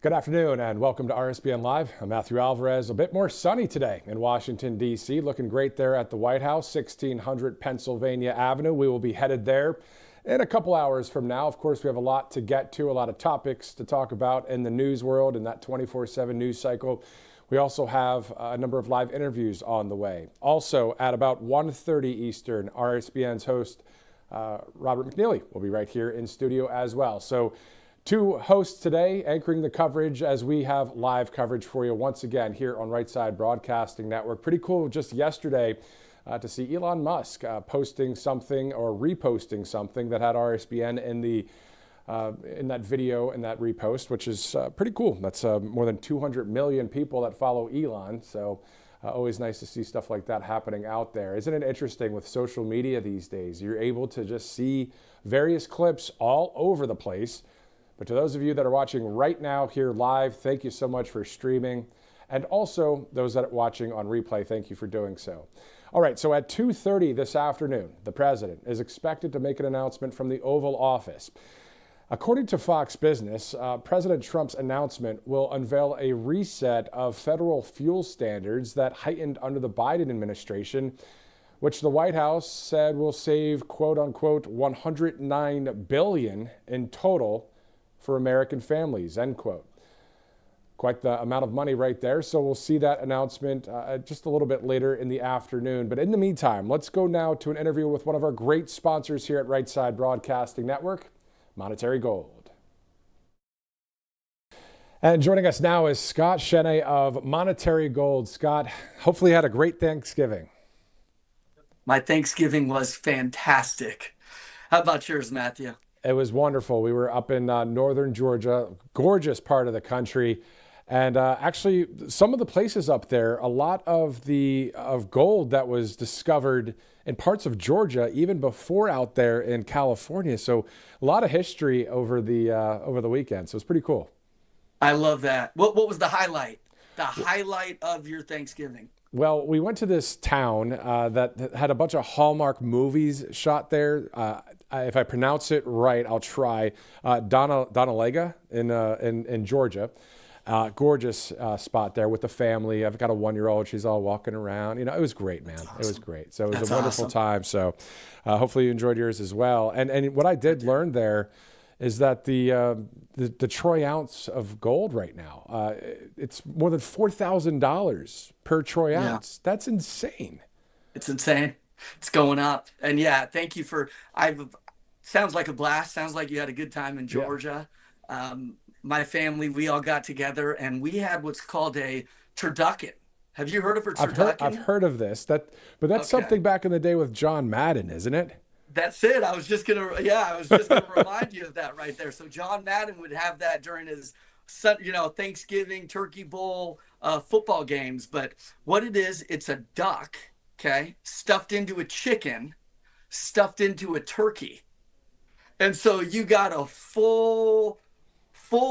Good afternoon and welcome to RSBN Live. I'm Matthew Alvarez. A bit more sunny today in Washington, D.C. Looking great there at the White House, 1600 Pennsylvania Avenue. We will be headed there in a couple hours from now. Of course, we have a lot to get to, a lot of topics to talk about in the news world in that 24/7 news cycle. We also have a number of live interviews on the way. Also, at about 1:30 Eastern, RSBN's host, Robert McNeely, will be right here in studio as well. So, two hosts today anchoring the coverage as we have live coverage for you once again here on Right Side Broadcasting Network. Pretty cool just yesterday to see Elon Musk posting something or reposting something that had RSBN in that video and that repost, which is pretty cool. That's more than 200 million people that follow Elon. So always nice to see stuff like that happening out there. Isn't it interesting with social media these days? You're able to just see various clips all over the place. But to those of you that are watching right now here live, thank you so much for streaming. And also those that are watching on replay, thank you for doing so. All right, so at 2:30 this afternoon, the president is expected to make an announcement from the Oval Office. According to Fox Business, President Trump's announcement will unveil a reset of federal fuel standards that heightened under the Biden administration, which the White House said will save, quote unquote, $109 billion in total for American families, end quote. Quite the amount of money right there. So we'll see that announcement just a little bit later in the afternoon. But in the meantime, let's go now to an interview with one of our great sponsors here at Right Side Broadcasting Network, Monetary Gold. And joining us now is Scott Shenney of Monetary Gold. Scott, hopefully you had a great Thanksgiving. My Thanksgiving was fantastic. How about yours, Matthew? It was wonderful. We were up in northern Georgia, gorgeous part of the country. And actually, some of the places up there, a lot of gold that was discovered in parts of Georgia, even before out there in California. So a lot of history over the weekend. So it's pretty cool. I love that. What was the highlight? The highlight of your Thanksgiving? Well, we went to this town that had a bunch of Hallmark movies shot there. If I pronounce it right, I'll try. Donalega in Georgia. Gorgeous spot there with the family. I've got a 1-year-old. She's all walking around. You know, it was great, man. Awesome. It was great. So it was a wonderful time. So hopefully you enjoyed yours as well. And what I did learn there is that the troy ounce of gold right now, it's more than $4,000 per troy ounce. That's insane. It's insane. It's going up. And yeah, thank you sounds like a blast. Sounds like you had a good time in Georgia. Yeah. My family, we all got together and we had what's called a turducken. Have you heard of a turducken? I've heard of this. But that's something back in the day with John Madden, isn't it? That's it. I was just gonna remind you of that right there. So John Madden would have that during his, Thanksgiving Turkey Bowl football games. But what it is, it's a duck, okay, stuffed into a chicken, stuffed into a turkey, and so you got a full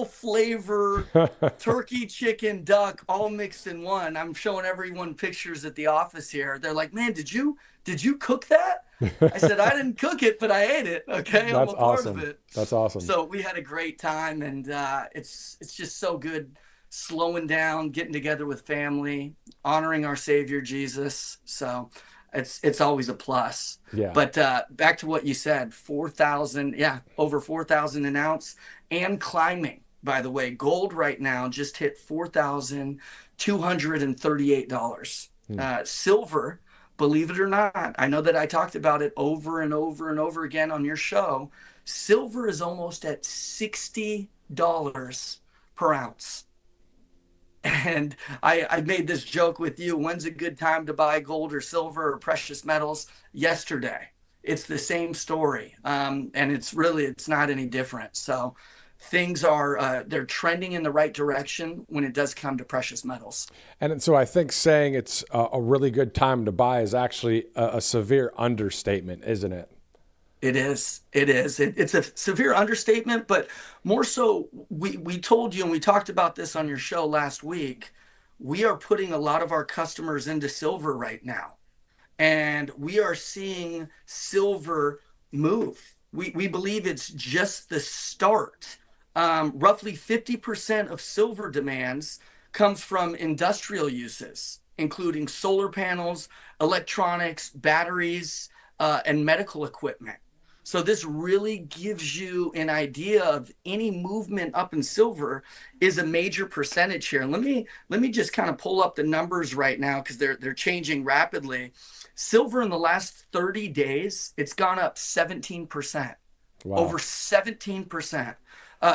flavor turkey, chicken, duck, all mixed in one. I'm showing everyone pictures at the office here. They're like, "Man, did you cook that?" I said, "I didn't cook it, but I ate it." Okay, I'm a part of it. That's awesome. So we had a great time, and it's just so good slowing down, getting together with family, honoring our Savior Jesus. So it's always a plus. Yeah. But back to what you said, 4,000, over 4,000 an ounce and climbing. By the way, gold right now just hit $4,238. Silver, believe it or not, I know that I talked about it over and over and over again on your show. Silver is almost at $60 per ounce. And I made this joke with you. When's a good time to buy gold or silver or precious metals? Yesterday. It's the same story. And it's not any different. So things they're trending in the right direction when it does come to precious metals. And so I think saying it's a really good time to buy is actually a severe understatement, isn't it? It is. It's a severe understatement, but more so, we told you, and we talked about this on your show last week, we are putting a lot of our customers into silver right now. And we are seeing silver move. We believe it's just the start Roughly 50% of silver demands comes from industrial uses, including solar panels, electronics, batteries, and medical equipment. So this really gives you an idea of any movement up in silver is a major percentage here. And let me just kind of pull up the numbers right now because they're changing rapidly. Silver in the last 30 days, it's gone up 17%, Wow. over 17%.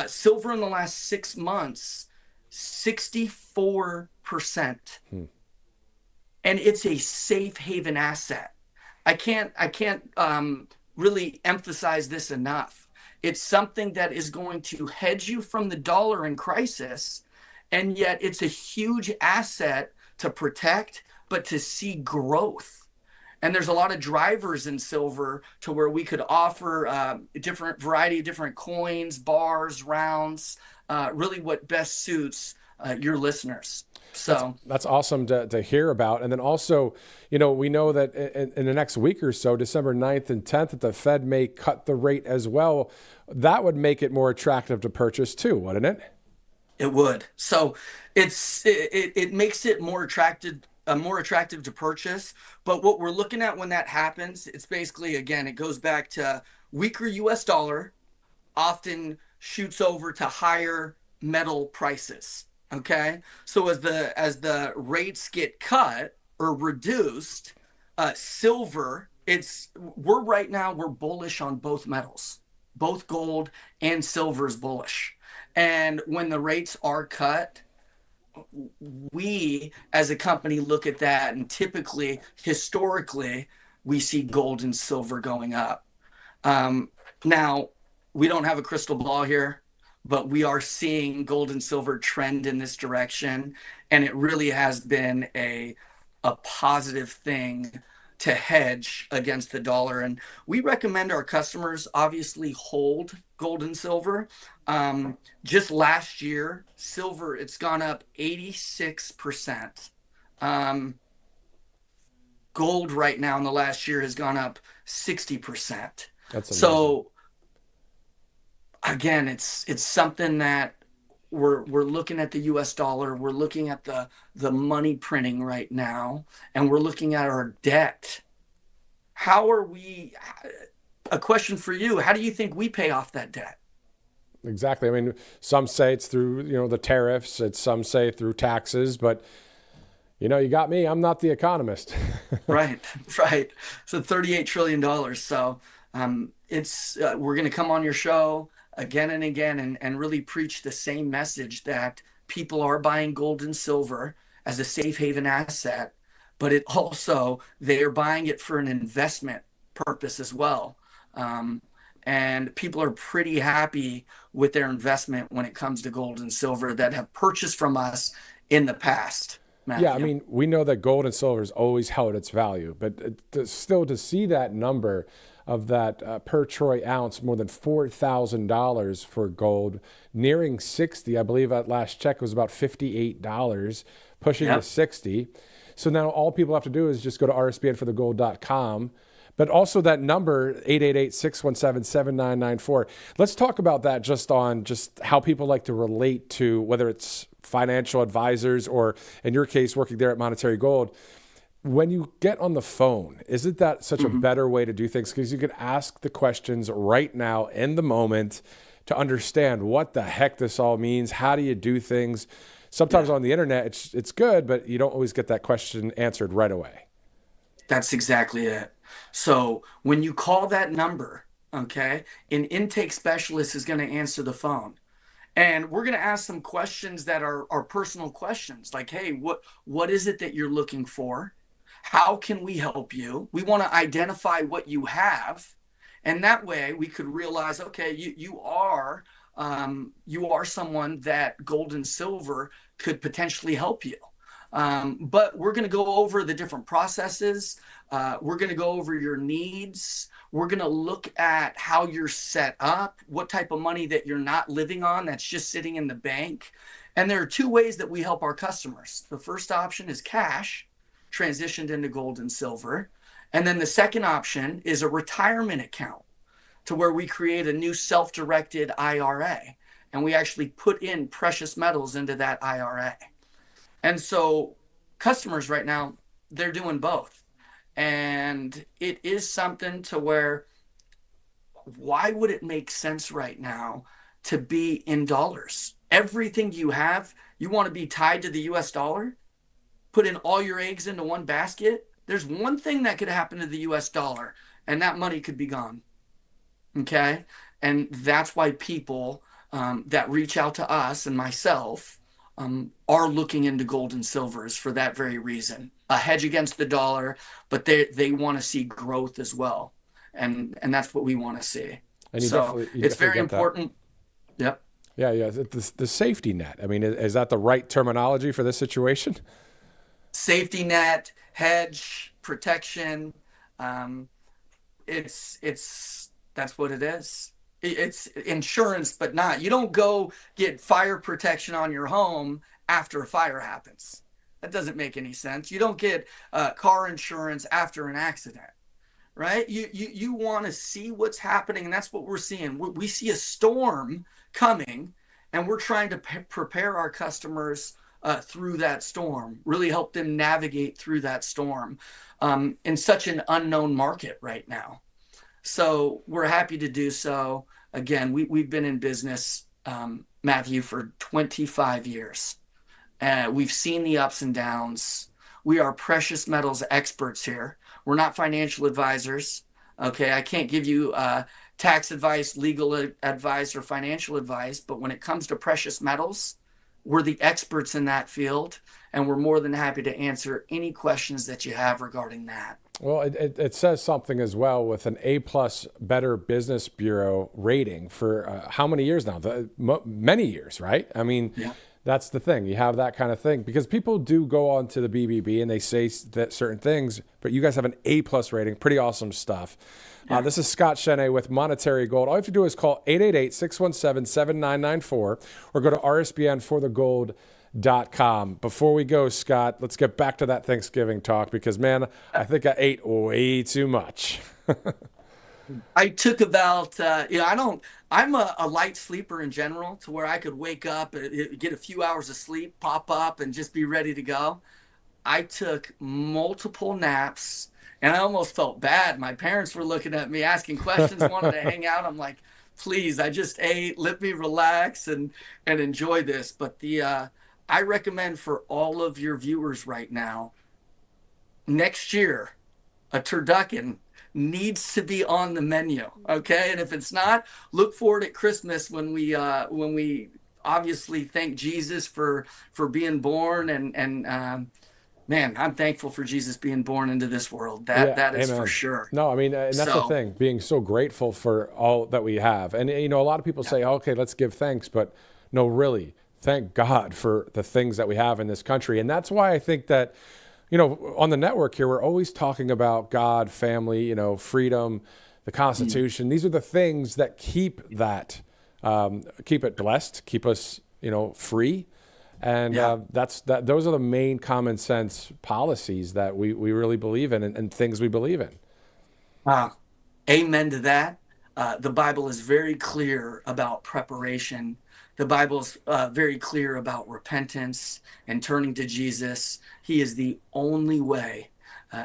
Silver in the last 6 months, 64%. And it's a safe haven asset. I can't really emphasize this enough. It's something that is going to hedge you from the dollar in crisis, and yet it's a huge asset to protect, but to see growth. And there's a lot of drivers in silver to where we could offer a different variety of different coins, bars, rounds, really what best suits your listeners. So That's awesome to hear about. And then also, we know that in the next week or so, December 9th and 10th, that the Fed may cut the rate as well. That would make it more attractive to purchase too, wouldn't it? it would. So it makes it more attractive to purchase. But what we're looking at when that happens, it's basically, again, it goes back to weaker US dollar often shoots over to higher metal prices. Okay. So as the rates get cut or reduced, silver, we're bullish on both metals. Both gold and silver is bullish. And when the rates are cut, we as a company look at that, and typically, historically, we see gold and silver going up. Now, we don't have a crystal ball here, but we are seeing gold and silver trend in this direction, and it really has been a positive thing to hedge against the dollar. And we recommend our customers obviously hold gold and silver. Just last year, silver, it's gone up 86%. Gold right now in the last year has gone up 60%. That's amazing. So again, it's something that we're looking at the US dollar, we're looking at the money printing right now, and we're looking at our debt. How are we, a question for you, how do you think we pay off that debt? Exactly. I mean, some say it's through, the tariffs. Some say through taxes, but you got me. I'm not the economist. Right, right. So $38 trillion. So we're going to come on your show again and again and really preach the same message that people are buying gold and silver as a safe haven asset, but they are buying it for an investment purpose as well. And people are pretty happy with their investment when it comes to gold and silver that have purchased from us in the past. Yeah, I Matthew. mean, we know that gold and silver has always held its value, but still to see that number of that per troy ounce, more than $4,000 for gold, nearing 60. I believe at last check was about $58, pushing to Yep. 60. So now all people have to do is just go to rsbnforthegold.com. But also that number, 888-617-7994. Let's talk about that just how people like to relate to whether it's financial advisors or, in your case, working there at Monetary Gold. When you get on the phone, isn't that such a better way to do things? Because you can ask the questions right now in the moment to understand what the heck this all means. How do you do things? Sometimes on the internet, it's good, but you don't always get that question answered right away. That's exactly it. So when you call that number, okay, an intake specialist is going to answer the phone. And we're going to ask some questions that are personal questions like, hey, what is it that you're looking for? How can we help you? We want to identify what you have. And that way we could realize, okay, you are someone that gold and silver could potentially help you. But we're going to go over the different processes. We're going to go over your needs. We're going to look at how you're set up, what type of money that you're not living on that's just sitting in the bank. And there are two ways that we help our customers. The first option is cash, transitioned into gold and silver. And then the second option is a retirement account to where we create a new self-directed IRA. and we actually put in precious metals into that IRA. And so customers right now, they're doing both. And it is something to where, why would it make sense right now to be in dollars? Everything you have, you want to be tied to the US dollar, put in all your eggs into one basket. There's one thing that could happen to the US dollar, and that money could be gone. Okay. And that's why people that reach out to us and myself are looking into gold and silvers for that very reason. A hedge against the dollar, but they want to see growth as well. And that's what we want to see. And so it's very important. Yep. Yeah, yeah. The safety net. I mean, is that the right terminology for this situation? Safety net, hedge, protection. That's what it is. It's insurance, but not. You don't go get fire protection on your home after a fire happens. That doesn't make any sense. You don't get car insurance after an accident, right? You want to see what's happening, and that's what we're seeing. We see a storm coming, and we're trying to prepare our customers through that storm, really help them navigate through that storm in such an unknown market right now. So we're happy to do so. Again, we've been in business, Matthew, for 25 years. We've seen the ups and downs. We are precious metals experts here. We're not financial advisors. Okay, I can't give you tax advice, legal advice, or financial advice, but when it comes to precious metals, we're the experts in that field, and we're more than happy to answer any questions that you have regarding that. Well, it says something as well with an A+ Better Business Bureau rating for how many years now? Many years, right? I mean, yeah. That's the thing. You have that kind of thing because people do go on to the BBB and they say that certain things, but you guys have an A+ rating. Pretty awesome stuff. Yeah. This is Scott Chenet with Monetary Gold. All you have to do is call 888-617-7994 or go to RSBN4thegold.com. Before we go, Scott, let's get back to that Thanksgiving talk because, man, I think I ate way too much. I took about, I'm a light sleeper in general to where I could wake up, get a few hours of sleep, pop up, and just be ready to go. I took multiple naps, and I almost felt bad. My parents were looking at me, asking questions, wanted to hang out. I'm like, please, I just ate. Let me relax and enjoy this. But I recommend for all of your viewers right now, next year, a turducken needs to be on the menu, okay? And if it's not, look forward at Christmas when we obviously thank Jesus for being born and man, I'm thankful for Jesus being born into this world. That is amen. For sure. No, I mean, and that's the thing, being so grateful for all that we have. And a lot of people say, okay, let's give thanks, but no, really, thank God for the things that we have in this country. And that's why I think that on the network here, we're always talking about God, family, freedom, the Constitution. These are the things that keep it blessed, keep us, free. And those are the main common sense policies that we really believe in and things we believe in. Amen to that. The Bible is very clear about preparation. The Bible's very clear about repentance and turning to Jesus. He is the only way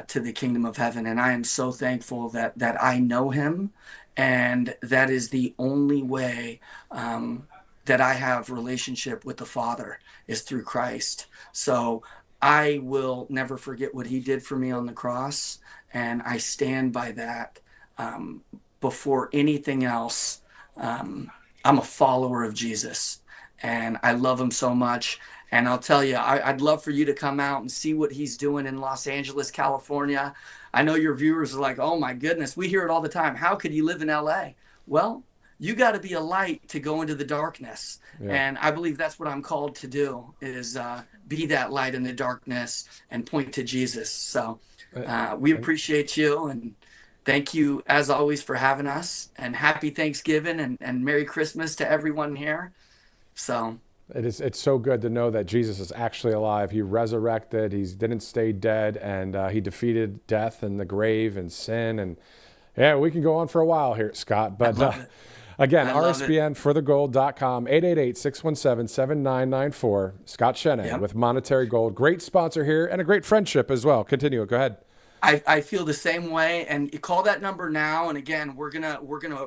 to the kingdom of heaven. And I am so thankful that I know him. And that is the only way that I have relationship with the Father is through Christ. So I will never forget what he did for me on the cross. And I stand by that before anything else. I'm a follower of Jesus and I love him so much. And I'll tell you, I'd love for you to come out and see what he's doing in Los Angeles, California. I know your viewers are like, oh my goodness, we hear it all the time. How could you live in LA? Well, you got to be a light to go into the darkness. Yeah. And I believe that's what I'm called to do is be that light in the darkness and point to Jesus. So we appreciate you and thank you as always for having us, and happy Thanksgiving and Merry Christmas to everyone here. So it's so good to know that Jesus is actually alive. He resurrected. He didn't stay dead, and he defeated death and the grave and sin. And yeah, we can go on for a while here, Scott. But Again, I love it. rsbnforthegold.com, 888-617-7994. Scott Shene Yep. with Monetary Gold. Great sponsor here and a great friendship as well. Continue. Go ahead. I feel the same way, and you call that number now. And again, we're gonna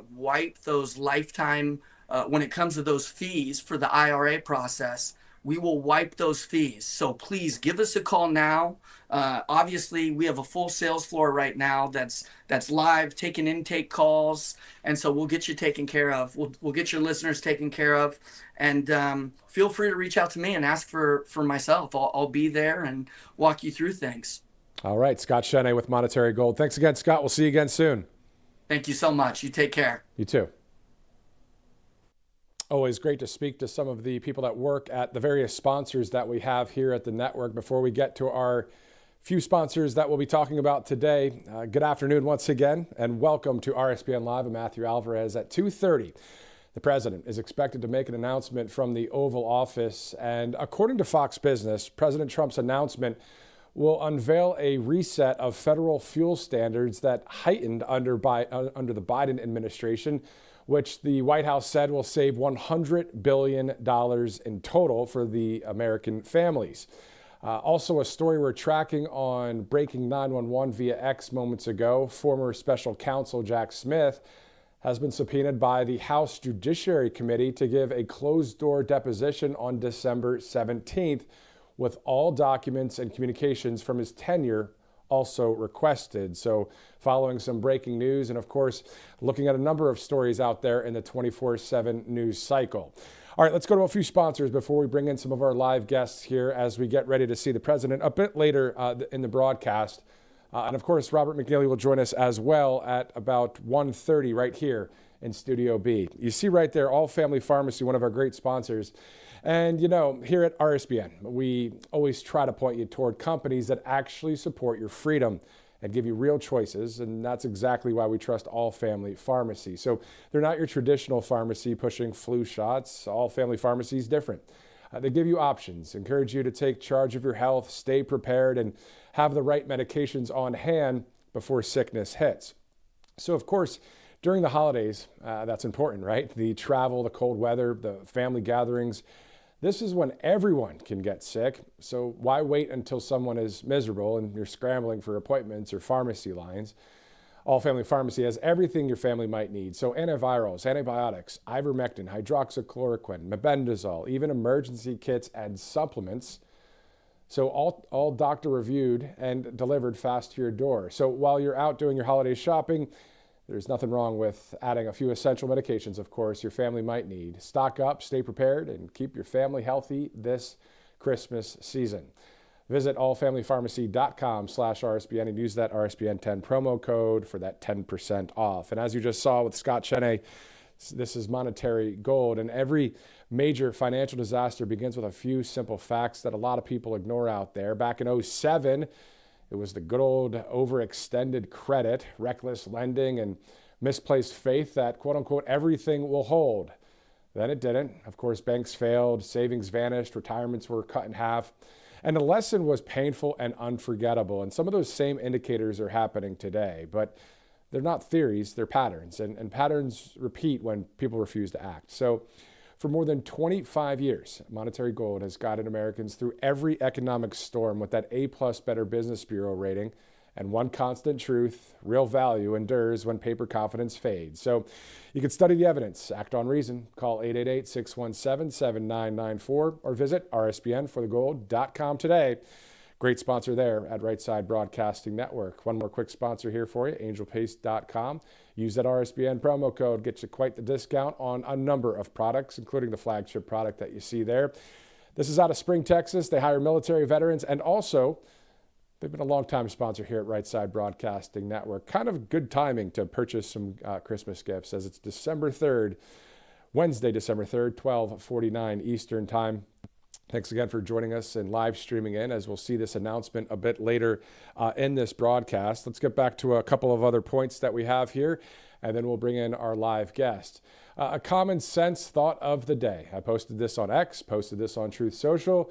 wipe those lifetime when it comes to those fees for the IRA process. We will wipe those fees. So please give us a call now. Obviously, we have a full sales floor right now that's live, taking intake calls, and so we'll get you taken care of. We'll get your listeners taken care of, and feel free to reach out to me and ask for myself. I'll be there and walk you through things. All right, Scott Shene with Monetary Gold. Thanks again, Scott. We'll see you again soon. Thank you so much. You take care. You too. Always great to speak to some of the people that work at the various sponsors that we have here at the network. Before we get to our few sponsors that we'll be talking about today, good afternoon once again, and welcome to RSBN Live. I'm Matthew Alvarez. At 2:30, the president is expected to make an announcement from the Oval Office. And according to Fox Business, President Trump's announcement will unveil a reset of federal fuel standards that heightened under the Biden administration, which the White House said will save $100 billion in total for the American families. Also, a story we're tracking on Breaking 911 via X moments ago. Former special counsel Jack Smith has been subpoenaed by the House Judiciary Committee to give a closed-door deposition on December 17th, with all documents and communications from his tenure also requested. So following some breaking news and, of course, looking at a number of stories out there in the 24/7 news cycle. All right, let's go to a few sponsors before we bring in some of our live guests here as we get ready to see the president a bit later in the broadcast. And, of course, Robert McNeely will join us as well at about 1:30 right here in Studio B. You see right there, All Family Pharmacy, one of our great sponsors. And, you know, here at RSBN, we always try to point you toward companies that actually support your freedom and give you real choices. And that's exactly why we trust All Family Pharmacy. So they're not your traditional pharmacy pushing flu shots. All Family Pharmacy is different. They give you options, encourage you to take charge of your health, stay prepared, and have the right medications on hand before sickness hits. So, of course, during the holidays, that's important, right? The travel, the cold weather, the family gatherings. This is when everyone can get sick, so why wait until someone is miserable and you're scrambling for appointments or pharmacy lines? All Family Pharmacy has everything your family might need. So antivirals, antibiotics, ivermectin, hydroxychloroquine, mebendazole, even emergency kits and supplements. So all doctor reviewed and delivered fast to your door. So while you're out doing your holiday shopping, there's nothing wrong with adding a few essential medications, of course, your family might need. Stock up, stay prepared, and keep your family healthy this Christmas season. Visit allfamilypharmacy.com/RSBN and use that RSBN10 promo code for that 10% off. And as you just saw with Scott Shene, this is Monetary Gold. And every major financial disaster begins with a few simple facts that a lot of people ignore out there. Back in 2007, it was the good old overextended credit, reckless lending, and misplaced faith that, quote unquote, everything will hold. Then it didn't. Of course, banks failed, savings vanished, retirements were cut in half. And the lesson was painful and unforgettable. And some of those same indicators are happening today, but they're not theories, they're patterns. And patterns repeat when people refuse to act. So for more than 25 years, Monetary Gold has guided Americans through every economic storm with that A+ Better Business Bureau rating. And one constant truth, real value endures when paper confidence fades. So you can study the evidence, act on reason. Call 888-617-7994 or visit rsbnforthegold.com today. Great sponsor there at Right Side Broadcasting Network. One more quick sponsor here for you, angelpaste.com. Use that RSBN promo code, get you quite the discount on a number of products, including the flagship product that you see there. This is out of Spring, Texas. They hire military veterans, and also they've been a long-time sponsor here at Right Side Broadcasting Network. Kind of good timing to purchase some Christmas gifts, as it's December 3rd, Wednesday, December 3rd, 12:49 Eastern Time. Thanks again for joining us and live streaming in, as we'll see this announcement a bit later in this broadcast. Let's get back to a couple of other points that we have here, and then we'll bring in our live guest. A common sense thought of the day. I posted this on X, posted this on Truth Social.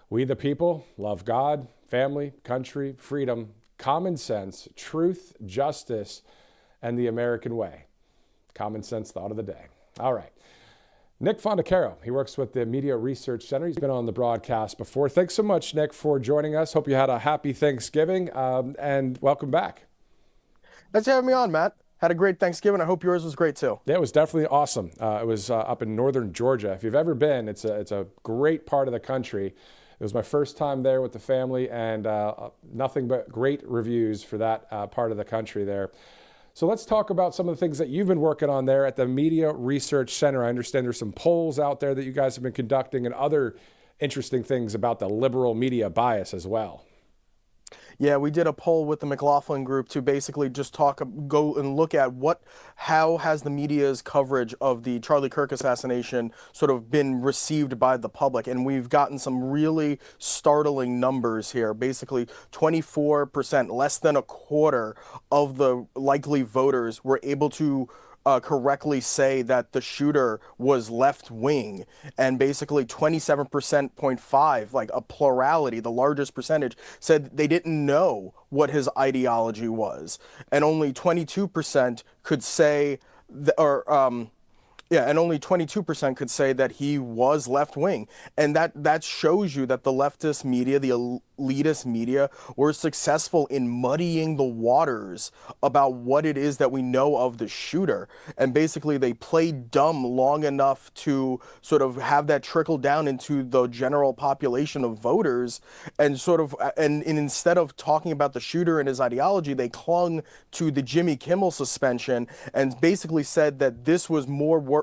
We the people love God, family, country, freedom, common sense, truth, justice, and the American way. Common sense thought of the day. All right. Nick Fondacaro, he works with the Media Research Center. He's been on the broadcast before. Thanks so much, Nick, for joining us. Hope you had a happy Thanksgiving, and welcome back. Thanks for having me on, Matt. Had a great Thanksgiving. I hope yours was great too. Yeah, it was definitely awesome. It was up in northern Georgia. If you've ever been, it's a great part of the country. It was my first time there with the family, and nothing but great reviews for that part of the country there. So let's talk about some of the things that you've been working on there at the Media Research Center. I understand there's some polls out there that you guys have been conducting and other interesting things about the liberal media bias as well. Yeah, we did a poll with the McLaughlin Group to basically just go and look at how has the media's coverage of the Charlie Kirk assassination sort of been received by the public. And we've gotten some really startling numbers here. Basically, 24%, less than a quarter of the likely voters were able to correctly say that the shooter was left wing, and basically 27.5%, like a plurality, the largest percentage, said they didn't know what his ideology was, and only 22% could say and only 22% could say that he was left wing. And that shows you that the leftist media, the elitist media, were successful in muddying the waters about what it is that we know of the shooter. And basically they played dumb long enough to sort of have that trickle down into the general population of voters, and instead of talking about the shooter and his ideology, they clung to the Jimmy Kimmel suspension and basically said that this was more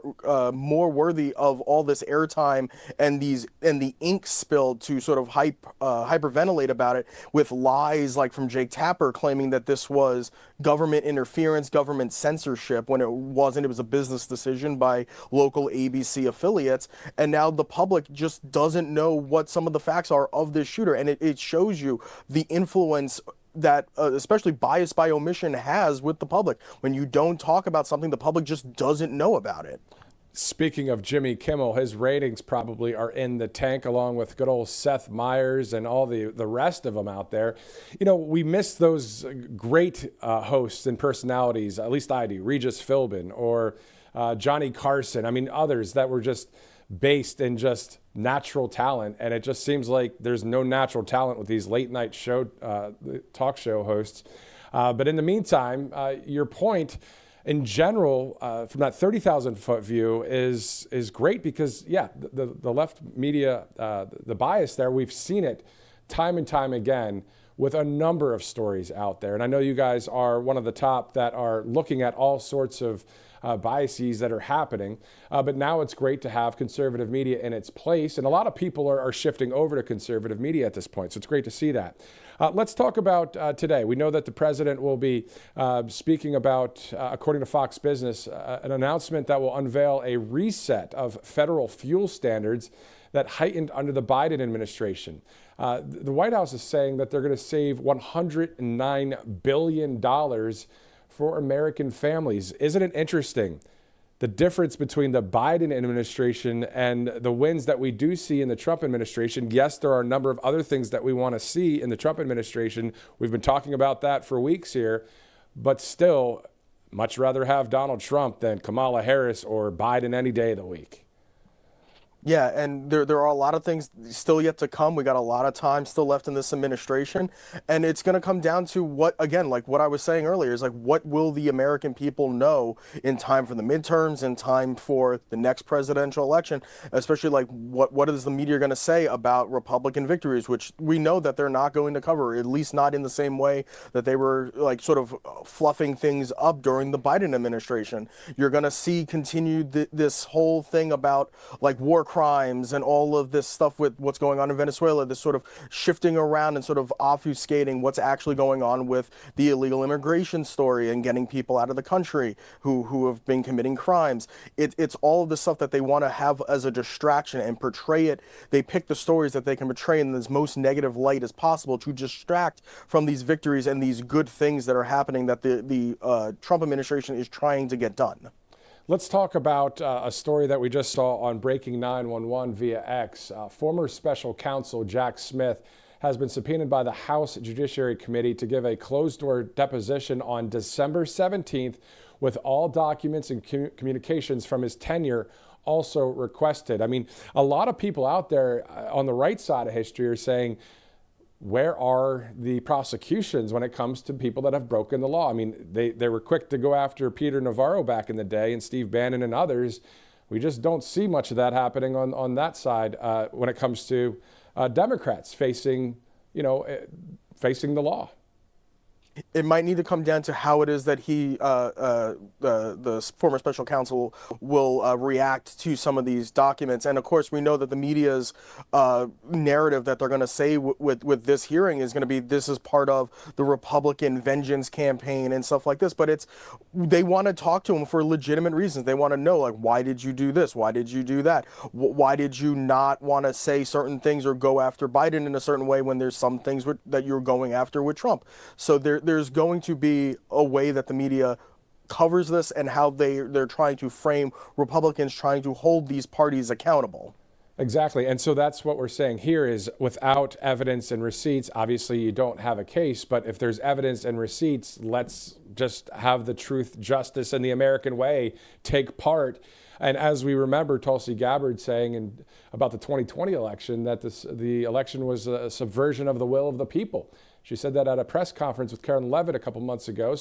worthy of all this airtime and the ink spilled to sort of hyperventilate about it with lies like from Jake Tapper claiming that this was government interference, government censorship, when it wasn't. It was a business decision by local ABC affiliates. And now the public just doesn't know what some of the facts are of this shooter. And it shows you the influence that especially bias by omission has with the public. When you don't talk about something, the public just doesn't know about it. Speaking of Jimmy Kimmel, his ratings probably are in the tank, along with good old Seth Meyers and all the rest of them out there. You know, we miss those great hosts and personalities, at least I do, Regis Philbin or Johnny Carson. I mean, others that were just based in just natural talent. And it just seems like there's no natural talent with these late night talk show hosts. But in the meantime, your point in general, from that 30,000 foot view is great because, yeah, the left media, the bias there, we've seen it time and time again with a number of stories out there. And I know you guys are one of the top that are looking at all sorts of biases that are happening. But now it's great to have conservative media in its place. And a lot of people are shifting over to conservative media at this point. So it's great to see that. Let's talk about today. We know that the president will be speaking about, according to Fox Business, an announcement that will unveil a reset of federal fuel standards that heightened under the Biden administration. The White House is saying that they're going to save $109 billion for American families. Isn't it interesting? The difference between the Biden administration and the wins that we do see in the Trump administration. Yes, there are a number of other things that we want to see in the Trump administration. We've been talking about that for weeks here, but still, much rather have Donald Trump than Kamala Harris or Biden any day of the week. Yeah, and there are a lot of things still yet to come. We got a lot of time still left in this administration, and it's going to come down to what I was saying earlier, is like, what will the American people know in time for the midterms, in time for the next presidential election, especially like what is the media going to say about Republican victories, which we know that they're not going to cover, at least not in the same way that they were like sort of fluffing things up during the Biden administration. You're going to see continued this whole thing about like war crimes and all of this stuff with what's going on in Venezuela, this sort of shifting around and sort of obfuscating what's actually going on with the illegal immigration story and getting people out of the country who have been committing crimes. It's all of the stuff that they want to have as a distraction and portray it. They pick the stories that they can portray in this most negative light as possible to distract from these victories and these good things that are happening that the Trump administration is trying to get done. Let's talk about a story that we just saw on Breaking 911 via X. Former special counsel Jack Smith has been subpoenaed by the House Judiciary Committee to give a closed-door deposition on December 17th with all documents and communications from his tenure also requested. I mean, a lot of people out there on the right side of history are saying, where are the prosecutions when it comes to people that have broken the law? I mean, they were quick to go after Peter Navarro back in the day and Steve Bannon and others. We just don't see much of that happening on that side when it comes to Democrats facing the law. It might need to come down to how it is that the former special counsel will react to some of these documents. And of course, we know that the media's narrative that they're going to say with this hearing is going to be, this is part of the Republican vengeance campaign and stuff like this. But they want to talk to him for legitimate reasons. They want to know, like, why did you do this? Why did you do that? Why did you not want to say certain things or go after Biden in a certain way when there's some things that you're going after with Trump? So there's going to be a way that the media covers this and how they're trying to frame Republicans trying to hold these parties accountable. Exactly. And so that's what we're saying here is, without evidence and receipts, obviously you don't have a case. But if there's evidence and receipts, let's just have the truth, justice, and the American way take part. And as we remember Tulsi Gabbard saying about the 2020 election, that the election was a subversion of the will of the people. She said that at a press conference with Karen Levitt a couple months ago.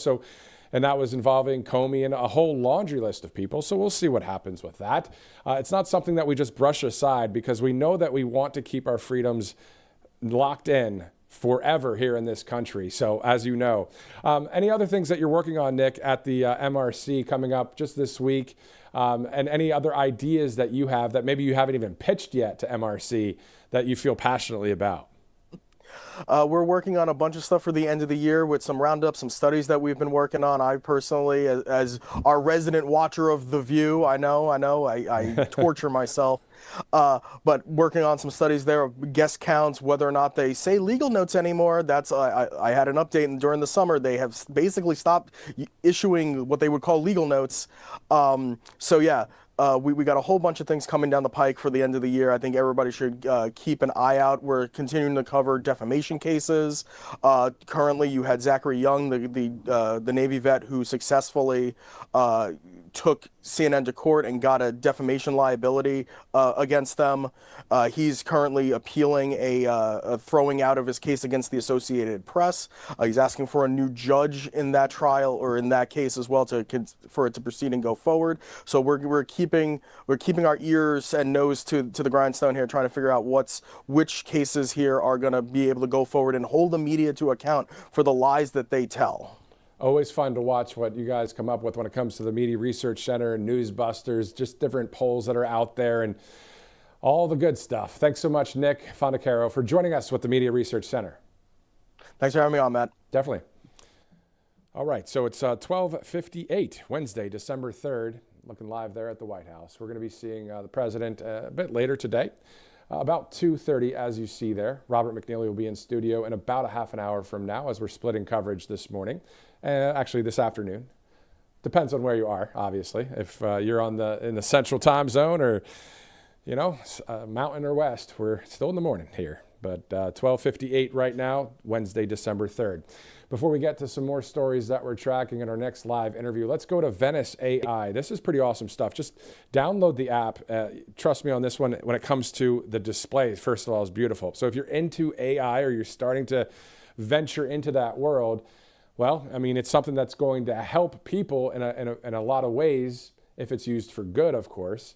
And that was involving Comey and a whole laundry list of people. So we'll see what happens with that. It's not something that we just brush aside, because we know that we want to keep our freedoms locked in forever here in this country. So as you know, any other things that you're working on, Nick, at the MRC coming up just this week, and any other ideas that you have that maybe you haven't even pitched yet to MRC that you feel passionately about? We're working on a bunch of stuff for the end of the year with some roundups, some studies that we've been working on. I personally, as our resident watcher of The View, I know, I torture myself. But working on some studies there of guest counts, whether or not they say legal notes anymore. That's I had an update, and during the summer they have basically stopped issuing what they would call legal notes. So yeah. We got a whole bunch of things coming down the pike for the end of the year. I think everybody should keep an eye out. We're continuing to cover defamation cases. Currently, you had Zachary Young, the Navy vet who successfully took CNN to court and got a defamation liability against them. He's currently appealing a throwing out of his case against the Associated Press. He's asking for a new judge in that trial, or in that case as well, for it to proceed and go forward. So we're keeping our ears and nose to the grindstone here, trying to figure out which cases here are going to be able to go forward and hold the media to account for the lies that they tell. Always fun to watch what you guys come up with when it comes to the Media Research Center and Newsbusters, just different polls that are out there and all the good stuff. Thanks so much, Nick Fondacaro, for joining us with the Media Research Center. Thanks for having me on, Matt. Definitely. All right, so it's 12:58, Wednesday, December 3rd, looking live there at the White House. We're going to be seeing the president a bit later today. About 2:30, as you see there. Robert McNeely will be in studio in about a half an hour from now, as we're splitting coverage this morning. Actually, this afternoon. Depends on where you are, obviously. If you're in the central time zone, or, mountain or west, we're still in the morning here. But 12:58 right now, Wednesday, December 3rd. Before we get to some more stories that we're tracking in our next live interview, let's go to Venice AI. This is pretty awesome stuff. Just download the app. Trust me on this one, when it comes to the display, first of all, it's beautiful. So if you're into AI, or you're starting to venture into that world, well, I mean, it's something that's going to help people in a lot of ways, if it's used for good, of course.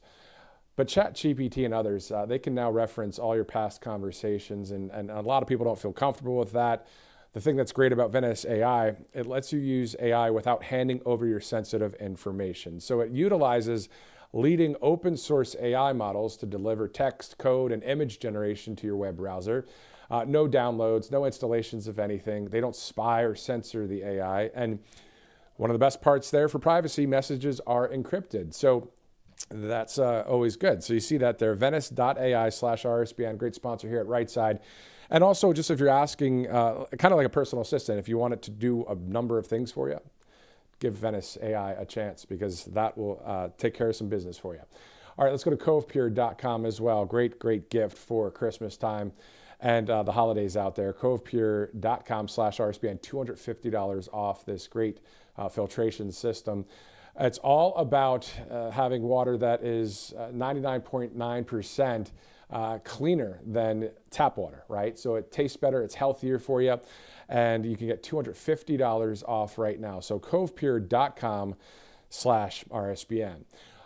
But ChatGPT and others, they can now reference all your past conversations, and a lot of people don't feel comfortable with that. The thing that's great about Venice AI, it lets you use AI without handing over your sensitive information. So it utilizes leading open source AI models to deliver text, code, and image generation to your web browser. No downloads, no installations of anything. They don't spy or censor the AI. And one of the best parts there for privacy, messages are encrypted. So that's always good. So you see that there, venice.ai/RSBN, great sponsor here at Right Side. And also, just if you're asking, kind of like a personal assistant, if you want it to do a number of things for you, give Venice AI a chance, because that will take care of some business for you. All right, let's go to covepure.com as well. Great, great gift for Christmas time and the holidays out there. Covepure.com/RSBN, $250 off this great filtration system. It's all about having water that is 99.9% cleaner than tap water, right? So it tastes better, it's healthier for you, and you can get $250 off right now. So covepure.com/RSBN.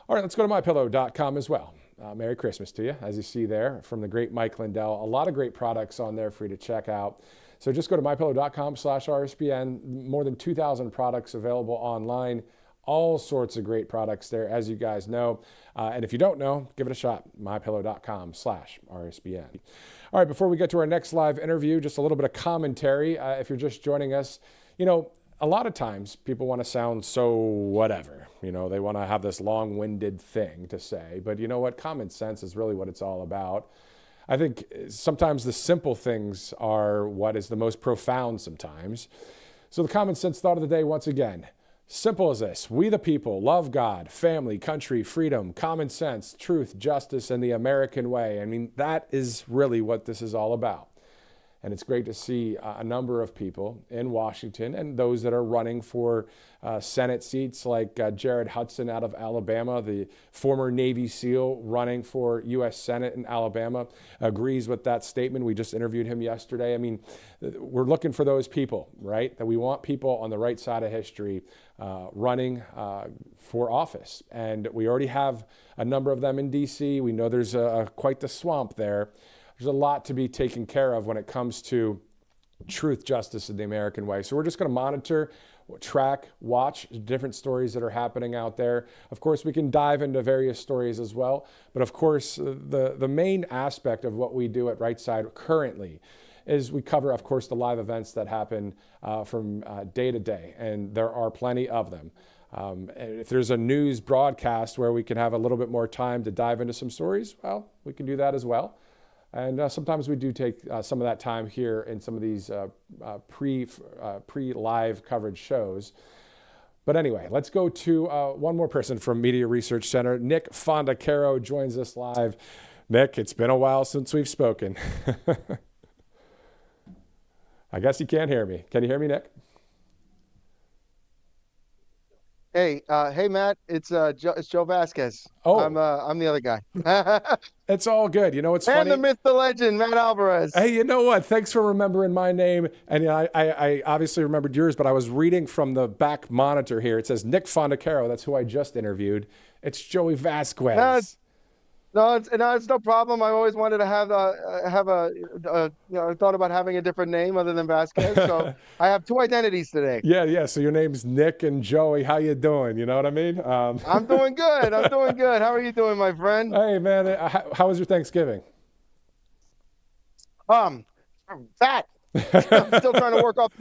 All right, let's go to mypillow.com as well. Merry Christmas to you, as you see there from the great Mike Lindell. A lot of great products on there for you to check out. So just go to mypillow.com/RSBN. More than 2,000 products available online. All sorts of great products there, as you guys know. And if you don't know, give it a shot. mypillow.com/RSBN. All right, before we get to our next live interview, just a little bit of commentary. If you're just joining us, you know, a lot of times people want to sound so whatever. You know, they want to have this long-winded thing to say. But you know what? Common sense is really what it's all about. I think sometimes the simple things are what is the most profound sometimes. So the common sense thought of the day, once again, simple as this: we the people love God, family, country, freedom, common sense, truth, justice, and the American way. I mean, that is really what this is all about. And it's great to see a number of people in Washington and those that are running for Senate seats, like Jared Hudson out of Alabama, the former Navy SEAL running for U.S. Senate in Alabama, agrees with that statement. We just interviewed him yesterday. I mean, we're looking for those people, right? That we want people on the right side of history running for office. And we already have a number of them in D.C. We know there's quite the swamp there. There's a lot to be taken care of when it comes to truth, justice, and the American way. So we're just going to monitor, track, watch different stories that are happening out there. Of course, we can dive into various stories as well. But of course, the main aspect of what we do at Right Side currently is we cover, of course, the live events that happen from day to day. And there are plenty of them. If there's a news broadcast where we can have a little bit more time to dive into some stories, well, we can do that as well. And sometimes we do take some of that time here in some of these pre-live coverage shows. But anyway, let's go to one more person from Media Research Center. Nick Fondacaro joins us live. Nick, it's been a while since we've spoken. I guess you can't hear me. Can you hear me, Nick? Hey, Matt, it's Joe Vasquez. Oh, I'm the other guy. It's all good. You know, it's and funny. The myth, the legend, Matt Alvarez. Hey, you know what? Thanks for remembering my name. And I obviously remembered yours, but I was reading from the back monitor here. It says Nick Fondacaro. That's who I just interviewed. It's Joey Vasquez. No, it's no problem. I always wanted to have I thought about having a different name other than Vasquez. So I have two identities today. Yeah. So your name's Nick and Joey. How you doing? You know what I mean? I'm doing good. How are you doing, my friend? Hey, man. How was your Thanksgiving? Fat. I'm still trying to work off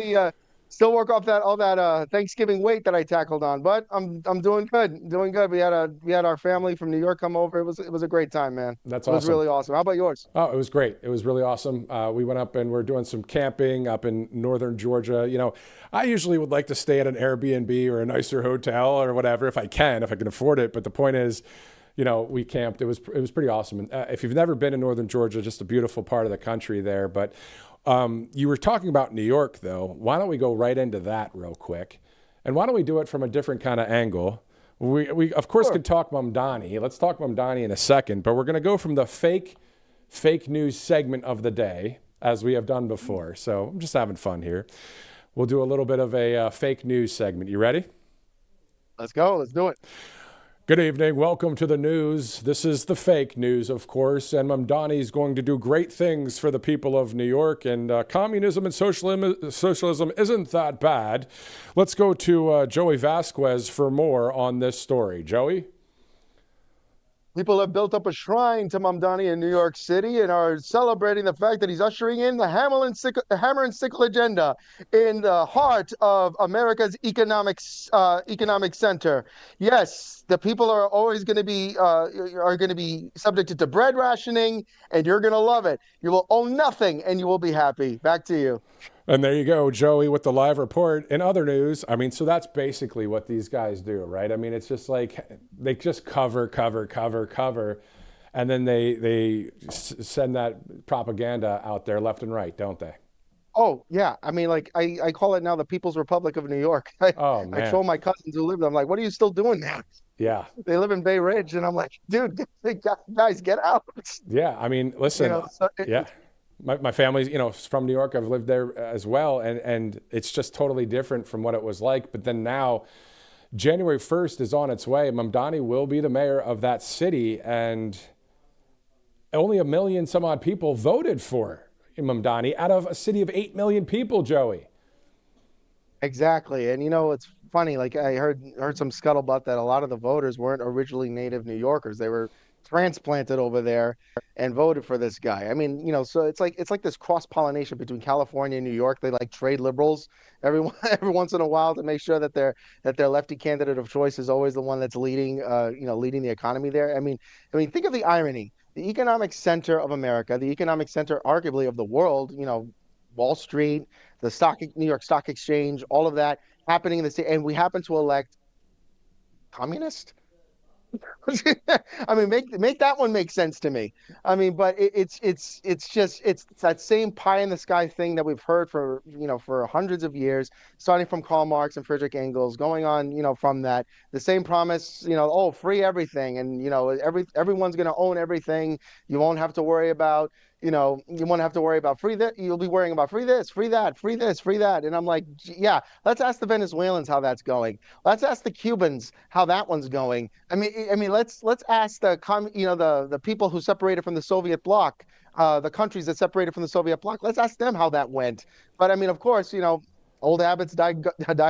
all that Thanksgiving weight that I tackled on, but I'm doing good. We had our family from New York come over. It was a great time, man. That's awesome. It was really awesome. How about yours? Oh, it was great. It was really awesome. We went up and we're doing some camping up in northern Georgia. You know, I usually would like to stay at an Airbnb or a nicer hotel or whatever if I can afford it. But the point is, you know, we camped. It was pretty awesome. And if you've never been in northern Georgia, just a beautiful part of the country there. But you were talking about New York, though. Why don't we go right into that real quick? And why don't we do it from a different kind of angle? We of course, could talk Mamdani. Let's talk Mamdani in a second. But we're going to go from the fake news segment of the day, as we have done before. So I'm just having fun here. We'll do a little bit of a fake news segment. You ready? Let's go. Let's do it. Good evening. Welcome to the news. This is the fake news, of course, and Mamdani is going to do great things for the people of New York, and communism and socialism isn't that bad. Let's go to Joey Vasquez for more on this story. Joey? People have built up a shrine to Mamdani in New York City and are celebrating the fact that he's ushering in the hammer and sickle agenda in the heart of America's economic center. Yes, the people are always going to be subjected to bread rationing, and you're going to love it. You will own nothing, and you will be happy. Back to you. And there you go, Joey, with the live report. In other news, I mean, so that's basically what these guys do, right? I mean, it's just like they just cover, and then they send that propaganda out there left and right, don't they? Oh yeah, I mean, like I call it now the People's Republic of New York. Oh I man. troll my cousins who live there. I'm like, what are you still doing now? Yeah. They live in Bay Ridge, and I'm like, dude, guys, get out. Yeah. I mean, listen, So yeah. My family's, from New York. I've lived there as well. And it's just totally different from what it was like. But then now, January 1st is on its way. Mamdani will be the mayor of that city. And only a million some odd people voted for Mamdani out of a city of 8 million people, Joey. exactly, and it's funny. Like I heard some scuttlebutt that a lot of the voters weren't originally native New Yorkers. They were transplanted over there and voted for this guy. I mean, so it's like this cross pollination between California and New York. They like trade liberals every every once in a while to make sure that their lefty candidate of choice is always the one that's leading the economy there. I mean, think of the irony. The economic center of America, the economic center arguably of the world, Wall Street, New York Stock Exchange, all of that happening in the state, and we happen to elect communist. I mean, make that one make sense to me. I mean, but it's that same pie in the sky thing that we've heard for hundreds of years, starting from Karl Marx and Friedrich Engels, going on from that the same promise, oh, free everything, and everyone's going to own everything. You won't have to worry about you won't have to worry about free that. You'll be worrying about free this, free that, free this, free that. And I'm like, yeah, let's ask the Venezuelans how that's going. Let's ask the Cubans how that one's going. I mean, let's ask the people who separated from the Soviet bloc, the countries that separated from the Soviet bloc. Let's ask them how that went. But I mean, of course, old habits die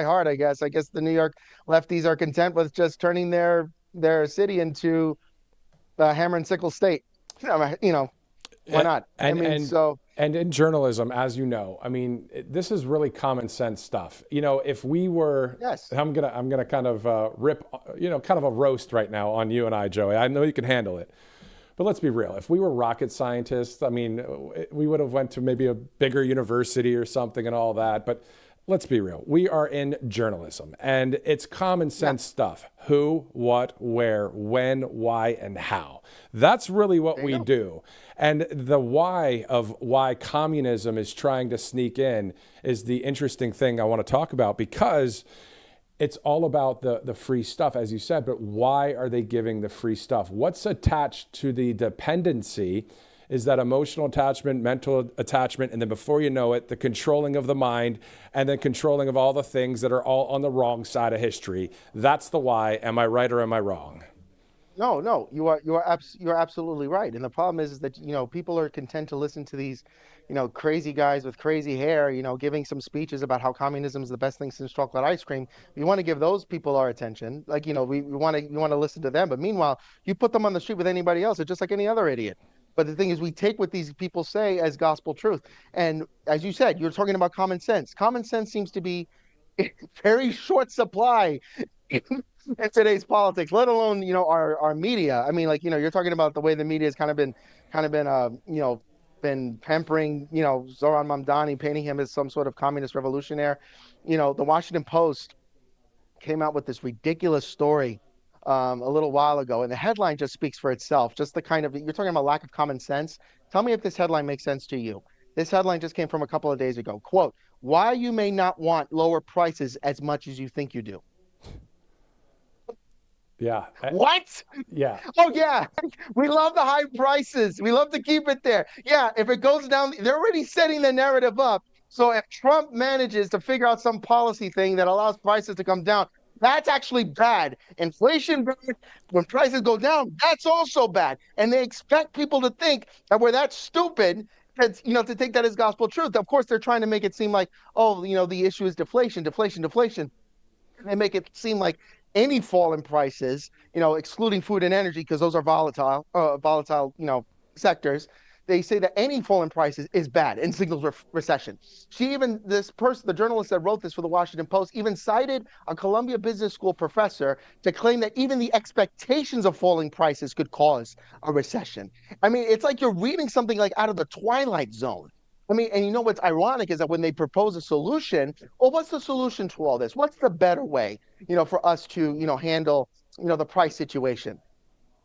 hard. I guess. I guess the New York lefties are content with just turning their city into a hammer and sickle state. Why not? And, I mean, and, so and in journalism, as you know, I mean, this is really common sense stuff. If we were, yes. I'm gonna kind of rip, kind of a roast right now on you and I, Joey. I know you can handle it, but let's be real. If we were rocket scientists, I mean, we would have went to maybe a bigger university or something and all that. But let's be real. We are in journalism, and it's common sense stuff. Who, what, where, when, why, and how. That's really what we do. And the why of why communism is trying to sneak in is the interesting thing I want to talk about, because it's all about the free stuff, as you said. But why are they giving the free stuff? What's attached to the dependency is that emotional attachment, mental attachment, and then before you know it, the controlling of the mind, and then controlling of all the things that are all on the wrong side of history. That's the why. Am I right or am I wrong? No, you are absolutely right. And the problem is that people are content to listen to these crazy guys with crazy hair giving some speeches about how communism is the best thing since chocolate ice cream. We want to give those people our attention, like we want to listen to them. But meanwhile, you put them on the street with anybody else, it's just like any other idiot. But the thing is, we take what these people say as gospel truth. And as you said, you're talking about common sense. Common sense seems to be in very short supply in today's politics, let alone our media. I mean, like you're talking about the way the media has been pampering Zoran Mamdani, painting him as some sort of communist revolutionary. The Washington Post came out with this ridiculous story a little while ago, and the headline just speaks for itself. Just the kind of, you're talking about lack of common sense. Tell me if this headline makes sense to you. This headline just came from a couple of days ago. Quote, why you may not want lower prices as much as you think you do. Yeah. What? Yeah. Oh, yeah. We love the high prices. We love to keep it there. Yeah. If it goes down, they're already setting the narrative up. So if Trump manages to figure out some policy thing that allows prices to come down, that's actually bad. Inflation, when prices go down, that's also bad. And they expect people to think that we're that stupid to take that as gospel truth. Of course, they're trying to make it seem like, oh, the issue is deflation, deflation, deflation. And they make it seem like any fall in prices, excluding food and energy, because those are volatile, sectors. They say that any fall in prices is bad and signals recession. The journalist that wrote this for the Washington Post, even cited a Columbia Business School professor to claim that even the expectations of falling prices could cause a recession. I mean, it's like you're reading something like out of the Twilight Zone. I mean, and what's ironic is that when they propose a solution, well, what's the solution to all this? What's the better way, for us to, handle, the price situation?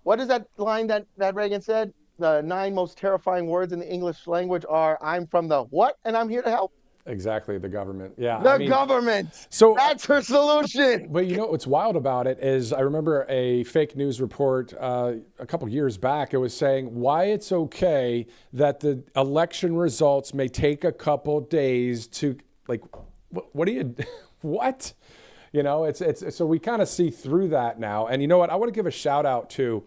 What is that line that Reagan said? The 9 most terrifying words in the English language are, I'm from the what? And I'm here to help. Exactly, the government. Yeah, The government. so That's her solution. but you know what's wild about it is I remember a fake news report a couple years back. It was saying why it's okay that the election results may take a couple days to, like, what do you what? You know, it's so we kind of see through that now. And you know what? I want to give a shout out to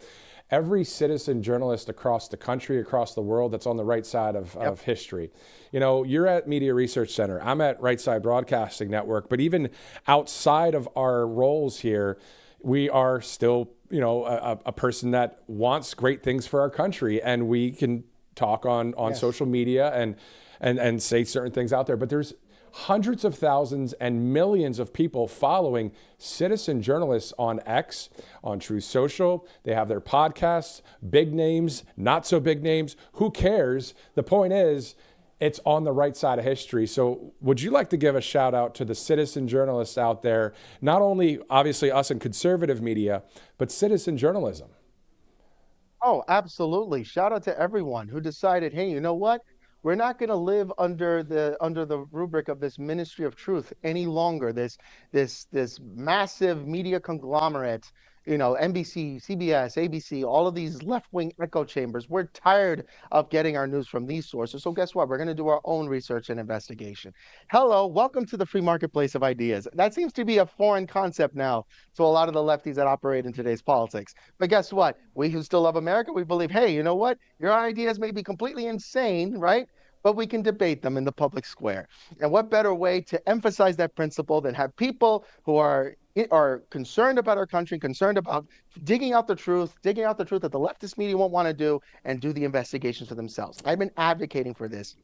every citizen journalist across the country, across the world that's on the right side of history. You know, you're at Media Research Center. I'm at Right Side Broadcasting Network. But even outside of our roles here, we are still, you know, a person that wants great things for our country. And we can talk on social media and say certain things out there. But there's hundreds of thousands and millions of people following citizen journalists on X, on Truth Social. They have their podcasts, big names, not so big names. Who cares? The point is, it's on the right side of history. So would you like to give a shout out to the citizen journalists out there, not only obviously us in conservative media, but citizen journalism? Oh, absolutely. Shout out to everyone who decided, hey, you know what? We're not going to live under the rubric of this ministry of truth any longer. This massive media conglomerate, you know, NBC, CBS, ABC, all of these left-wing echo chambers. We're tired of getting our news from these sources. So guess what? We're going to do our own research and investigation. Hello, welcome to the free marketplace of ideas. That seems to be a foreign concept now to a lot of the lefties that operate in today's politics. But guess what? We who still love America, we believe, hey, you know what? Your ideas may be completely insane, right? But we can debate them in the public square. And what better way to emphasize that principle than have people who are concerned about our country, concerned about digging out the truth that the leftist media won't want to do, and do the investigations for themselves. I've been advocating for this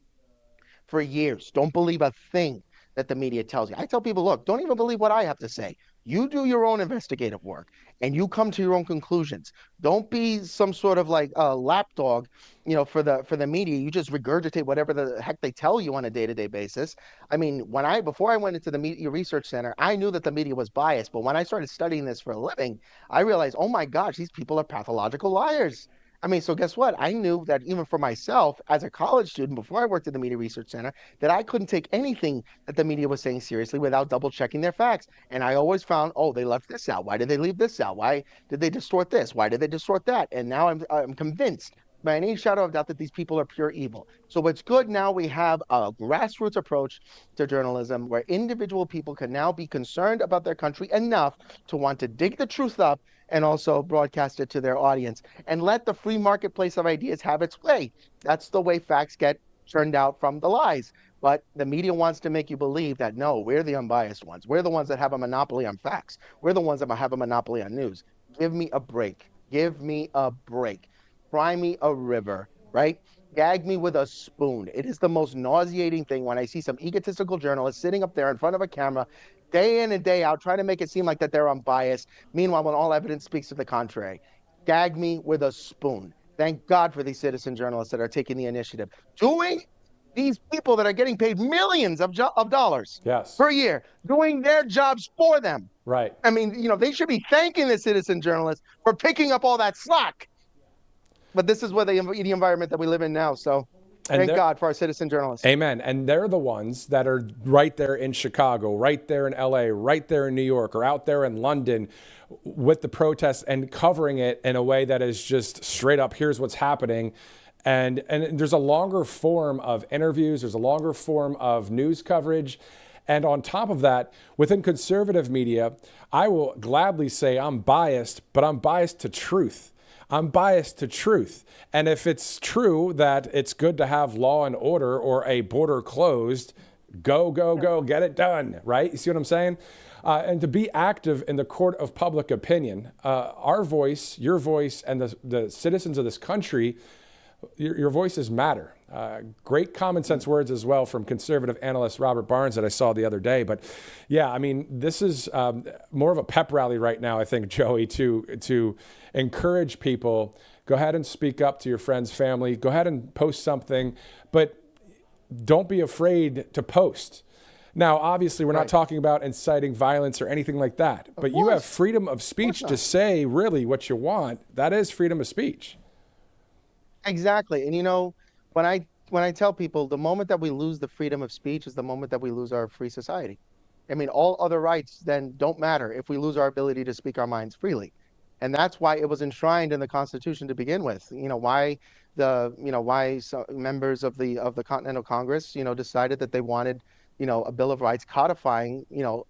for years. Don't believe a thing that the media tells you. I tell people, look, don't even believe what I have to say. You do your own investigative work and you come to your own conclusions. Don't be some sort of like a lapdog, you know, for the media. You just regurgitate whatever the heck they tell you on a day-to-day basis. I mean, before I went into the Media Research Center, I knew that the media was biased. But when I started studying this for a living, I realized, oh my gosh, these people are pathological liars. I mean, so guess what? I knew that even for myself as a college student, before I worked at the Media Research Center, that I couldn't take anything that the media was saying seriously without double checking their facts. And I always found, oh, they left this out. Why did they leave this out? Why did they distort this? Why did they distort that? And now I'm convinced by any shadow of doubt that these people are pure evil. So what's good now, we have a grassroots approach to journalism where individual people can now be concerned about their country enough to want to dig the truth up and also broadcast it to their audience and let the free marketplace of ideas have its way. That's the way facts get churned out from the lies. But the media wants to make you believe that, no, we're the unbiased ones. We're the ones that have a monopoly on facts. We're the ones that have a monopoly on news. Give me a break. Give me a break. Cry me a river, right? Gag me with a spoon. It is the most nauseating thing when I see some egotistical journalist sitting up there in front of a camera day in and day out trying to make it seem like that they're unbiased. Meanwhile, when all evidence speaks to the contrary, gag me with a spoon. Thank God for these citizen journalists that are taking the initiative. These people that are getting paid millions of dollars per year, doing their jobs for them. Right. I mean, you know, they should be thanking the citizen journalists for picking up all that slack. But this is where the environment that we live in now. So thank God for our citizen journalists. Amen. And they're the ones that are right there in Chicago, right there in LA, right there in New York, or out there in London with the protests and covering it in a way that is just straight up, here's what's happening. And there's a longer form of interviews. There's a longer form of news coverage. And on top of that, within conservative media, I will gladly say I'm biased, but I'm biased to truth. I'm biased to truth. And if it's true that it's good to have law and order or a border closed, go, get it done, right? You see what I'm saying? And to be active in the court of public opinion, our voice, your voice, and the citizens of this country, your voices matter. Great common sense words as well from conservative analyst Robert Barnes that I saw the other day. But yeah, I mean, this is more of a pep rally right now, I think, Joey, to encourage people. Go ahead and speak up to your friends, family. Go ahead and post something, but don't be afraid to post. Now, obviously, we're not talking about inciting violence or anything like that, but you have freedom of speech to say really what you want. That is freedom of speech. Exactly. And, you know, when I when I tell people the moment that we lose the freedom of speech is the moment that we lose our free society. I mean, all other rights then don't matter if we lose our ability to speak our minds freely. And that's why it was enshrined in the Constitution to begin with. Why members of the Continental Congress, decided that they wanted, a Bill of Rights codifying,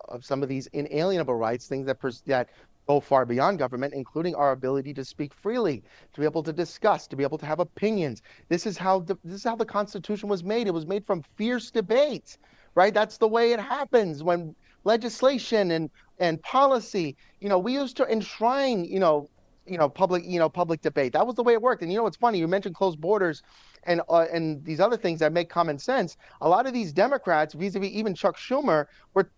of some of these inalienable rights, things that go far beyond government, including our ability to speak freely, to be able to discuss, to be able to have opinions. This is how the Constitution was made. It was made from fierce debate, right? That's the way it happens when legislation and policy, we used to enshrine, public debate. That was the way it worked. And it's funny, you mentioned closed borders and these other things that make common sense. A lot of these Democrats, vis-a-vis even Chuck Schumer,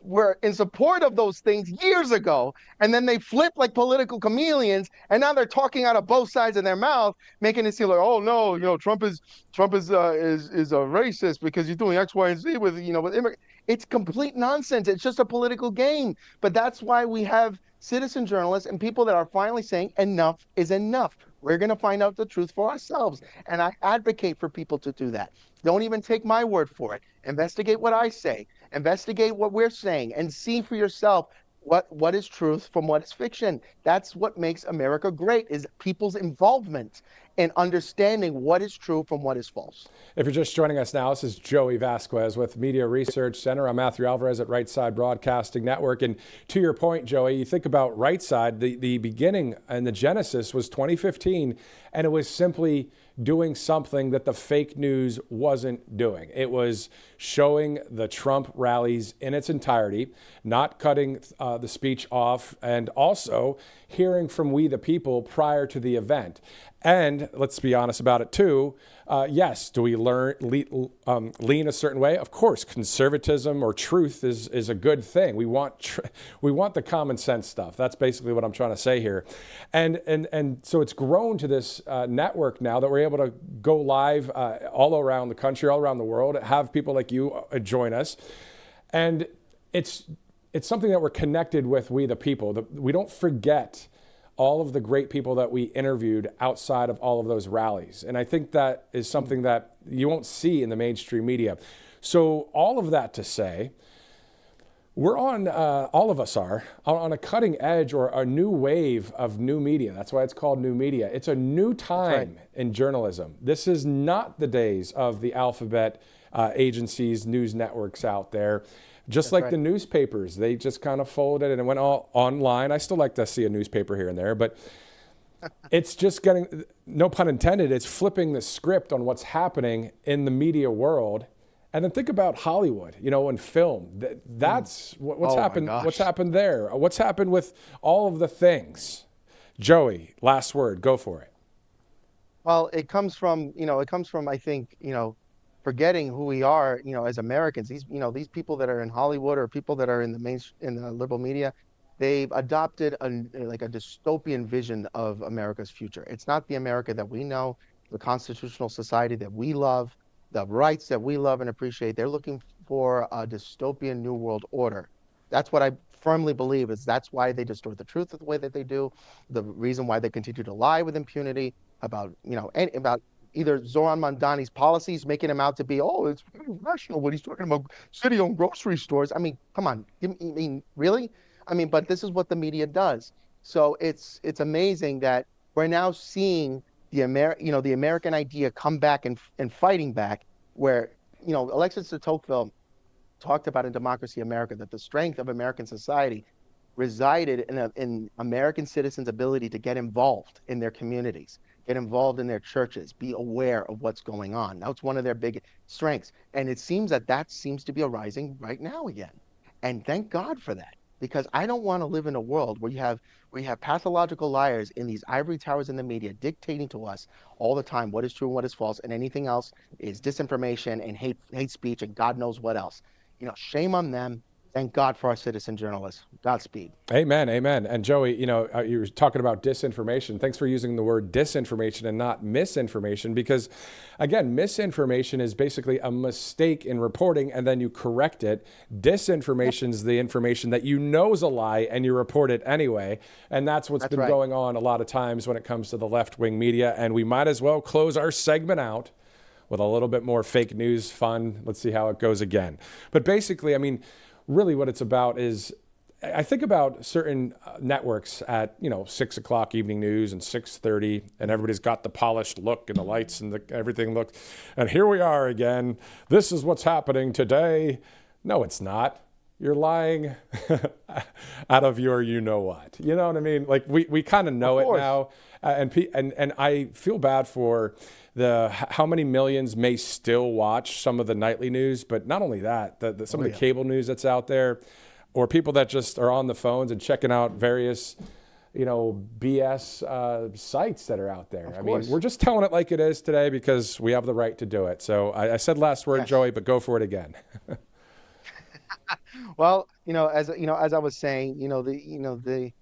were in support of those things years ago, and then they flipped like political chameleons, and now they're talking out of both sides of their mouth, making it seem like, oh no, Trump is a racist because he's doing X, Y, and Z with immigrants. It's complete nonsense. It's just a political game. But that's why we have citizen journalists and people that are finally saying enough is enough. We're going to find out the truth for ourselves. And I advocate for people to do that. Don't even take my word for it. Investigate what I say. Investigate what we're saying and see for yourself what is truth from what is fiction. That's what makes America great, is people's involvement in understanding what is true from what is false. If you're just joining us now, this is Joey Vasquez with Media Research Center. I'm Matthew Alvarez at Right Side Broadcasting Network. And to your point, Joey, you think about Right Side, the beginning and the genesis was 2015, and it was simply doing something that the fake news wasn't doing. It was showing the Trump rallies in its entirety, not cutting the speech off, and also hearing from we the people prior to the event. And let's be honest about it too. Yes, do we lean a certain way? Of course, conservatism or truth is a good thing. We want the common sense stuff. That's basically what I'm trying to say here. And so it's grown to this network now that we're able to go live all around the country, all around the world, have people like you join us, and it's something that we're connected with. We the people. We don't forget all of the great people that we interviewed outside of all of those rallies. And I think that is something that you won't see in the mainstream media. So all of that to say, we're on, all of us are, on a cutting edge or a new wave of new media. That's why it's called new media. It's a new time in journalism. This is not the days of the alphabet agencies, news networks out there. Just like the newspapers, they just kind of folded and it went all online. I still like to see a newspaper here and there, but it's just getting, no pun intended, it's flipping the script on what's happening in the media world. And then think about Hollywood, and film. That's what's happened. What's happened there? What's happened with all of the things? Joey, last word. Go for it. Well, it comes from, I think, forgetting who we are, as Americans. These people that are in Hollywood or people that are in the liberal media, they've adopted a dystopian vision of America's future. It's not the America that we know, the constitutional society that we love, the rights that we love and appreciate. They're looking for a dystopian new world order. That's what I firmly believe is that's why they distort the truth the way that they do. The reason why they continue to lie with impunity about either Zoran Mamdani's policies, making him out to be, it's rational when he's talking about city-owned grocery stores. I mean, come on. Really? But this is what the media does. So it's amazing that we're now seeing the American idea come back and fighting back, where, Alexis de Tocqueville talked about in Democracy America that the strength of American society resided in American citizens' ability to get involved in their communities, get involved in their churches, be aware of what's going on. That's one of their big strengths. And it seems that seems to be arising right now again. And thank God for that, because I don't want to live in a world where you have pathological liars in these ivory towers in the media dictating to us all the time what is true and what is false, and anything else is disinformation and hate speech and God knows what else. Shame on them. Thank God for our citizen journalists. Godspeed. Amen. Amen. And Joey, you were talking about disinformation. Thanks for using the word disinformation and not misinformation, because again, misinformation is basically a mistake in reporting and then you correct it. Disinformation is the information that is a lie and you report it anyway. And that's what's been going on a lot of times when it comes to the left-wing media. And we might as well close our segment out with a little bit more fake news fun. Let's see how it goes again. But basically, I mean, really what it's about is, I think about certain networks at, 6 o'clock evening news and 6:30, and everybody's got the polished look and the lights and everything looks, and here we are again. This is what's happening today. No, it's not. You're lying out of your what. You know what I mean? Like we kind of know it now, and I feel bad for how many millions may still watch some of the nightly news, but not only that, some of the cable news that's out there, or people that just are on the phones and checking out various, BS sites that are out there. I mean, we're just telling it like it is today because we have the right to do it. So I said last word, yes. Joey, but go for it again. Well, as I was saying, the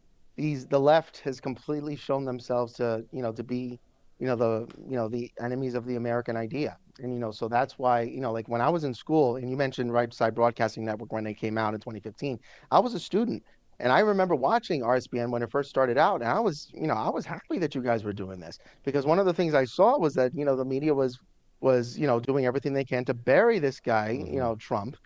left has completely shown themselves to be, the enemies of the American idea. And, so that's why, like when I was in school, and you mentioned Right Side Broadcasting Network when they came out in 2015, I was a student. And I remember watching RSBN when it first started out. And I was happy that you guys were doing this, because one of the things I saw was that, the media was doing everything they can to bury this guy, Trump,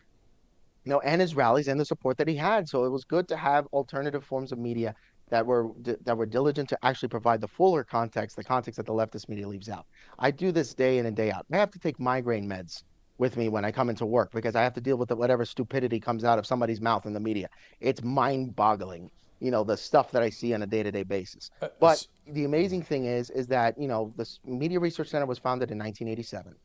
and his rallies and the support that he had. So it was good to have alternative forms of media that were diligent to actually provide the fuller context, the context that the leftist media leaves out. I do this day in and day out. I have to take migraine meds with me when I come into work because I have to deal with whatever stupidity comes out of somebody's mouth in the media. It's mind-boggling, the stuff that I see on a day-to-day basis. But the amazing thing is that, the Media Research Center was founded in 1987.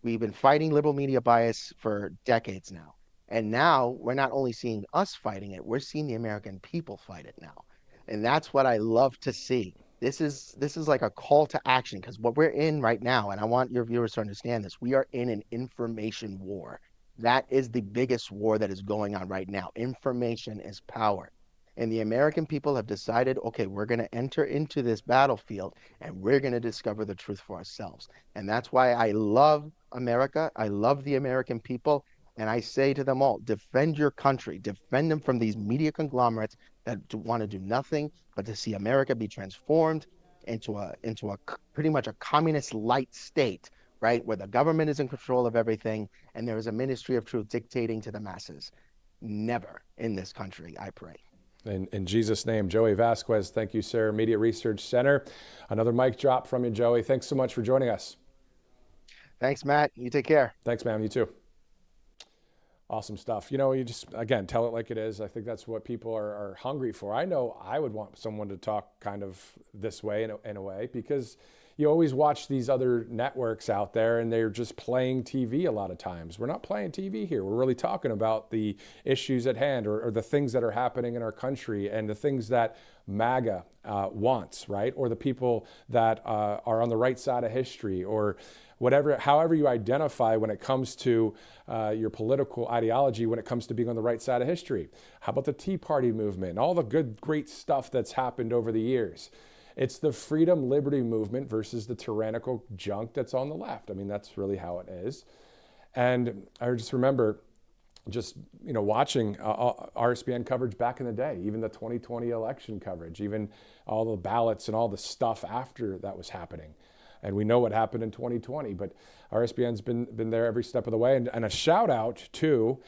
We've been fighting liberal media bias for decades now. And now we're not only seeing us fighting it, we're seeing the American people fight it now. And that's what I love to see. This is like a call to action, because what we're in right now, and I want your viewers to understand this, we are in an information war. That is the biggest war that is going on right now. Information is power. And the American people have decided, okay, we're going to enter into this battlefield and we're going to discover the truth for ourselves. And that's why I love America. I love the American people. And I say to them all, defend your country, defend them from these media conglomerates that want to do nothing but to see America be transformed into a pretty much a communist light state, right? Where the government is in control of everything and there is a ministry of truth dictating to the masses. Never in this country, I pray. In Jesus' name, Joey Vasquez, thank you, sir. Media Research Center. Another mic drop from you, Joey. Thanks so much for joining us. Thanks, Matt. You take care. Thanks, ma'am. You too. Awesome stuff. You just, again, tell it like it is. I think that's what people are hungry for. I know I would want someone to talk kind of this way in a way, because you always watch these other networks out there and they're just playing TV a lot of times. We're not playing TV here. We're really talking about the issues at hand, or the things that are happening in our country and the things that MAGA wants, right? Or the people that are on the right side of history, or however you identify when it comes to your political ideology, when it comes to being on the right side of history. How about the Tea Party movement and all the great stuff that's happened over the years? It's the freedom, liberty movement versus the tyrannical junk that's on the left. I mean, that's really how it is. And I just remember watching RSBN coverage back in the day, even the 2020 election coverage, even all the ballots and all the stuff after that was happening. And we know what happened in 2020, but RSBN's been there every step of the way. And a shout out to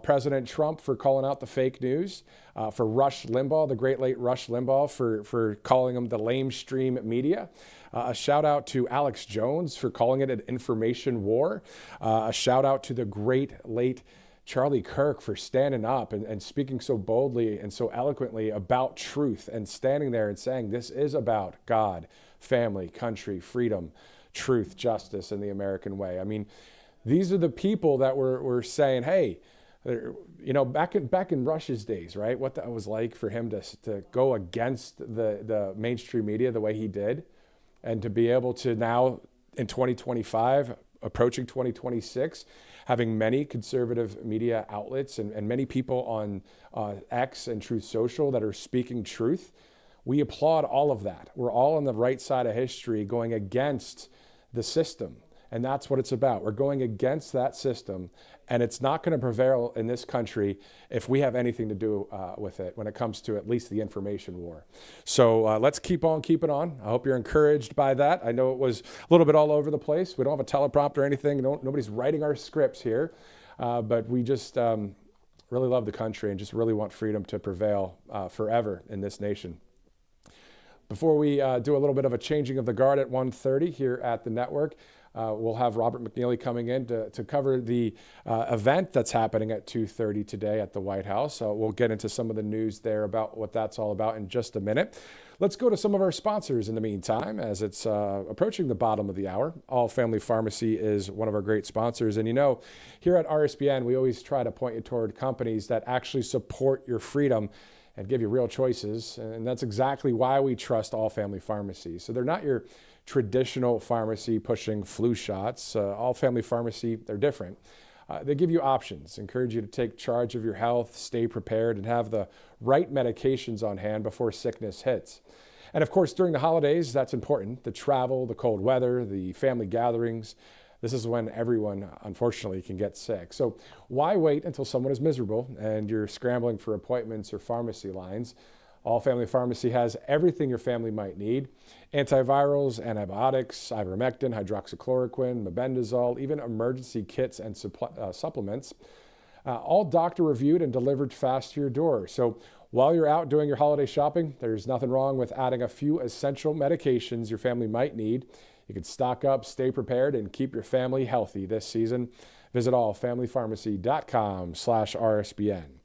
President Trump for calling out the fake news, for Rush Limbaugh, the great late Rush Limbaugh, for calling him the lamestream media. A shout out to Alex Jones for calling it an information war. A shout out to the great late Charlie Kirk for standing up and speaking so boldly and so eloquently about truth, and standing there and saying this is about God, family, country, freedom, truth, justice, and the American way. I mean, these are the people that were saying, hey, back in Rush's days, right? What that was like for him to go against the mainstream media the way he did, and to be able to now in 2025, approaching 2026, having many conservative media outlets and many people on X and Truth Social that are speaking truth. We applaud all of that. We're all on the right side of history going against the system And that's what it's about. We're going against that system, and it's not going to prevail in this country if we have anything to do with it when it comes to at least the information war. So let's keep on keeping on. I hope you're encouraged by that. I know it was a little bit all over the place. We don't have a teleprompter or anything. Nobody's writing our scripts here, but we just really love the country and just really want freedom to prevail forever in this nation. Before we do a little bit of a changing of the guard at 1:30 here at the network, we'll have Robert McNeely coming in to cover the event that's happening at 2:30 today at the White House. We'll get into some of the news there about what that's all about in just a minute. Let's go to some of our sponsors in the meantime, as it's approaching the bottom of the hour. All Family Pharmacy is one of our great sponsors. And here at RSBN, we always try to point you toward companies that actually support your freedom and give you real choices. And that's exactly why we trust All Family Pharmacy. So they're not your traditional pharmacy pushing flu shots. All Family Pharmacy, they're different. They give you options, encourage you to take charge of your health, stay prepared, and have the right medications on hand before sickness hits. And of course, during the holidays, that's important. The travel, the cold weather, the family gatherings. This is when everyone, unfortunately, can get sick. So why wait until someone is miserable and you're scrambling for appointments or pharmacy lines? All Family Pharmacy has everything your family might need. Antivirals, antibiotics, ivermectin, hydroxychloroquine, mebendazole, even emergency kits and supplements. All doctor reviewed and delivered fast to your door. So while you're out doing your holiday shopping, there's nothing wrong with adding a few essential medications your family might need. You can stock up, stay prepared, and keep your family healthy this season. Visit allfamilypharmacy.com/RSBN.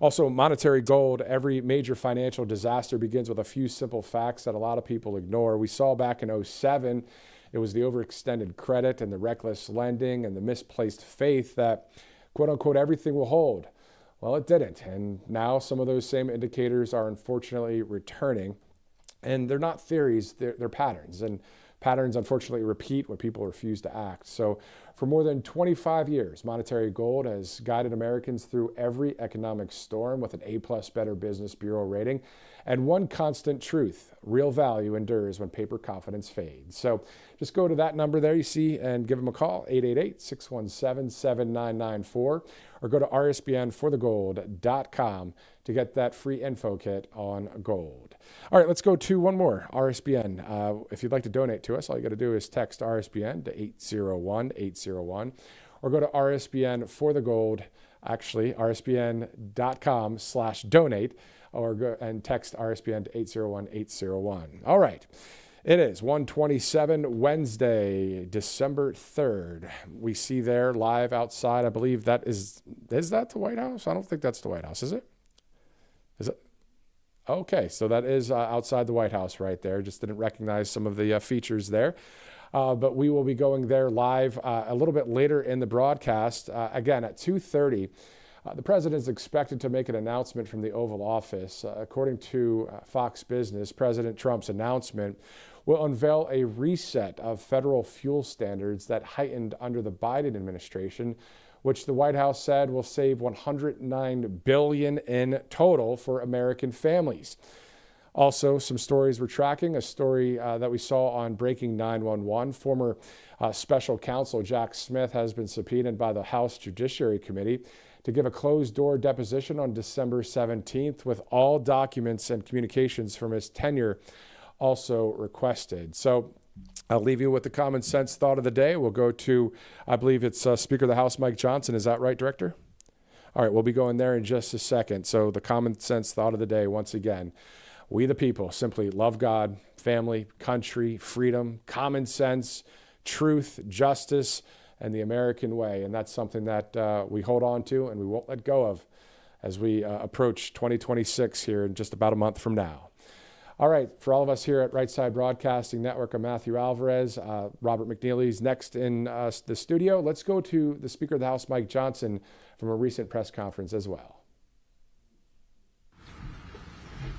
Also, monetary gold. Every major financial disaster begins with a few simple facts that a lot of people ignore. We saw back in 2007, it was the overextended credit and the reckless lending and the misplaced faith that, quote unquote, everything will hold. Well, it didn't. And now some of those same indicators are unfortunately returning. And they're not theories, they're patterns. And patterns, unfortunately, repeat when people refuse to act. So for more than 25 years, monetary gold has guided Americans through every economic storm with an A+ Better Business Bureau rating. And one constant truth, real value endures when paper confidence fades. So just go to that number there you see and give them a call, 888-617-7994, or go to rsbnforthegold.com to get that free info kit on gold. All right, let's go to one more, RSBN. If you'd like to donate to us, all you got to do is text RSBN to 801-801, or go to RSBN for the gold, actually, rsbn.com/donate, or go and text RSBN to 801-801. All right. It is 1:27 Wednesday, December 3rd. We see there live outside. I believe that is that the White House? I don't think that's the White House, is it? Is it? Okay, so that is outside the White House right there. Just didn't recognize some of the features there. But we will be going there live a little bit later in the broadcast. Again, at 2:30, the president is expected to make an announcement from the Oval Office. According to Fox Business, President Trump's announcement will unveil a reset of federal fuel standards that heightened under the Biden administration, which the White House said will save $109 billion in total for American families. Also, some stories we're tracking, a story that we saw on Breaking 911. Former special counsel Jack Smith has been subpoenaed by the House Judiciary Committee to give a closed-door deposition on December 17th, with all documents and communications from his tenure also requested. So I'll leave you with the common sense thought of the day. We'll go to, I believe it's Speaker of the House, Mike Johnson. Is that right, Director? All right, we'll be going there in just a second. So the common sense thought of the day, once again, we the people simply love God, family, country, freedom, common sense, truth, justice, and the American way. And that's something that we hold on to and we won't let go of as we approach 2026 here in just about a month from now. All right, for all of us here at Right Side Broadcasting Network, I'm Matthew Alvarez. Robert McNeely's next in the studio. Let's go to the Speaker of the House, Mike Johnson, from a recent press conference as well.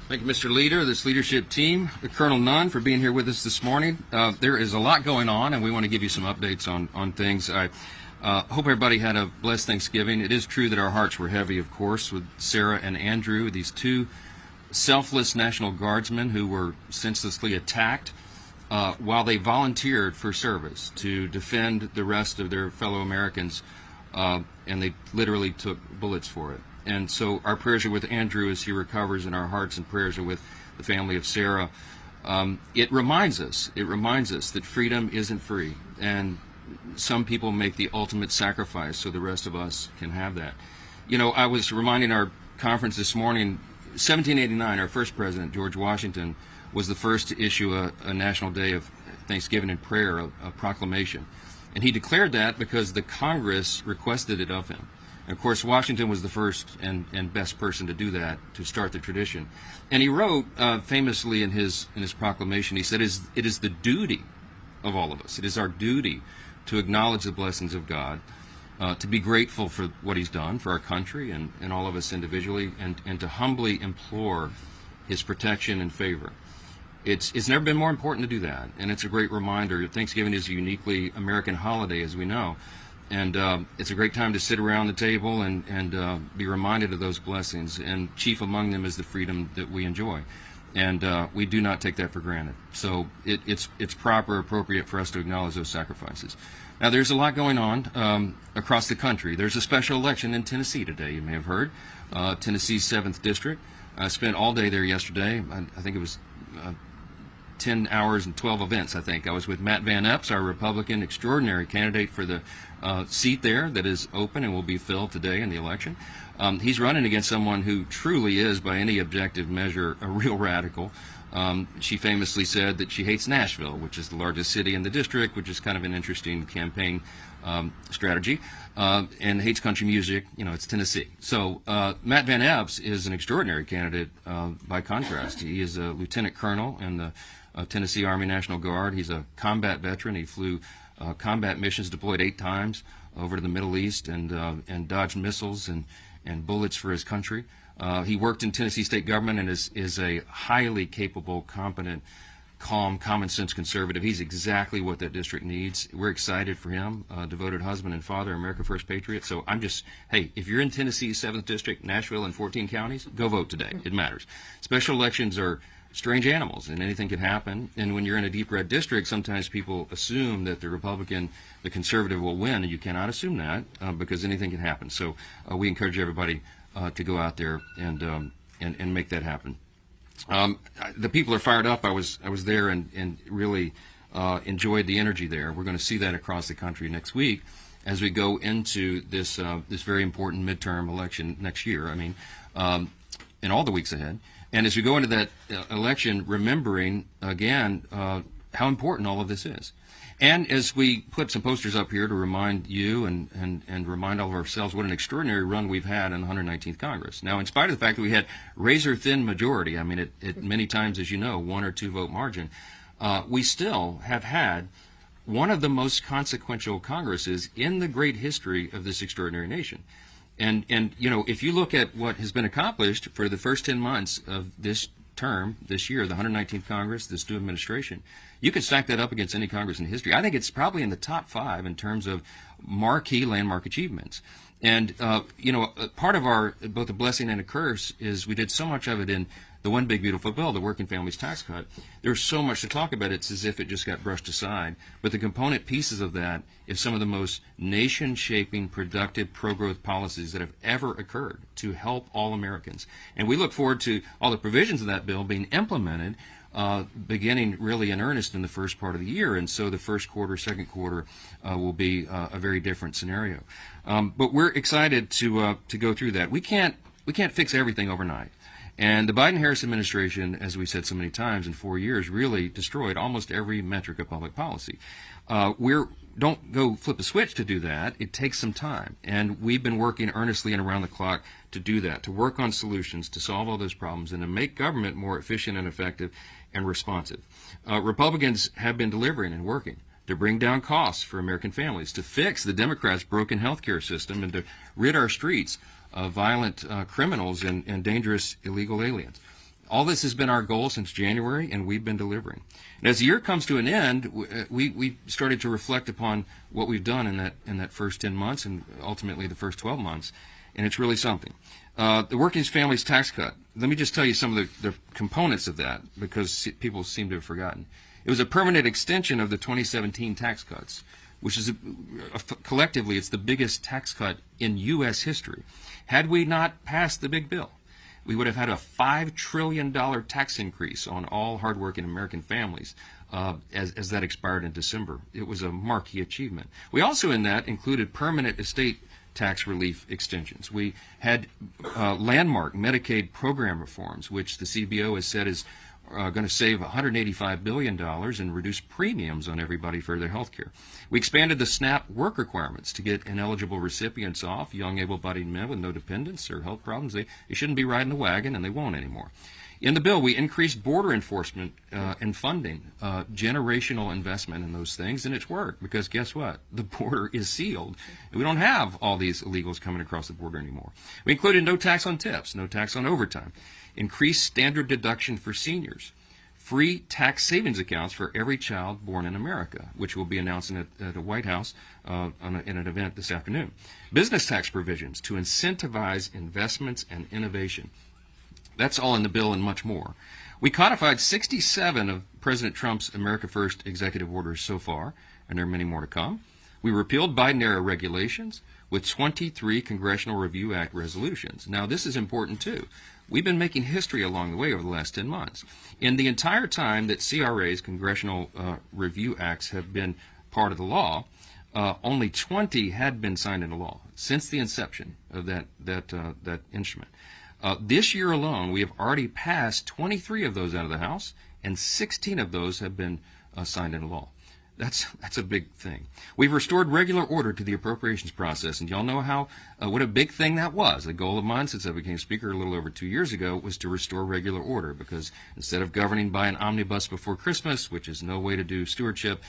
Thank you, Mr. Leader, this leadership team, Colonel Nunn, for being here with us this morning. There is a lot going on, and we want to give you some updates on things. I hope everybody had a blessed Thanksgiving. It is true that our hearts were heavy, of course, with Sarah and Andrew, these two selfless National Guardsmen who were senselessly attacked while they volunteered for service to defend the rest of their fellow Americans, and they literally took bullets for it. And so our prayers are with Andrew as he recovers, and our hearts and prayers are with the family of Sarah. It reminds us that freedom isn't free, and some people make the ultimate sacrifice so the rest of us can have that. You know, I was reminding our conference this morning, 1789, our first president, George Washington, was the first to issue a national day of thanksgiving and prayer, a proclamation. And he declared that because the Congress requested it of him. And of course, Washington was the first and best person to do that, to start the tradition. And he wrote famously in his proclamation, he said, it is the duty of all of us, it is our duty to acknowledge the blessings of God, to be grateful for what he's done for our country and all of us individually, and to humbly implore his protection and favor. It's never been more important to do that, and it's a great reminder. Thanksgiving is a uniquely American holiday, as we know, and it's a great time to sit around the table and be reminded of those blessings, and chief among them is the freedom that we enjoy, and we do not take that for granted. So it's proper, appropriate for us to acknowledge those sacrifices. Now, there's a lot going on across the country. There's a special election in Tennessee today, you may have heard, Tennessee's 7th District. I spent all day there yesterday. I think it was 10 hours and 12 events, I think. I was with Matt Van Epps, our Republican extraordinary candidate for the seat there that is open and will be filled today in the election. He's running against someone who truly is, by any objective measure, a real radical. She famously said that she hates Nashville, which is the largest city in the district, which is kind of an interesting campaign strategy, and hates country music. You know, it's Tennessee. So Matt Van Epps is an extraordinary candidate by contrast. He is a lieutenant colonel in the Tennessee Army National Guard. He's a combat veteran. He flew combat missions, deployed 8 times over to the Middle East, and dodged missiles and bullets for his country. He worked in Tennessee state government and is a highly capable, competent, calm, common sense conservative. He's exactly what that district needs. We're excited for him, devoted husband and father, America First patriot. So hey, if you're in Tennessee's 7th District, Nashville, and 14 counties, go vote today. It matters. Special elections are strange animals, and anything can happen. And when you're in a deep red district, sometimes people assume that the Republican, the conservative, will win, and you cannot assume that because anything can happen. So we encourage everybody to go out there and make that happen. The people are fired up. I was there and really enjoyed the energy there. We're going to see that across the country next week as we go into this very important midterm election next year. I mean, in all the weeks ahead. And as we go into that election, remembering again how important all of this is. And as we put some posters up here to remind you and remind all of ourselves what an extraordinary run we've had in the 119th Congress. Now, in spite of the fact that we had razor-thin majority, I mean, it many times, as you know, 1 or 2 vote margin, we still have had one of the most consequential Congresses in the great history of this extraordinary nation. And you know, if you look at what has been accomplished for the first 10 months of this term, this year, the 119th Congress, this new administration, you could stack that up against any Congress in history. I think it's probably in the top 5 in terms of marquee landmark achievements. And, you know, part of our, both a blessing and a curse is we did so much of it in the One Big Beautiful Bill, the Working Families Tax Cut. There's so much to talk about. It's as if it just got brushed aside. But the component pieces of that is some of the most nation-shaping, productive, pro-growth policies that have ever occurred to help all Americans. And we look forward to all the provisions of that bill being implemented beginning really in earnest in the first part of the year. And so the first quarter, second quarter will be a very different scenario. But we're excited to go through that. We can't fix everything overnight. And the Biden-Harris administration, as we said so many times, in 4 years really destroyed almost every metric of public policy. Don't go flip a switch to do that. It takes some time. And we've been working earnestly and around the clock to do that, to work on solutions, to solve all those problems, and to make government more efficient and effective and responsive. Republicans have been delivering and working to bring down costs for American families, to fix the Democrats' broken health care system, and to rid our streets of violent criminals and dangerous illegal aliens. All this has been our goal since January, and we've been delivering. And as the year comes to an end, we started to reflect upon what we've done in that first 10 months and ultimately the first 12 months, and it's really something. The Working Families Tax Cut, let me just tell you some of the components of that, because people seem to have forgotten. It was a permanent extension of the 2017 tax cuts, which is collectively it's the biggest tax cut in U.S. history. Had we not passed the big bill, we would have had a $5 trillion tax increase on all hardworking American families as that expired in December. It was a marquee achievement. We also in that included permanent estate tax relief extensions. We had landmark Medicaid program reforms, which the CBO has said is going to save $185 billion and reduce premiums on everybody for their health care. We expanded the SNAP work requirements to get ineligible recipients off, young able-bodied men with no dependents or health problems. They shouldn't be riding the wagon, and they won't anymore. In the bill, we increased border enforcement and funding, generational investment in those things, and it's worked because guess what? The border is sealed. We don't have all these illegals coming across the border anymore. We included no tax on tips, no tax on overtime, increased standard deduction for seniors, free tax savings accounts for every child born in America, which we'll be announcing at the White House in an event this afternoon. Business tax provisions to incentivize investments and innovation. That's all in the bill and much more. We codified 67 of President Trump's America First executive orders so far, and there are many more to come. We repealed Biden-era regulations with 23 Congressional Review Act resolutions. Now, this is important, too. We've been making history along the way over the last 10 months. In the entire time that CRA's, Congressional Review Acts, have been part of the law, only 20 had been signed into law since the inception of that instrument. This year alone, we have already passed 23 of those out of the House, and 16 of those have been signed into law. That's a big thing. We've restored regular order to the appropriations process, and y'all know what a big thing that was. The goal of mine since I became Speaker a little over 2 years ago was to restore regular order, because instead of governing by an omnibus before Christmas, which is no way to do stewardship,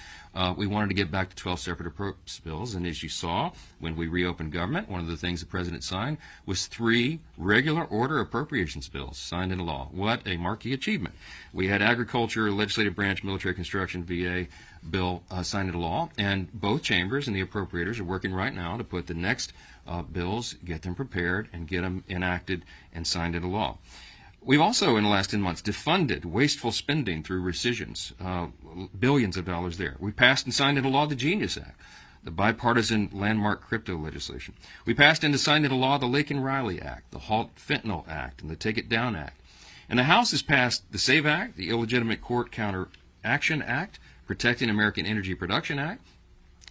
we wanted to get back to 12 separate appropriations bills. And as you saw, when we reopened government, one of the things the President signed was 3 regular order appropriations bills signed into law. What a marquee achievement. We had agriculture, legislative branch, military construction, VA bill signed into law, and both chambers and the appropriators are working right now to put the next bills, get them prepared, and get them enacted and signed into law. We've also, in the last 10 months, defunded wasteful spending through rescissions, billions of dollars there. We passed and signed into law the Genius Act, the bipartisan landmark crypto legislation. We passed and signed into law the Laken Riley Act, the Halt Fentanyl Act, and the Take It Down Act. And the House has passed the SAVE Act, the Illegitimate Court Counter Action Act, Protecting American Energy Production Act,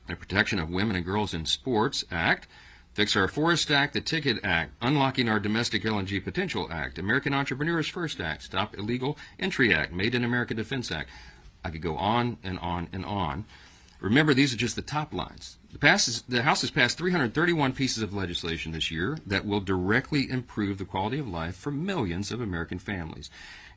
the Protection of Women and Girls in Sports Act, Fix Our Forest Act, the Ticket Act, Unlocking Our Domestic LNG Potential Act, American Entrepreneurs First Act, Stop Illegal Entry Act, Made in America Defense Act. I could go on and on and on. Remember, these are just the top lines. The House has passed 331 pieces of legislation this year that will directly improve the quality of life for millions of American families.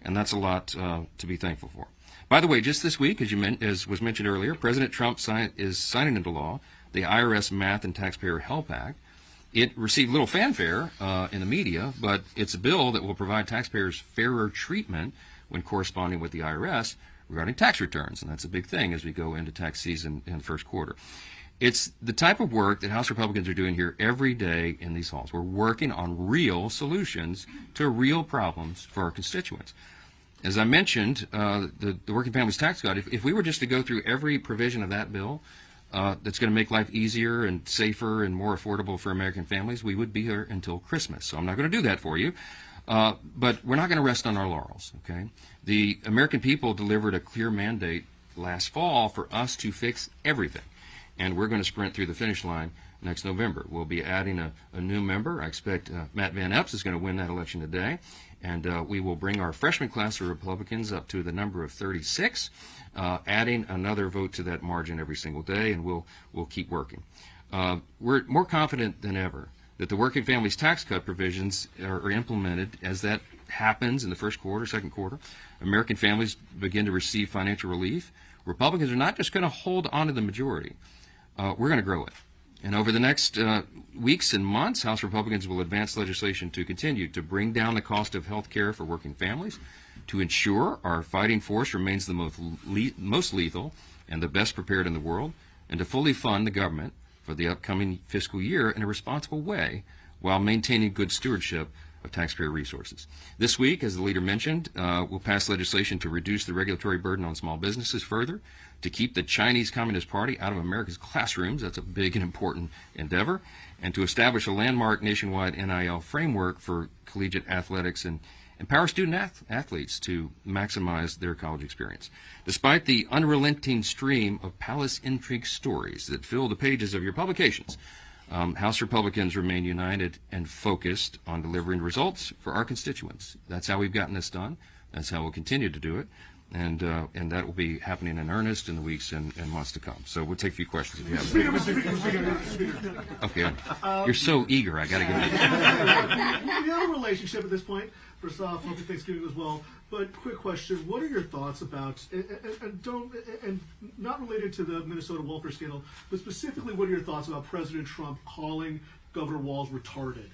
And that's a lot to be thankful for. By the way, just this week, as was mentioned earlier, President Trump is signing into law the IRS Math and Taxpayer Help Act. It received little fanfare in the media, but it's a bill that will provide taxpayers fairer treatment when corresponding with the IRS regarding tax returns, and that's a big thing as we go into tax season in the first quarter. It's the type of work that House Republicans are doing here every day in these halls. We're working on real solutions to real problems for our constituents. As I mentioned, the Working Families Tax Cut, if we were just to go through every provision of that bill that's going to make life easier and safer and more affordable for American families, we would be here until Christmas. So I'm not going to do that for you. But we're not going to rest on our laurels, okay? The American people delivered a clear mandate last fall for us to fix everything. And we're going to sprint through the finish line next November. We'll be adding a new member. I expect Matt Van Epps is going to win that election today. And we will bring our freshman class of Republicans up to the number of 36, adding another vote to that margin every single day, and we'll keep working. We're more confident than ever that the Working Families Tax Cut provisions are implemented as that happens in the first quarter, second quarter. American families begin to receive financial relief. Republicans are not just going to hold on to the majority. We're going to grow it. And over the next weeks and months, House Republicans will advance legislation to continue to bring down the cost of health care for working families, to ensure our fighting force remains the most lethal and the best prepared in the world, and to fully fund the government for the upcoming fiscal year in a responsible way while maintaining good stewardship of taxpayer resources. This week, as the leader mentioned, we'll pass legislation to reduce the regulatory burden on small businesses further, to keep the Chinese Communist Party out of America's classrooms. That's a big and important endeavor. And to establish a landmark nationwide NIL framework for collegiate athletics and empower student athletes to maximize their college experience. Despite the unrelenting stream of palace intrigue stories that fill the pages of your publications, House Republicans remain united and focused on delivering results for our constituents. That's how we've gotten this done. That's how we'll continue to do it. And that will be happening in earnest in the weeks and months to come. So we'll take a few questions if you have them. Okay, you're so eager. I got to get it. We have a relationship at this point. First off, happy Thanksgiving as well. But quick question: what are your thoughts about and not related to the Minnesota welfare scandal, but specifically, what are your thoughts about President Trump calling Governor Walz retarded?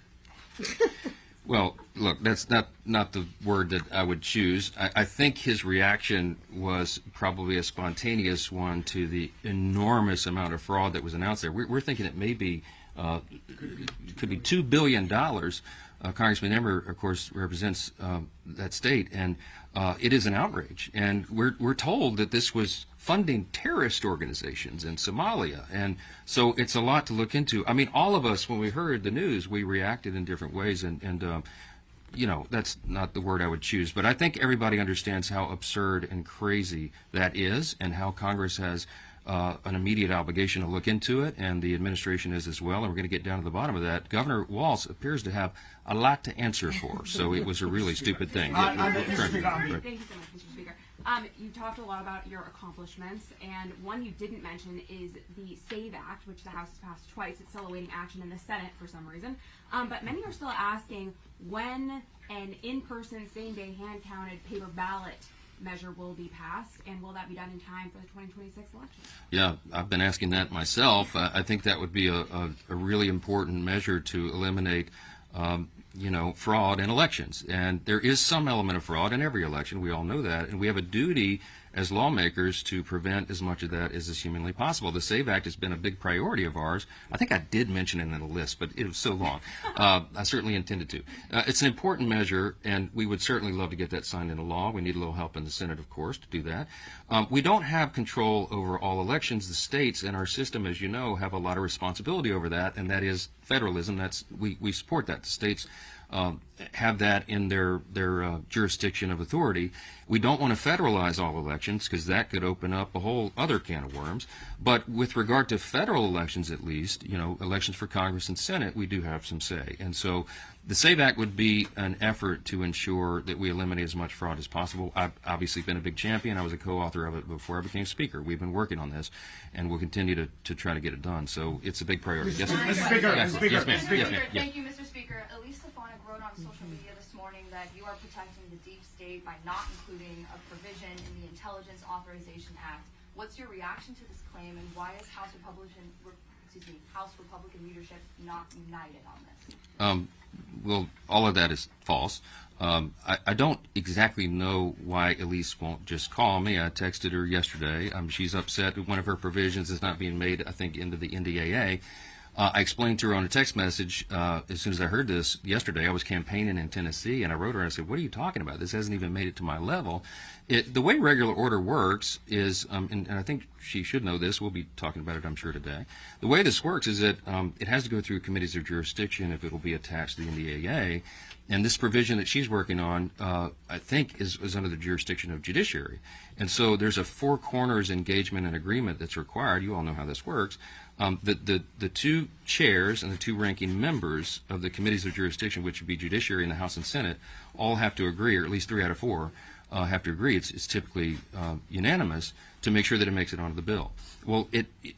Well, look, that's not the word that I would choose. I think his reaction was probably a spontaneous one to the enormous amount of fraud that was announced there. We're thinking it may be, could be $2 billion. Congressman Emmer, of course, represents that state, and it is an outrage. And we're told that this was funding terrorist organizations in Somalia. And so it's a lot to look into. I mean, all of us, when we heard the news, we reacted in different ways. And you know, that's not the word I would choose. But I think everybody understands how absurd and crazy that is, and how Congress has an immediate obligation to look into it, and the administration is as well. And we're going to get down to the bottom of that. Governor Walz appears to have a lot to answer for. So it was a really stupid thing. Thank you so much, Mr. Speaker. You talked a lot about your accomplishments, and one you didn't mention is the SAVE Act, which the House has passed twice. It's still awaiting action in the Senate for some reason. But many are still asking when an in-person, same-day, hand-counted paper ballot measure will be passed, and will that be done in time for the 2026 election? Yeah, I've been asking that myself. I think that would be a really important measure to eliminate fraud in elections. And there is some element of fraud in every election. We all know that. And we have a duty as lawmakers to prevent as much of that as is humanly possible. The SAVE Act has been a big priority of ours. I think I did mention it in the list, but it was so long. I certainly intended to. It's an important measure, and we would certainly love to get that signed into law. We need a little help in the Senate, of course, to do that. We don't have control over all elections. The states in our system, as you know, have a lot of responsibility over that, and that is federalism. We support that. The states have that in their jurisdiction of authority. We don't want to federalize all elections because that could open up a whole other can of worms. But with regard to federal elections, at least, elections for Congress and Senate, we do have some say. And so the SAVE Act would be an effort to ensure that we eliminate as much fraud as possible. I've obviously been a big champion. I was a co-author of it before I became Speaker. We've been working on this, and we'll continue to try to get it done. So it's a big priority. Yes, Mr. Speaker. Yes, Speaker. yes, ma'am. Yes, ma'am. Thank you, Mr. Speaker. Elise Stefanik wrote on social media this morning that you are protecting the deep state by not including a provision in the Intelligence Authorization Act. What's your reaction to this claim, and why is House Republican leadership not united on this? Well, all of that is false. I don't exactly know why Elise won't just call me. I texted her yesterday. She's upset that one of her provisions is not being made, I think, into the NDAA. I explained to her on a text message as soon as I heard this yesterday. I was campaigning in Tennessee, and I wrote her and I said, what are you talking about? This hasn't even made it to my level. The way regular order works is, and I think she should know this, we'll be talking about it, I'm sure, today. The way this works is that it has to go through committees of jurisdiction if it will be attached to the NDAA. And this provision that she's working on, I think, is under the jurisdiction of judiciary. And so there's a four corners engagement and agreement that's required. You all know how this works. The two chairs and the two ranking members of the committees of jurisdiction, which would be judiciary and the House and Senate, all have to agree, or at least 3 out of 4 have to agree. It's typically unanimous to make sure that it makes it onto the bill. Well,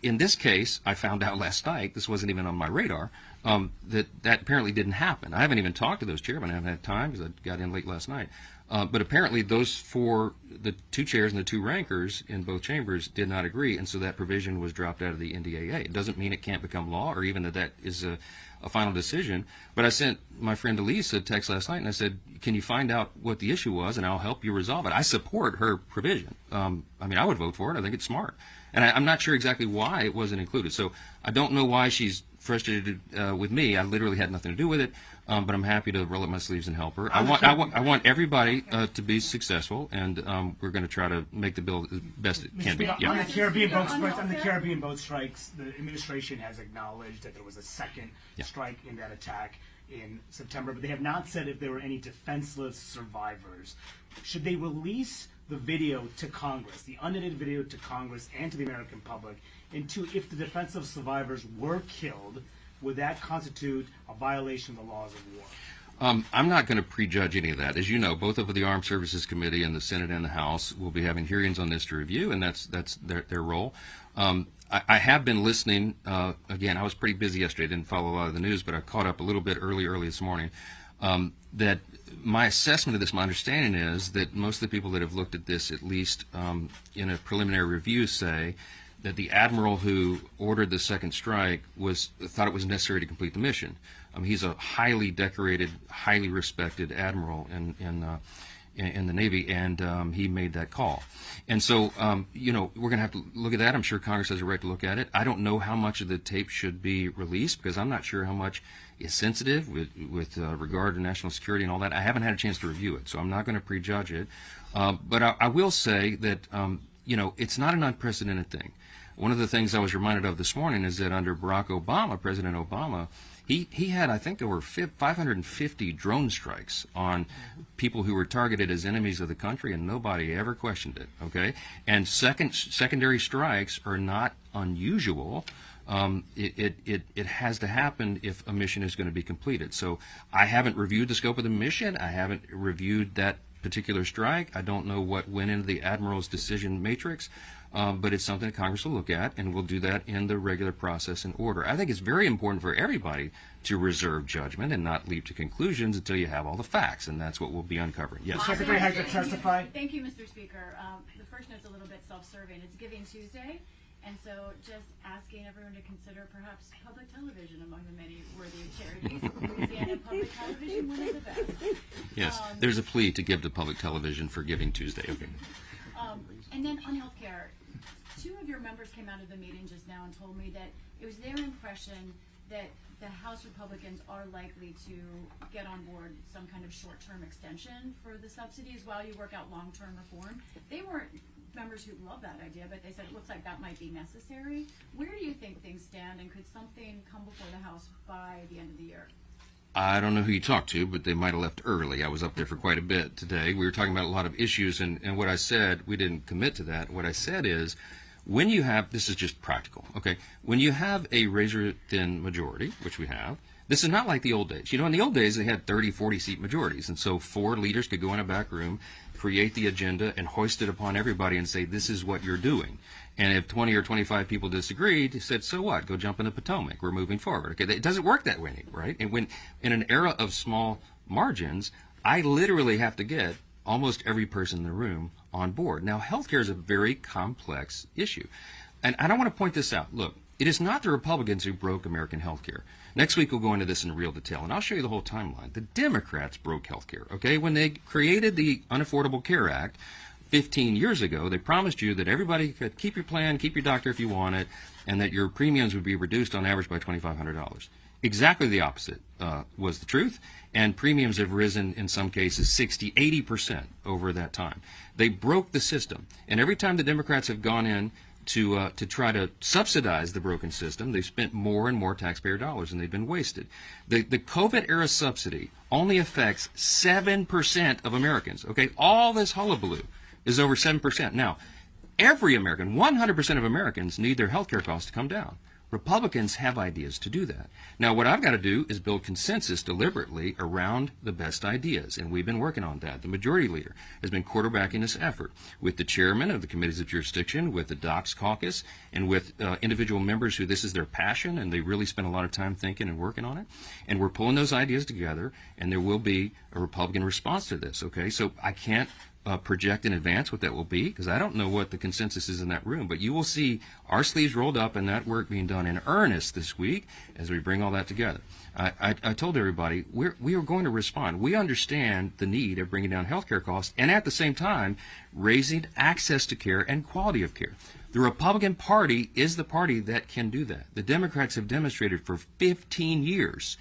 in this case, I found out last night, this wasn't even on my radar, that apparently didn't happen. I haven't even talked to those chairmen. I haven't had time because I got in late last night. But apparently those 4, the 2 chairs and the 2 rankers in both chambers did not agree, and so that provision was dropped out of the NDAA. It doesn't mean it can't become law or even that is a final decision. But I sent my friend Elise a text last night, and I said, can you find out what the issue was, and I'll help you resolve it. I support her provision. I mean, I would vote for it. I think it's smart. And I'm not sure exactly why it wasn't included. So I don't know why she's frustrated with me. I literally had nothing to do with it, but I'm happy to roll up my sleeves and help her. I want everybody to be successful, and we're going to try to make the bill as best it can be. On the Caribbean boat strikes, the administration has acknowledged that there was a second strike in that attack in September, but they have not said if there were any defenseless survivors. Should they release the video to Congress, the unedited video to Congress and to the American public? And two, if the defenseless survivors were killed, would that constitute a violation of the laws of war? I'm not going to prejudge any of that. As you know, both of the Armed Services Committee and the Senate and the House will be having hearings on this to review, and that's their role. I have been listening. Again, I was pretty busy yesterday. Didn't follow a lot of the news, but I caught up a little bit early this morning. That my assessment of this, my understanding is that most of the people that have looked at this, at least in a preliminary review, say that the admiral who ordered the second strike thought it was necessary to complete the mission. He's a highly decorated, highly respected admiral in the Navy, and he made that call. And so, we're going to have to look at that. I'm sure Congress has a right to look at it. I don't know how much of the tape should be released, because I'm not sure how much is sensitive with regard to national security and all that. I haven't had a chance to review it, so I'm not going to prejudge it. But I will say that, it's not an unprecedented thing. One of the things I was reminded of this morning is that under Barack Obama, President Obama, he had, I think, over 550 drone strikes on people who were targeted as enemies of the country, and nobody ever questioned it, okay? And secondary strikes are not unusual. It has to happen if a mission is going to be completed. So I haven't reviewed the scope of the mission. I haven't reviewed that particular strike. I don't know what went into the admiral's decision matrix. But it's something that Congress will look at, and we'll do that in the regular process and order. I think it's very important for everybody to reserve judgment and not leap to conclusions until you have all the facts, and that's what we'll be uncovering. Yes. Secretary has to testify. Thank you, Mr. Speaker. The first note's a little bit self-serving. It's Giving Tuesday, and so just asking everyone to consider perhaps public television among the many worthy charities. Louisiana Public Television, one of the best. Yes, there's a plea to give to public television for Giving Tuesday. Okay. And then on health care, two of your members came out of the meeting just now and told me that it was their impression that the House Republicans are likely to get on board some kind of short-term extension for the subsidies while you work out long-term reform. They weren't members who love that idea, but they said it looks like that might be necessary. Where do you think things stand, and could something come before the House by the end of the year? I don't know who you talked to, but they might have left early. I was up there for quite a bit today. We were talking about a lot of issues, and what I said, we didn't commit to that. What I said is, when you have, this is just practical, okay? When you have a razor-thin majority, which we have, this is not like the old days. In the old days, they had 30, 40-seat majorities, and so 4 leaders could go in a back room, create the agenda, and hoist it upon everybody and say, this is what you're doing. And if 20 or 25 people disagreed, he said, so what? Go jump in the Potomac. We're moving forward. Okay, it doesn't work that way, right? And when in an era of small margins, I literally have to get almost every person in the room on board. Now, healthcare is a very complex issue. And I don't want to point this out. Look, it is not the Republicans who broke American healthcare. Next week, we'll go into this in real detail, and I'll show you the whole timeline. The Democrats broke healthcare, okay? When they created the Unaffordable Care Act 15 years ago, they promised you that everybody could keep your plan, keep your doctor if you want it, and that your premiums would be reduced on average by $2,500. Exactly the opposite was the truth, and premiums have risen in some cases 60, 80% over that time. They broke the system, and every time the Democrats have gone in to try to subsidize the broken system, they've spent more and more taxpayer dollars, and they've been wasted. The COVID-era subsidy only affects 7% of Americans. Okay, all this hullabaloo is over 7%. Now, every American, 100% of Americans need their health care costs to come down. Republicans have ideas to do that. Now, what I've got to do is build consensus deliberately around the best ideas, and we've been working on that. The majority leader has been quarterbacking this effort with the chairman of the committees of jurisdiction, with the Docs Caucus, and with individual members who this is their passion, and they really spend a lot of time thinking and working on it. And we're pulling those ideas together, and there will be a Republican response to this, okay? So I can't project in advance what that will be, because I don't know what the consensus is in that room, but you will see our sleeves rolled up and that work being done in earnest this week as we bring all that together. I told everybody we are going to respond. We understand the need of bringing down healthcare costs and at the same time raising access to care and quality of care. The Republican Party is the party that can do that. The Democrats have demonstrated for 15 years.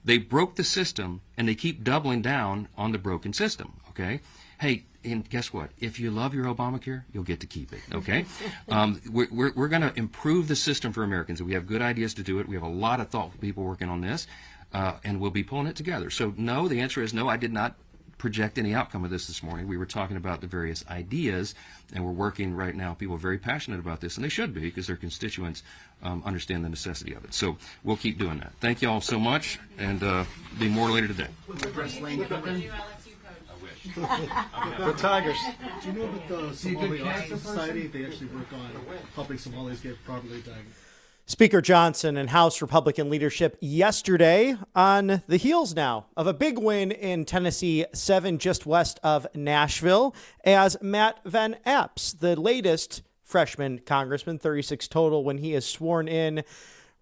They broke the system, and they keep doubling down on the broken system, okay? Hey, and guess what? If you love your Obamacare, you'll get to keep it, okay? We're going to improve the system for Americans. We have good ideas to do it. We have a lot of thoughtful people working on this, and we'll be pulling it together. So no, the answer is no, I did not project any outcome of this morning. We were talking about the various ideas, and we're working right now. People are very passionate about this, and they should be, because their constituents understand the necessity of it. So we'll keep doing that. Thank you all so much, and be more later today. The Tigers. Do you know that the Somali Autism Society, they actually work on helping Somalis get properly diagnosed? Speaker Johnson and House Republican leadership yesterday on the heels now of a big win in Tennessee 7 just west of Nashville as Matt Van Apps, the latest freshman congressman, 36 total, when he is sworn in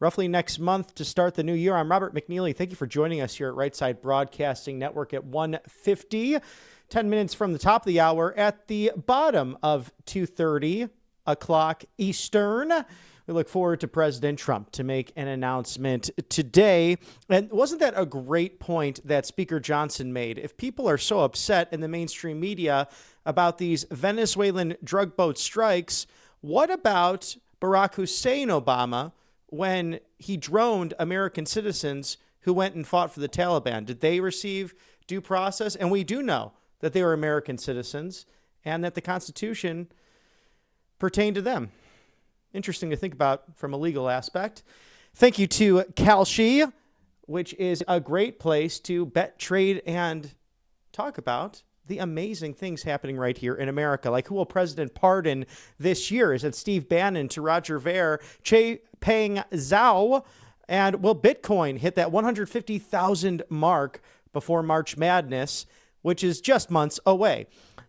roughly next month to start the new year. I'm Robert McNeely. Thank you for joining us here at Right Side Broadcasting Network at 1:50, 10 minutes from the top of the hour at the bottom of 2:30 o'clock Eastern. We look forward to President Trump to make an announcement today. And wasn't that a great point that Speaker Johnson made? If people are so upset in the mainstream media about these Venezuelan drug boat strikes, what about Barack Hussein Obama when he droned American citizens who went and fought for the Taliban? Did they receive due process? And we do know that they were American citizens and that the Constitution pertained to them. Interesting to think about from a legal aspect. Thank you to Kalshi, which is a great place to bet, trade, and talk about the amazing things happening right here in America. Like, who will President pardon this year? Is it Steve Bannon to Roger Ver, Che Peng Zhao? And will Bitcoin hit that 150,000 mark before March Madness, which is just months away?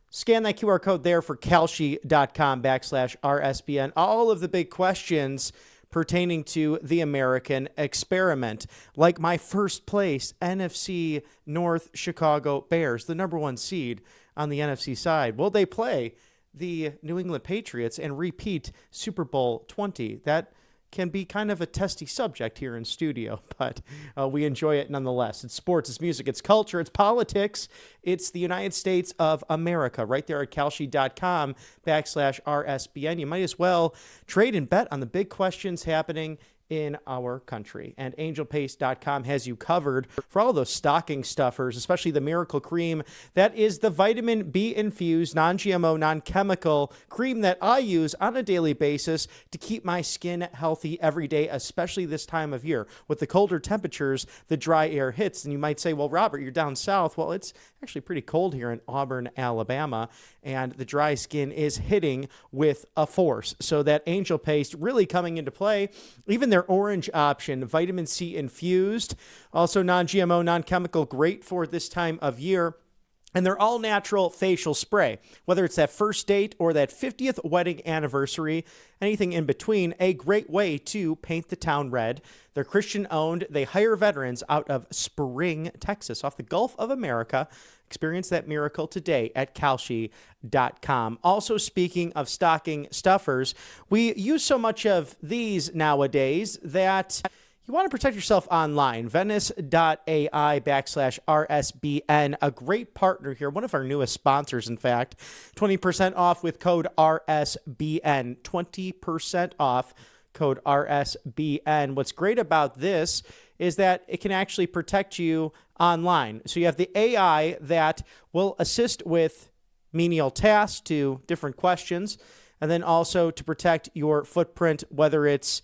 Scan that QR code there for kalshi.com/RSBN. All of the big questions pertaining to the American experiment, like my first place NFC North Chicago Bears, the number 1 seed on the NFC side. Will they play the New England Patriots and repeat Super Bowl 20? That can be kind of a testy subject here in studio, but we enjoy it nonetheless. It's sports, it's music, it's culture, it's politics. It's the United States of America right there at kalshi.com/RSBN. You might as well trade and bet on the big questions happening in our country. And angelpaste.com has you covered for all those stocking stuffers, especially the Miracle Cream. That is the vitamin B infused, non-GMO, non-chemical cream that I use on a daily basis to keep my skin healthy every day, especially this time of year. With the colder temperatures, the dry air hits. And you might say, well, Robert, you're down south. Well, it's actually pretty cold here in Auburn, Alabama, and the dry skin is hitting with a force. So that Angel Paste really coming into play. Even their orange option, vitamin C infused, also non-GMO, non-chemical, great for this time of year. And they're all natural facial spray, whether it's that first date or that 50th wedding anniversary, anything in between, a great way to paint the town red. They're Christian owned. They hire veterans out of Spring, Texas, off the Gulf of America. Experience that miracle today at kalshi.com. Also, speaking of stocking stuffers, we use so much of these nowadays that you want to protect yourself online. Venice.ai/RSBN, a great partner here, one of our newest sponsors, in fact. 20% off with code RSBN. 20% off code RSBN. What's great about this is that it can actually protect you online. So you have the AI that will assist with menial tasks to different questions, and then also to protect your footprint, whether it's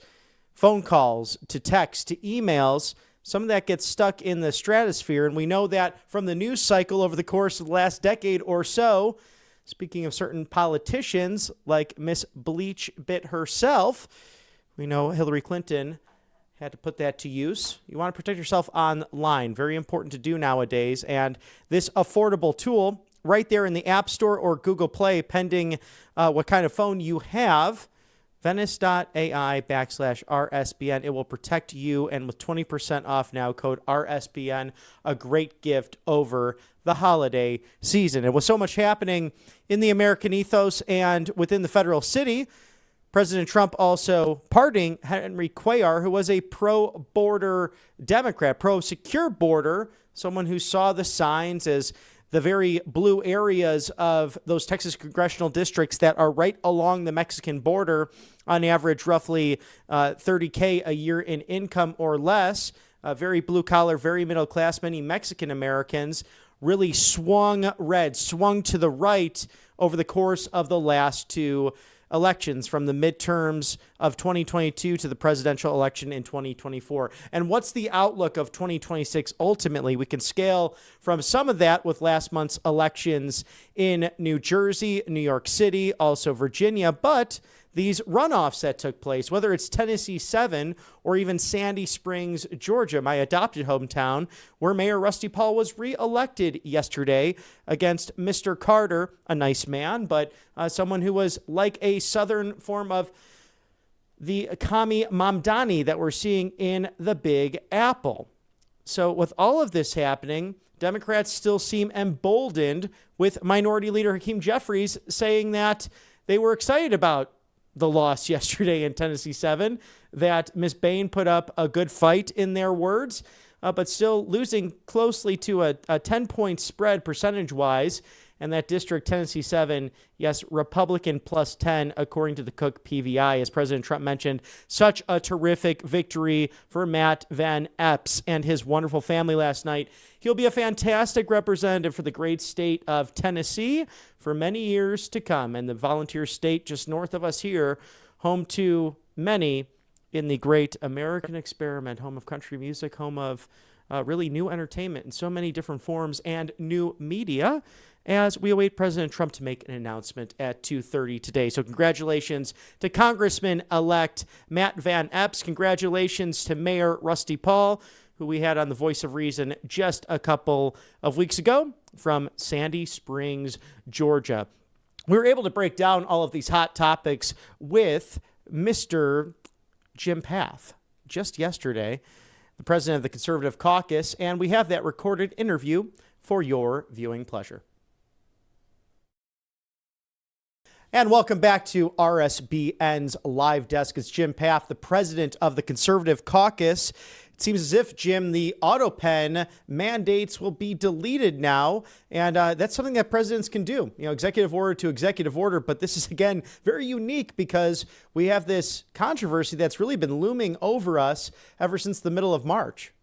phone calls, to text, to emails. Some of that gets stuck in the stratosphere, and we know that from the news cycle over the course of the last decade or so. Speaking of certain politicians, like Miss Bleach Bit herself, we know Hillary Clinton had to put that to use. You want to protect yourself online. Very important to do nowadays. And this affordable tool right there in the App Store or Google Play, pending what kind of phone you have, Venice.ai/RSBN. It will protect you, and with 20% off now, code RSBN, a great gift over the holiday season. And with so much happening in the American ethos and within the federal city, President Trump also pardoning Henry Cuellar, who was a pro-border Democrat, pro-secure border, someone who saw the signs as the very blue areas of those Texas congressional districts that are right along the Mexican border, on average roughly $30K a year in income or less, very blue collar, very middle class, many Mexican Americans, really swung red, swung to the right over the course of the last two elections, from the midterms of 2022 to the presidential election in 2024. And what's the outlook of 2026 ultimately? We can scale from some of that with last month's elections in New Jersey, New York City, also Virginia, but these runoffs that took place, whether it's Tennessee 7 or even Sandy Springs, Georgia, my adopted hometown, where Mayor Rusty Paul was reelected yesterday against Mr. Carter, a nice man, but someone who was like a southern form of the Kami Mamdani that we're seeing in the Big Apple. So with all of this happening, Democrats still seem emboldened, with Minority Leader Hakeem Jeffries saying that they were excited about the loss yesterday in Tennessee 7, that Ms. Bain put up a good fight in their words, but still losing closely to a 10-point spread percentage-wise. And that district, Tennessee 7, yes, Republican plus 10, according to the Cook PVI. As President Trump mentioned, such a terrific victory for Matt Van Epps and his wonderful family last night. He'll be a fantastic representative for the great state of Tennessee for many years to come. And the volunteer state just north of us here, home to many in the great American experiment, home of country music, home of really new entertainment in so many different forms and new media, as we await President Trump to make an announcement at 2:30 today. So congratulations to Congressman-elect Matt Van Epps. Congratulations to Mayor Rusty Paul, who we had on the Voice of Reason just a couple of weeks ago from Sandy Springs, Georgia. We were able to break down all of these hot topics with Mr. Jim Path just yesterday, the president of the Conservative Caucus, and we have that recorded interview for your viewing pleasure. And welcome back to RSBN's Live Desk. It's Jim Path, the president of the Conservative Caucus. It seems as if, Jim, the auto pen mandates will be deleted now, and that's something that presidents can do, executive order to executive order. But this is, again, very unique because we have this controversy that's really been looming over us ever since the middle of March.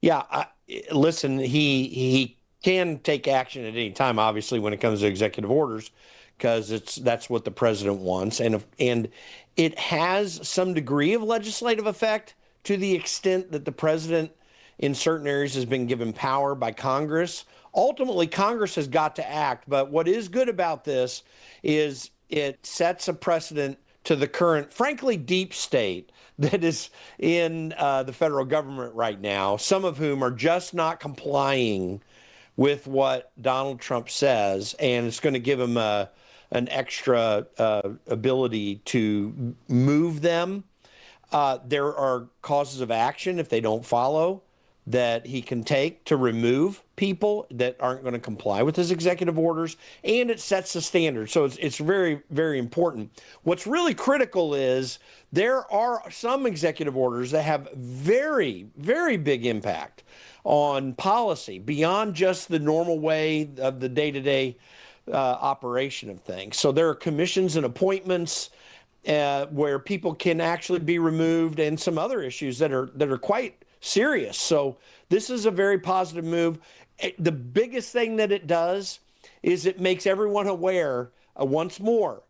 Yeah, listen, he can take action at any time, obviously, when it comes to executive orders, because that's what the president wants. And it has some degree of legislative effect to the extent that the president in certain areas has been given power by Congress. Ultimately, Congress has got to act. But what is good about this is it sets a precedent to the current, frankly, deep state that is in the federal government right now, some of whom are just not complying with what Donald Trump says, and it's going to give him an extra ability to move them. There are causes of action if they don't follow that he can take to remove people that aren't going to comply with his executive orders, and it sets the standard. So it's very, very important. What's really critical is there are some executive orders that have very, very big impact on policy beyond just the normal way of the day-to-day operation of things. So there are commissions and appointments where people can actually be removed, and some other issues that are quite serious. So this is a very positive move. The biggest thing that it does is it makes everyone aware once more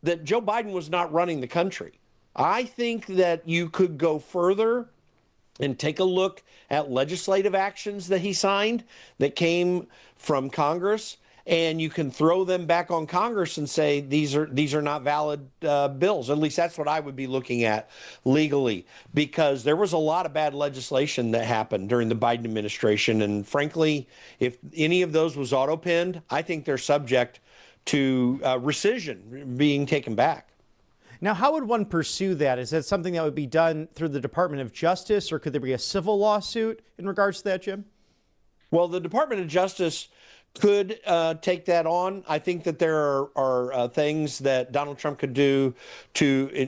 that Joe Biden was not running the country. I think that you could go further and take a look at legislative actions that he signed that came from Congress, and you can throw them back on Congress and say these are not valid bills. At least that's what I would be looking at legally, because there was a lot of bad legislation that happened during the Biden administration. And frankly, if any of those was auto-penned, I think they're subject to rescission, being taken back. Now, how would one pursue that? Is that something that would be done through the Department of Justice, or could there be a civil lawsuit in regards to that, Jim? Well, the Department of Justice could take that on. I think that there are things that Donald Trump could do to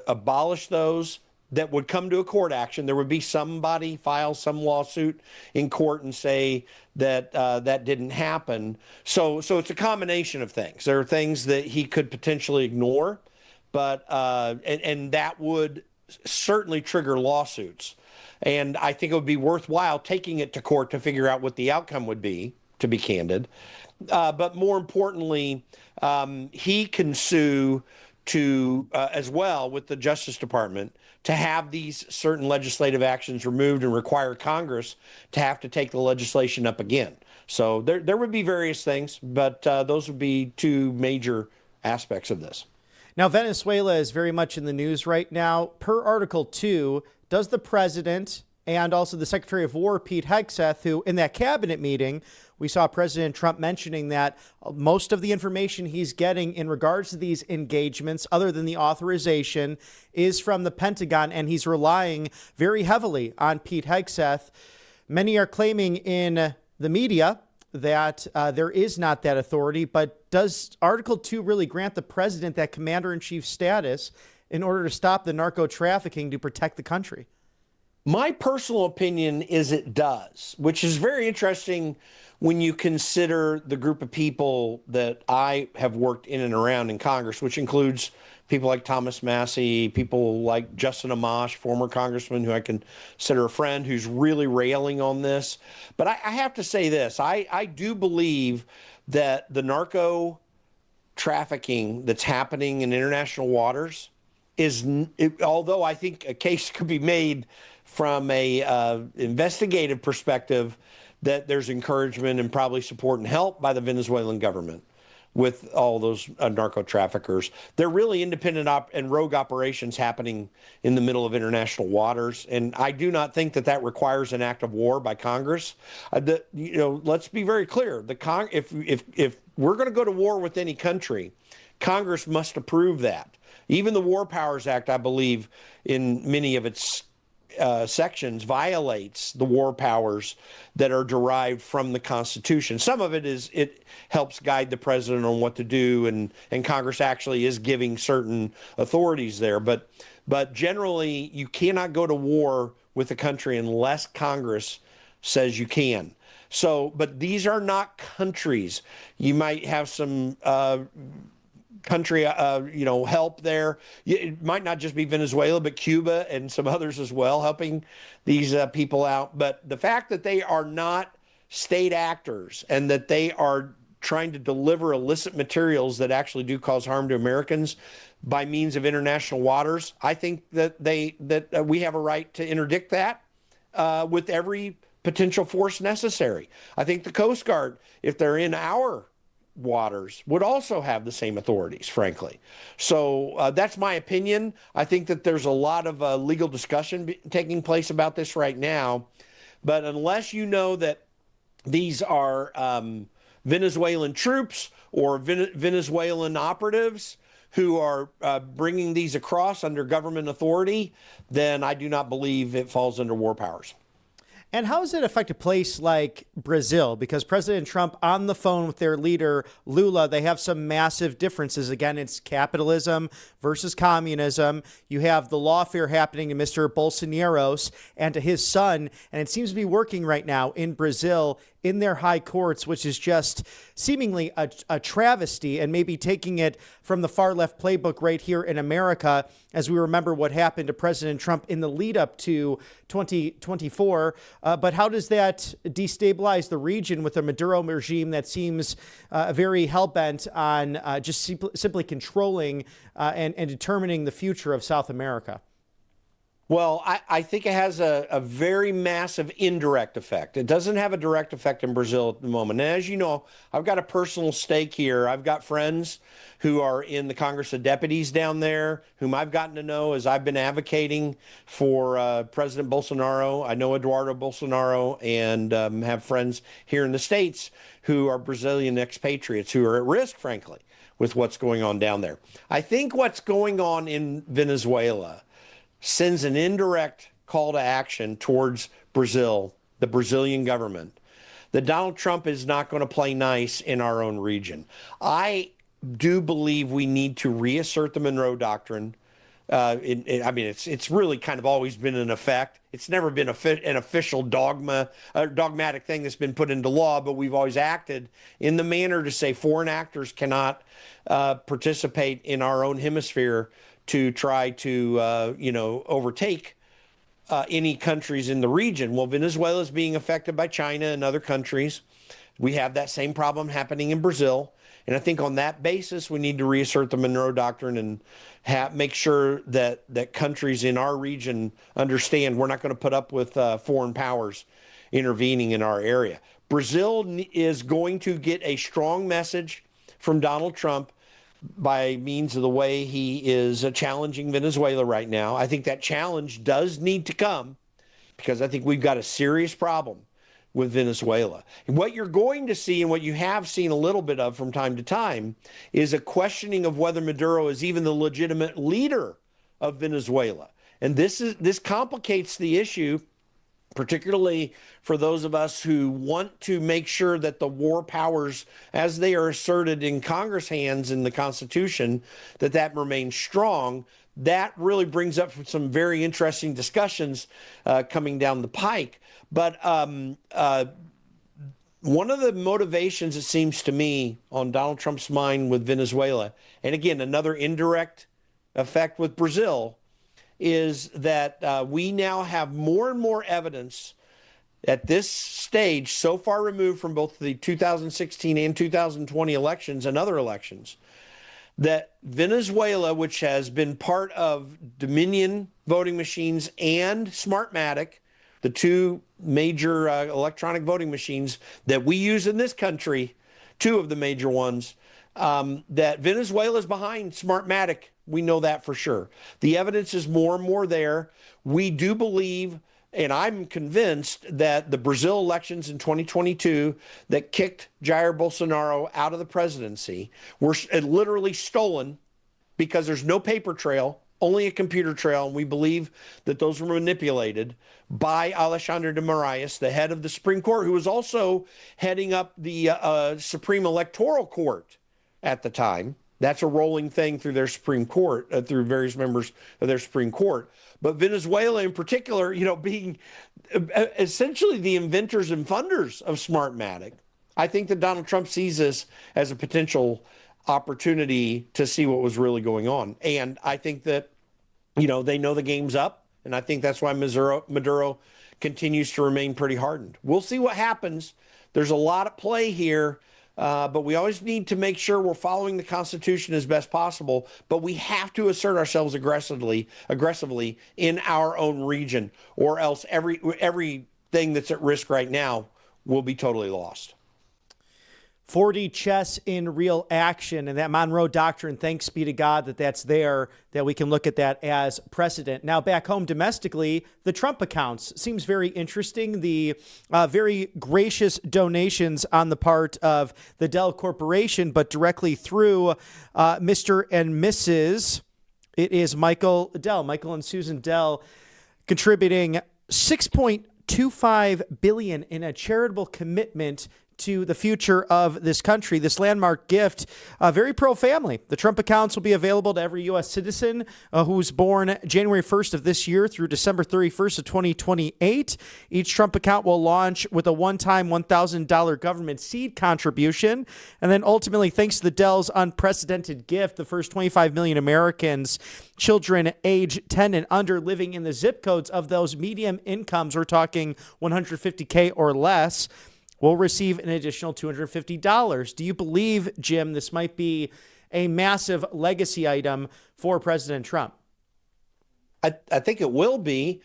abolish those that would come to a court action. There would be somebody file some lawsuit in court and say that that didn't happen. So it's a combination of things. There are things that he could potentially ignore, but and that would certainly trigger lawsuits. And I think it would be worthwhile taking it to court to figure out what the outcome would be, to be candid. But more importantly, he can sue to as well with the Justice Department to have these certain legislative actions removed and require Congress to have to take the legislation up again. So there would be various things, but those would be two major aspects of this. Now, Venezuela is very much in the news right now. Per Article 2, does the president and also the Secretary of War, Pete Hegseth, who in that cabinet meeting, we saw President Trump mentioning that most of the information he's getting in regards to these engagements, other than the authorization, is from the Pentagon, and he's relying very heavily on Pete Hegseth. Many are claiming in the media that there is not that authority, but does Article 2 really grant the president that commander-in-chief status in order to stop the narco trafficking to protect the country? My personal opinion is it does, which is very interesting when you consider the group of people that I have worked in and around in Congress, which includes people like Thomas Massie, people like Justin Amash, former congressman who I consider a friend, who's really railing on this. But I have to say this, I do believe that the narco trafficking that's happening in international waters is, although I think a case could be made from a investigative perspective that there's encouragement and probably support and help by the Venezuelan government with all those narco traffickers. They're really independent and rogue operations happening in the middle of international waters. And I do not think that that requires an act of war by Congress. Let's be very clear. If we're going to go to war with any country, Congress must approve that. Even the War Powers Act, I believe, in many of its sections violates the war powers that are derived from the Constitution. Some of it helps guide the president on what to do, and Congress actually is giving certain authorities there. But generally, you cannot go to war with a country unless Congress says you can. So, but these are not countries. You might have some country, help there. It might not just be Venezuela, but Cuba and some others as well, helping these people out. But the fact that they are not state actors and that they are trying to deliver illicit materials that actually do cause harm to Americans by means of international waters, I think that we have a right to interdict that with every potential force necessary. I think the Coast Guard, if they're in our waters, would also have the same authorities, frankly. So that's my opinion. I think that there's a lot of legal discussion taking place about this right now. But unless you know that these are Venezuelan troops or Venezuelan operatives who are bringing these across under government authority, then I do not believe it falls under war powers. And how does it affect a place like Brazil? Because President Trump on the phone with their leader, Lula, they have some massive differences. Again, it's capitalism versus communism. You have the lawfare happening to Mr. Bolsonaro and to his son. And it seems to be working right now in Brazil in their high courts, which is just seemingly a travesty, and maybe taking it from the far left playbook right here in America, as we remember what happened to President Trump in the lead up to 2024. But how does that destabilize the region with a Maduro regime that seems very hell-bent on just simply controlling and determining the future of South America? Well, I think it has a very massive indirect effect. It doesn't have a direct effect in Brazil at the moment. And as you know, I've got a personal stake here. I've got friends who are in the Congress of Deputies down there, whom I've gotten to know as I've been advocating for President Bolsonaro. I know Eduardo Bolsonaro, and have friends here in the States who are Brazilian expatriates who are at risk, frankly, with what's going on down there. I think what's going on in Venezuela sends an indirect call to action towards Brazil, the Brazilian government, that Donald Trump is not going to play nice in our own region. I do believe we need to reassert the Monroe Doctrine. It's really kind of always been in effect. It's never been an official dogmatic thing that's been put into law, but we've always acted in the manner to say foreign actors cannot participate in our own hemisphere to try to, overtake any countries in the region. Well, Venezuela is being affected by China and other countries. We have that same problem happening in Brazil. And I think on that basis, we need to reassert the Monroe Doctrine and make sure that countries in our region understand we're not going to put up with foreign powers intervening in our area. Brazil is going to get a strong message from Donald Trump by means of the way he is challenging Venezuela right now. I think that challenge does need to come because I think we've got a serious problem with Venezuela. And what you're going to see, and what you have seen a little bit of from time to time, is a questioning of whether Maduro is even the legitimate leader of Venezuela. And this complicates the issue, particularly for those of us who want to make sure that the war powers, as they are asserted in Congress hands in the Constitution, that remains strong. That really brings up some very interesting discussions coming down the pike. But one of the motivations, it seems to me, on Donald Trump's mind with Venezuela, and again, another indirect effect with Brazil, is that we now have more and more evidence at this stage, so far removed from both the 2016 and 2020 elections and other elections, that Venezuela, which has been part of Dominion voting machines and Smartmatic, the two major electronic voting machines that we use in this country, two of the major ones, that Venezuela is behind Smartmatic. We know that for sure. The evidence is more and more there. We do believe, and I'm convinced, that the Brazil elections in 2022 that kicked Jair Bolsonaro out of the presidency were literally stolen because there's no paper trail, only a computer trail, and we believe that those were manipulated by Alexandre de Moraes, the head of the Supreme Court, who was also heading up the Supreme Electoral Court at the time. That's a rolling thing through their Supreme Court, through various members of their Supreme Court. But Venezuela in particular, being essentially the inventors and funders of Smartmatic, I think that Donald Trump sees this as a potential opportunity to see what was really going on. And I think that, they know the game's up. And I think that's why Maduro continues to remain pretty hardened. We'll see what happens. There's a lot at play here. But we always need to make sure we're following the Constitution as best possible. But we have to assert ourselves aggressively in our own region, or else everything that's at risk right now will be totally lost. 4D chess in real action, and that Monroe Doctrine, thanks be to God that's there, that we can look at that as precedent. Now, back home domestically, the Trump accounts seems very interesting. The very gracious donations on the part of the Dell Corporation, but directly through Mr. and Mrs. It is Michael and Susan Dell, contributing $6.25 billion in a charitable commitment to the future of this country. This landmark gift, very pro-family. The Trump accounts will be available to every U.S. citizen who was born January 1st of this year through December 31st of 2028. Each Trump account will launch with a one-time $1,000 government seed contribution. And then ultimately, thanks to the Dell's unprecedented gift, the first 25 million Americans, children age 10 and under, living in the zip codes of those medium incomes, we're talking $150K or less, will receive an additional $250. Do you believe, Jim, this might be a massive legacy item for President Trump? I think it will be.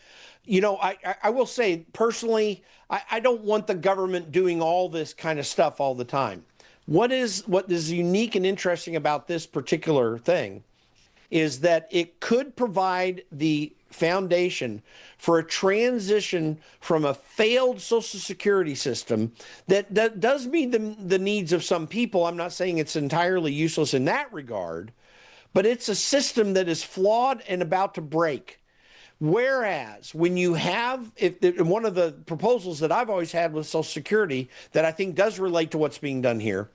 I will say personally, I don't want the government doing all this kind of stuff all the time. What is unique and interesting about this particular thing is that it could provide the foundation for a transition from a failed Social Security system that does meet the needs of some people. I'm not saying it's entirely useless in that regard, but it's a system that is flawed and about to break. Whereas when you have, one of the proposals that I've always had with Social Security that I think does relate to what's being done here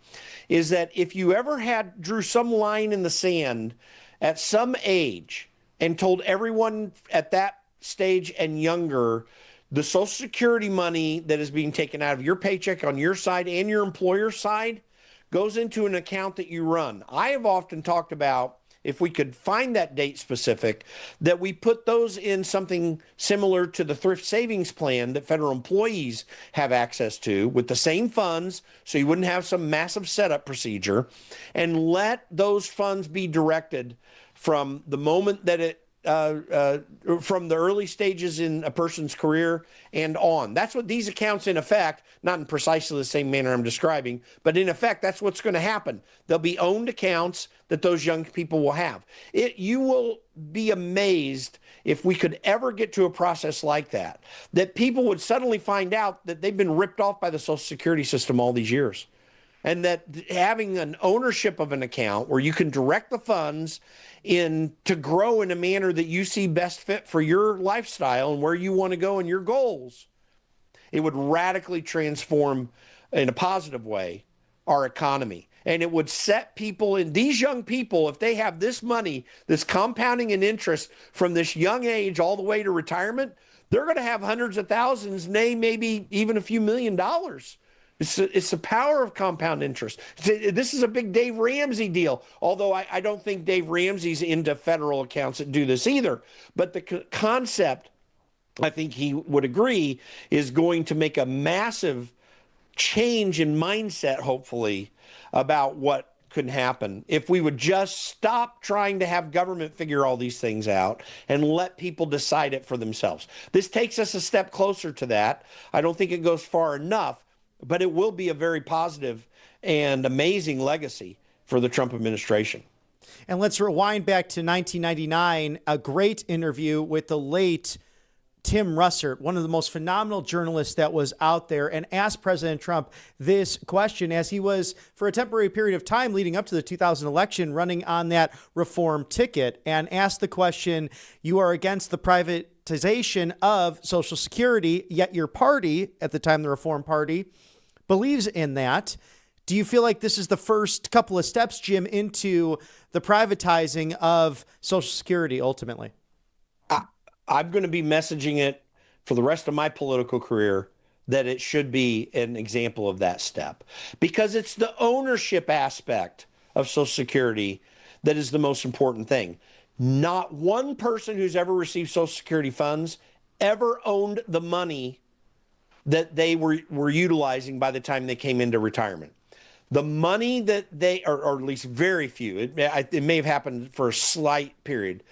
is that if you ever drew some line in the sand at some age and told everyone at that stage and younger, the Social Security money that is being taken out of your paycheck on your side and your employer's side goes into an account that you run. I have often talked about, if we could find that date specific, that we put those in something similar to the thrift savings plan that federal employees have access to with the same funds, so you wouldn't have some massive setup procedure, and let those funds be directed from the moment that from the early stages in a person's career and on. That's what these accounts, in effect, not in precisely the same manner I'm describing, but in effect, that's what's going to happen. They'll be owned accounts that those young people will have. You will be amazed if we could ever get to a process like that people would suddenly find out that they've been ripped off by the Social Security system all these years. And that having an ownership of an account where you can direct the funds to grow in a manner that you see best fit for your lifestyle and where you want to go and your goals, it would radically transform in a positive way our economy. And it would set people in, these young people, if they have this money, this compounding in interest from this young age all the way to retirement, they're going to have hundreds of thousands, maybe even a few $1,000,000. It's the power of compound interest. This is a big Dave Ramsey deal, although I don't think Dave Ramsey's into federal accounts that do this either. But the concept, I think he would agree, is going to make a massive change in mindset, hopefully, about what could happen if we would just stop trying to have government figure all these things out and let people decide it for themselves. This takes us a step closer to that. I don't think it goes far enough, but it will be a very positive and amazing legacy for the Trump administration. And let's rewind back to 1999, a great interview with the late Tim Russert, one of the most phenomenal journalists that was out there, and asked President Trump this question as he was, for a temporary period of time leading up to the 2000 election, running on that reform ticket, and asked the question, you are against the privatization of Social Security, yet your party, at the time the Reform Party, believes in that. Do you feel like this is the first couple of steps, Jim, into the privatizing of Social Security ultimately? I'm going to be messaging it for the rest of my political career that it should be an example of that step, because it's the ownership aspect of Social Security that is the most important thing. Not one person who's ever received Social Security funds ever owned the money that they were utilizing by the time they came into retirement. The money that they, or at least very few, it may have happened for a slight period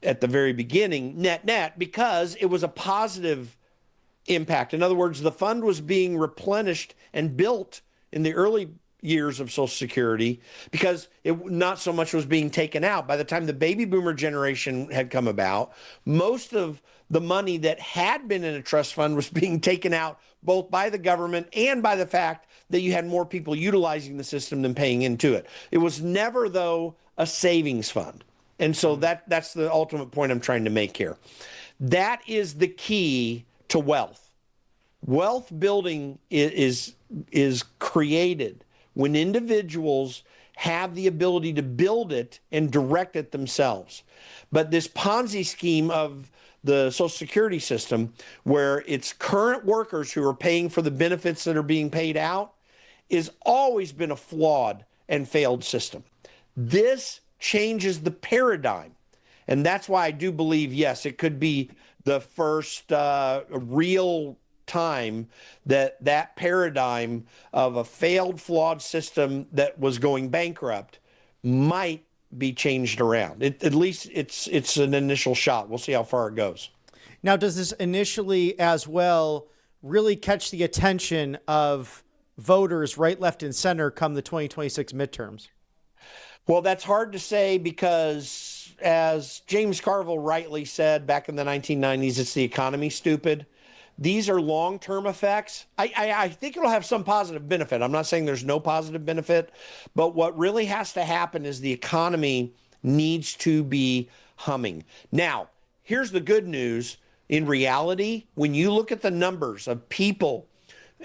at the very beginning, net, because it was a positive impact. In other words, the fund was being replenished and built in the early years of Social Security because it not so much was being taken out. By the time the baby boomer generation had come about, most of the money that had been in a trust fund was being taken out both by the government and by the fact that you had more people utilizing the system than paying into it. It was never, though, a savings fund. And so that's the ultimate point I'm trying to make here. That is the key to wealth. Wealth building is created when individuals have the ability to build it and direct it themselves. But this Ponzi scheme of the Social Security system, where it's current workers who are paying for the benefits that are being paid out, has always been a flawed and failed system. This changes the paradigm. And that's why I do believe, yes, it could be the first real time that paradigm of a failed, flawed system that was going bankrupt might be changed around. At least it's an initial shot. We'll see how far it goes. Now, does this initially as well really catch the attention of voters right, left, and center come the 2026 midterms? Well, that's hard to say because, as James Carville rightly said back in the 1990s, it's the economy, stupid. These are long-term effects. I think it'll have some positive benefit. I'm not saying there's no positive benefit, but what really has to happen is the economy needs to be humming. Now, here's the good news. In reality, when you look at the numbers of people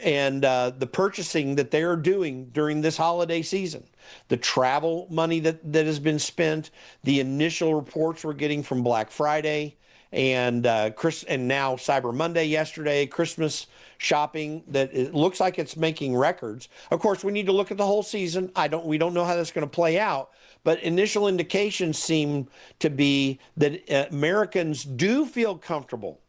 and the purchasing that they are doing during this holiday season, the travel money that has been spent, the initial reports we're getting from Black Friday and now Cyber Monday yesterday, Christmas shopping, that it looks like it's making records. Of course, we need to look at the whole season. We don't know how that's going to play out, but initial indications seem to be that Americans do feel comfortable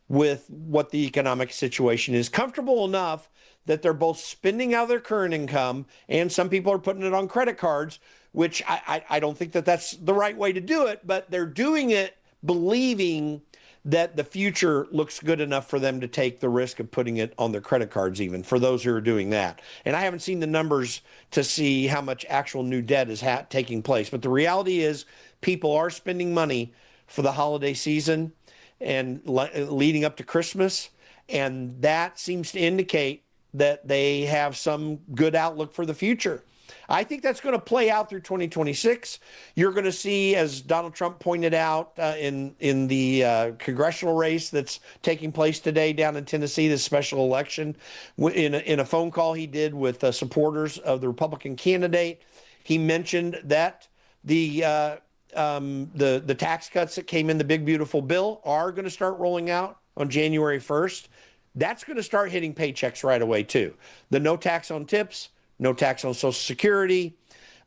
with what the economic situation is, comfortable enough that they're both spending out of their current income, and some people are putting it on credit cards, which I don't think that that's the right way to do it, but they're doing it believing that the future looks good enough for them to take the risk of putting it on their credit cards, even for those who are doing that. And I haven't seen the numbers to see how much actual new debt is taking place. But the reality is people are spending money for the holiday season and leading up to Christmas. And that seems to indicate that they have some good outlook for the future. I think that's going to play out through 2026. You're going to see, as Donald Trump pointed out in the congressional race that's taking place today down in Tennessee, this special election, in a phone call he did with supporters of the Republican candidate, he mentioned that the tax cuts that came in the big beautiful bill are going to start rolling out on January 1st. That's going to start hitting paychecks right away too. The no tax on tips, no tax on Social Security.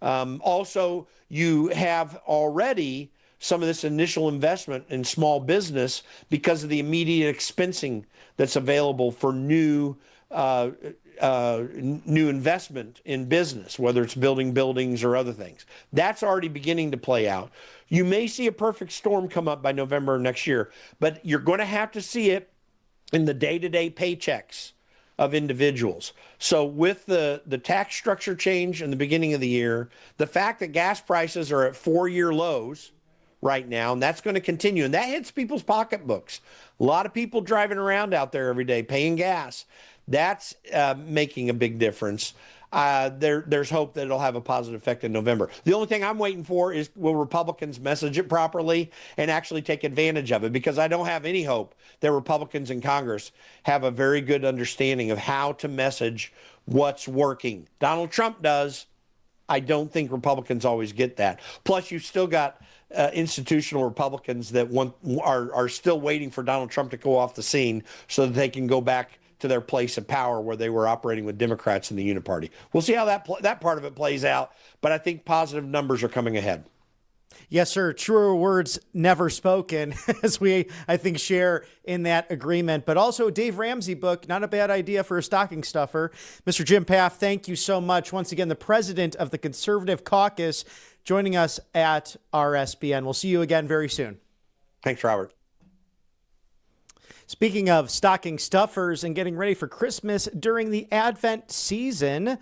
Also, you have already some of this initial investment in small business because of the immediate expensing that's available for new investment in business, whether it's building buildings or other things. That's already beginning to play out. You may see a perfect storm come up by November of next year, but you're going to have to see it in the day-to-day paychecks of individuals. So with the tax structure change in the beginning of the year, the fact that gas prices are at 4-year lows right now, and that's going to continue, and that hits people's pocketbooks. A lot of people driving around out there every day paying gas. That's making a big difference. There's hope that it'll have a positive effect in November. The only thing I'm waiting for is, will Republicans message it properly and actually take advantage of it? Because I don't have any hope that Republicans in Congress have a very good understanding of how to message what's working. Donald Trump does. I don't think Republicans always get that. Plus, you've still got institutional Republicans that are still waiting for Donald Trump to go off the scene so that they can go back to their place of power where they were operating with Democrats in the Uniparty. We'll see how that part of it plays out, but I think positive numbers are coming ahead. Yes, sir. Truer words never spoken, as we, I think, share in that agreement. But also, Dave Ramsey book, not a bad idea for a stocking stuffer. Mr. Jim Paff, thank you so much. Once again, the president of the Conservative Caucus joining us at RSBN. We'll see you again very soon. Thanks, Robert. Speaking of stocking stuffers and getting ready for Christmas during the Advent season,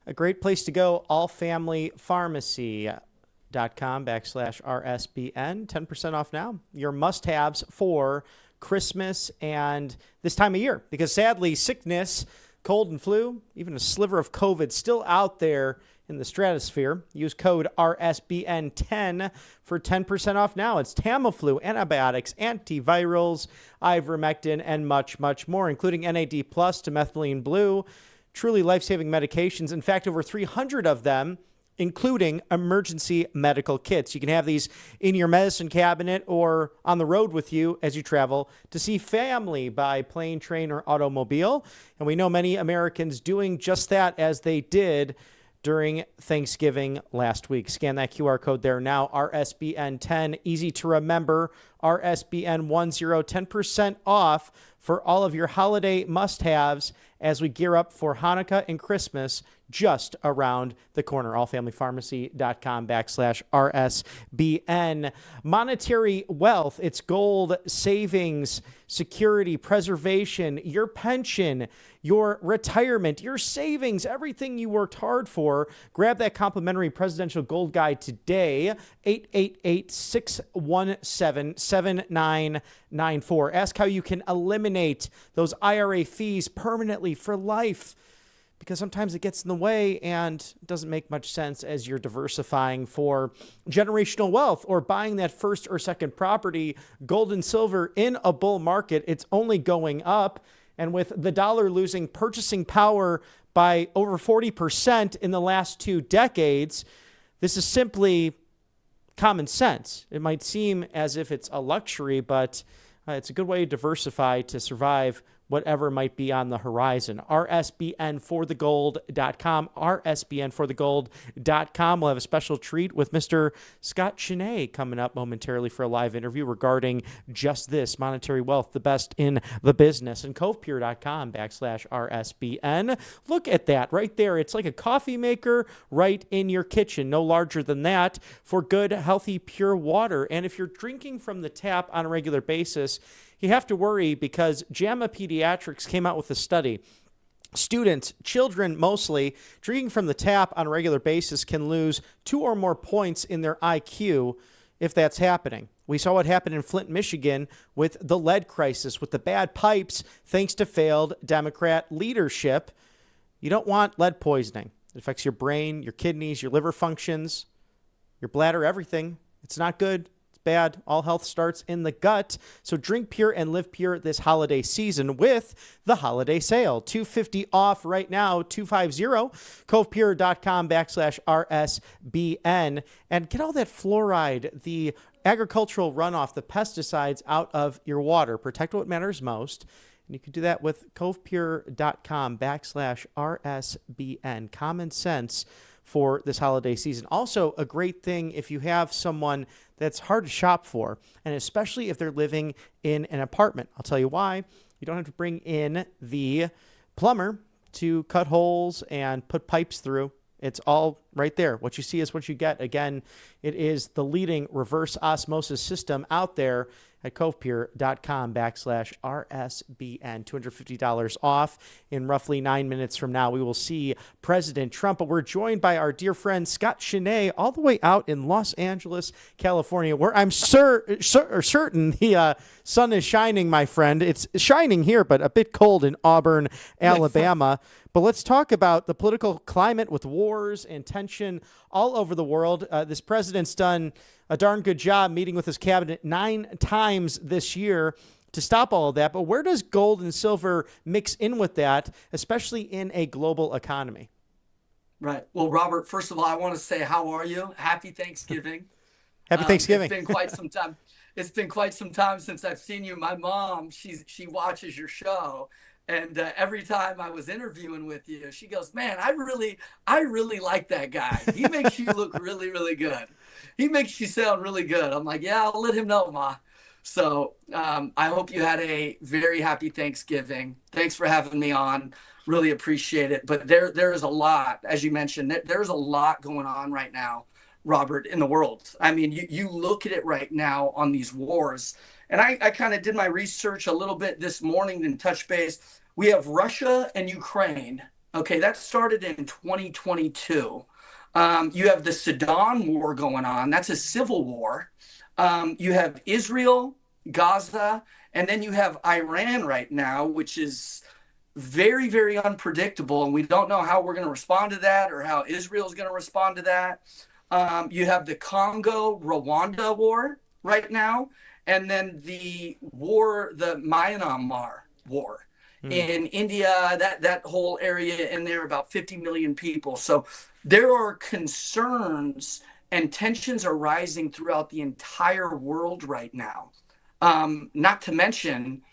a great place to go, allfamilypharmacy.com/RSBN. 10% off now. Your must-haves for Christmas and this time of year. Because sadly, sickness, cold and flu, even a sliver of COVID still out there in the stratosphere. Use code RSBN10 for 10% off now. It's Tamiflu, antibiotics, antivirals, ivermectin, and much, much more, including NAD+, to methylene blue, truly life-saving medications. In fact, over 300 of them, including emergency medical kits. You can have these in your medicine cabinet or on the road with you as you travel to see family by plane, train, or automobile. And we know many Americans doing just that, as they did during Thanksgiving last week. Scan that QR code there now, RSBN10, easy to remember, RSBN10, 10% off for all of your holiday must-haves as we gear up for Hanukkah and Christmas just around the corner. allfamilypharmacy.com/RSBN. Monetary wealth, it's gold, savings, security, preservation, your pension, your retirement, your savings, everything you worked hard for. Grab that complimentary presidential gold guide today, 888-617-7994. Ask how you can eliminate those IRA fees permanently for life, because sometimes it gets in the way and it doesn't make much sense as you're diversifying for generational wealth or buying that first or second property. Gold and silver in a bull market, it's only going up. And with the dollar losing purchasing power by over 40% in the last 2 decades, this is simply common sense. It might seem as if it's a luxury, but it's a good way to diversify to survive whatever might be on the horizon. RSBNforthegold.com, RSBNforthegold.com. We'll have a special treat with Mr. Scott Cheney coming up momentarily for a live interview regarding just this, monetary wealth, the best in the business. And covepure.com/RSBN. Look at that right there. It's like a coffee maker right in your kitchen, no larger than that, for good, healthy, pure water. And if you're drinking from the tap on a regular basis, you have to worry because JAMA Pediatrics came out with a study. Students, children mostly, drinking from the tap on a regular basis can lose 2 or more points in their IQ if that's happening. We saw what happened in Flint, Michigan with the lead crisis, with the bad pipes, thanks to failed Democrat leadership. You don't want lead poisoning. It affects your brain, your kidneys, your liver functions, your bladder, everything. It's not good. Bad. All health starts in the gut. So drink pure and live pure this holiday season with the holiday sale. $250 off right now, 250, covepure.com/RSBN. And get all that fluoride, the agricultural runoff, the pesticides out of your water. Protect what matters most. And you can do that with covepure.com/RSBN. Common sense for this holiday season. Also, a great thing if you have someone that's hard to shop for, and especially if they're living in an apartment. I'll tell you why. You don't have to bring in the plumber to cut holes and put pipes through. It's all right there. What you see is what you get. Again, it is the leading reverse osmosis system out there at covepure.com/RSBN. $250 off. In roughly 9 minutes from now, we will see President Trump. But we're joined by our dear friend Scott Cheney, all the way out in Los Angeles, California, where I'm certain the sun is shining, my friend. It's shining here, but a bit cold in Auburn, Alabama. But let's talk about the political climate with wars and tension all over the world. This president's done a darn good job meeting with his cabinet 9 times this year to stop all of that. But where does gold and silver mix in with that, especially in a global economy? Right. Well, Robert, first of all, I want to say, how are you? Happy Thanksgiving. Happy Thanksgiving. It's been quite some time. It's been quite some time since I've seen you. My mom, she watches your show. And every time I was interviewing with you, she goes, man, I really like that guy. He makes you look really, really good. He makes you sound really good. I'm like, yeah, I'll let him know, Ma. So I hope you had a very happy Thanksgiving. Thanks for having me on. Really appreciate it. But there is a lot, as you mentioned, there's a lot going on right now, Robert, in the world. I mean, you look at it right now on these wars. And I kind of did my research a little bit this morning and touch base. We have Russia and Ukraine. Okay, that started in 2022. You have the Sudan war going on. That's a civil war. You have Israel, Gaza, and then you have Iran right now, which is very, very unpredictable. And we don't know how we're going to respond to that or how Israel is going to respond to that. You have the Congo-Rwanda war right now. And then the war, the Myanmar war in India, that whole area in there, about 50 million people. So there are concerns and tensions are rising throughout the entire world right now. Not to mention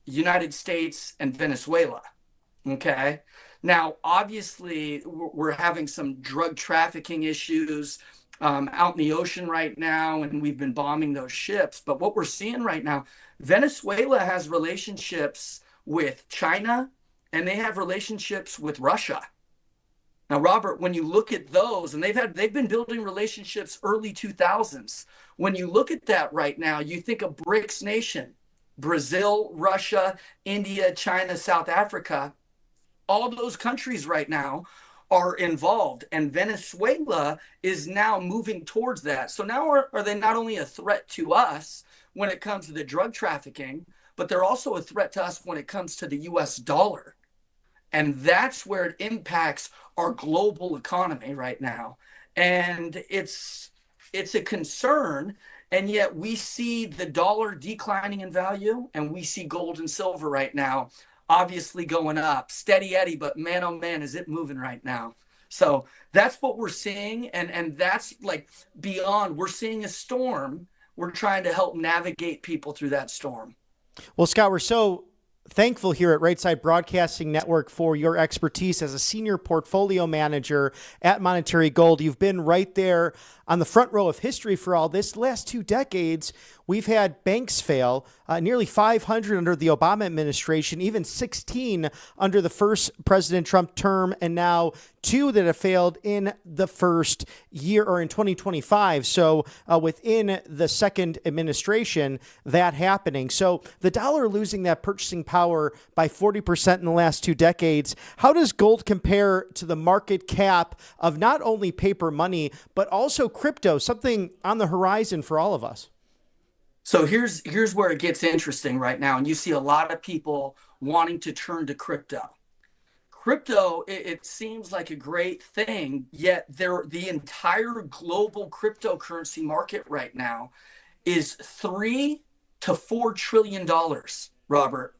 United States and Venezuela. Okay. Now, obviously, we're having some drug trafficking issues out in the ocean right now, and we've been bombing those ships. But what we're seeing right now, Venezuela has relationships with China, and they have relationships with Russia. Now, Robert, when you look at those, and they've been building relationships early 2000s. When you look at that right now, you think of BRICS nation, Brazil, Russia, India, China, South Africa. All those countries right now are involved, and Venezuela is now moving towards that. So now are they not only a threat to us when it comes to the drug trafficking, but they're also a threat to us when it comes to the US dollar. And that's where it impacts our global economy right now. And it's a concern. And yet we see the dollar declining in value, and we see gold and silver right now obviously going up. Steady Eddie, but man, oh man, is it moving right now. So that's what we're seeing. And that's like beyond, we're seeing a storm. We're trying to help navigate people through that storm. Well, Scott, we're so thankful here at Right Side Broadcasting Network for your expertise as a senior portfolio manager at Monetary Gold. You've been right there on the front row of history for all this. Last 2 decades, we've had banks fail, nearly 500 under the Obama administration, even 16 under the first President Trump term, and now 2 that have failed in the first year or in 2025. So within the second administration, that happening. So the dollar losing that purchasing power by 40% in the last 2 decades. How does gold compare to the market cap of not only paper money, but also crypto, something on the horizon for all of us? So here's where it gets interesting right now. And you see a lot of people wanting to turn to crypto. Crypto, it seems like a great thing, yet the entire global cryptocurrency market right now is $3 to $4 trillion, Robert.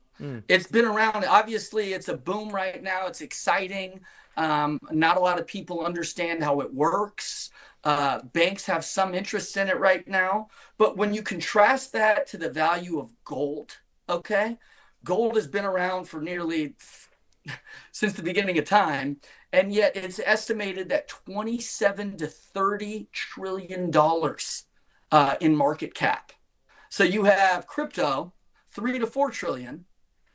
It's been around. Obviously, it's a boom right now. It's exciting. Not a lot of people understand how it works. Banks have some interest in it right now. But when you contrast that to the value of gold, okay, gold has been around for nearly since the beginning of time. And yet it's estimated that $27 to $30 trillion in market cap. So you have crypto, 3 to 4 trillion,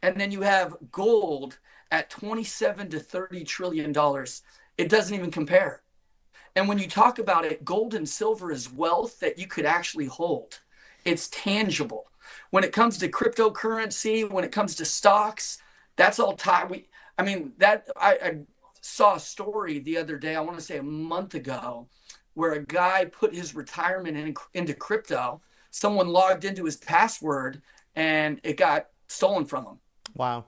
and then you have gold at 27 to 30 trillion dollars. It doesn't even compare. And when you talk about it, gold and silver is wealth that you could actually hold. It's tangible. When it comes to cryptocurrency, when it comes to stocks, that's all tied. I saw a story the other day, I want to say a month ago, where a guy put his retirement into crypto. Someone logged into his password and it got stolen from him. Wow.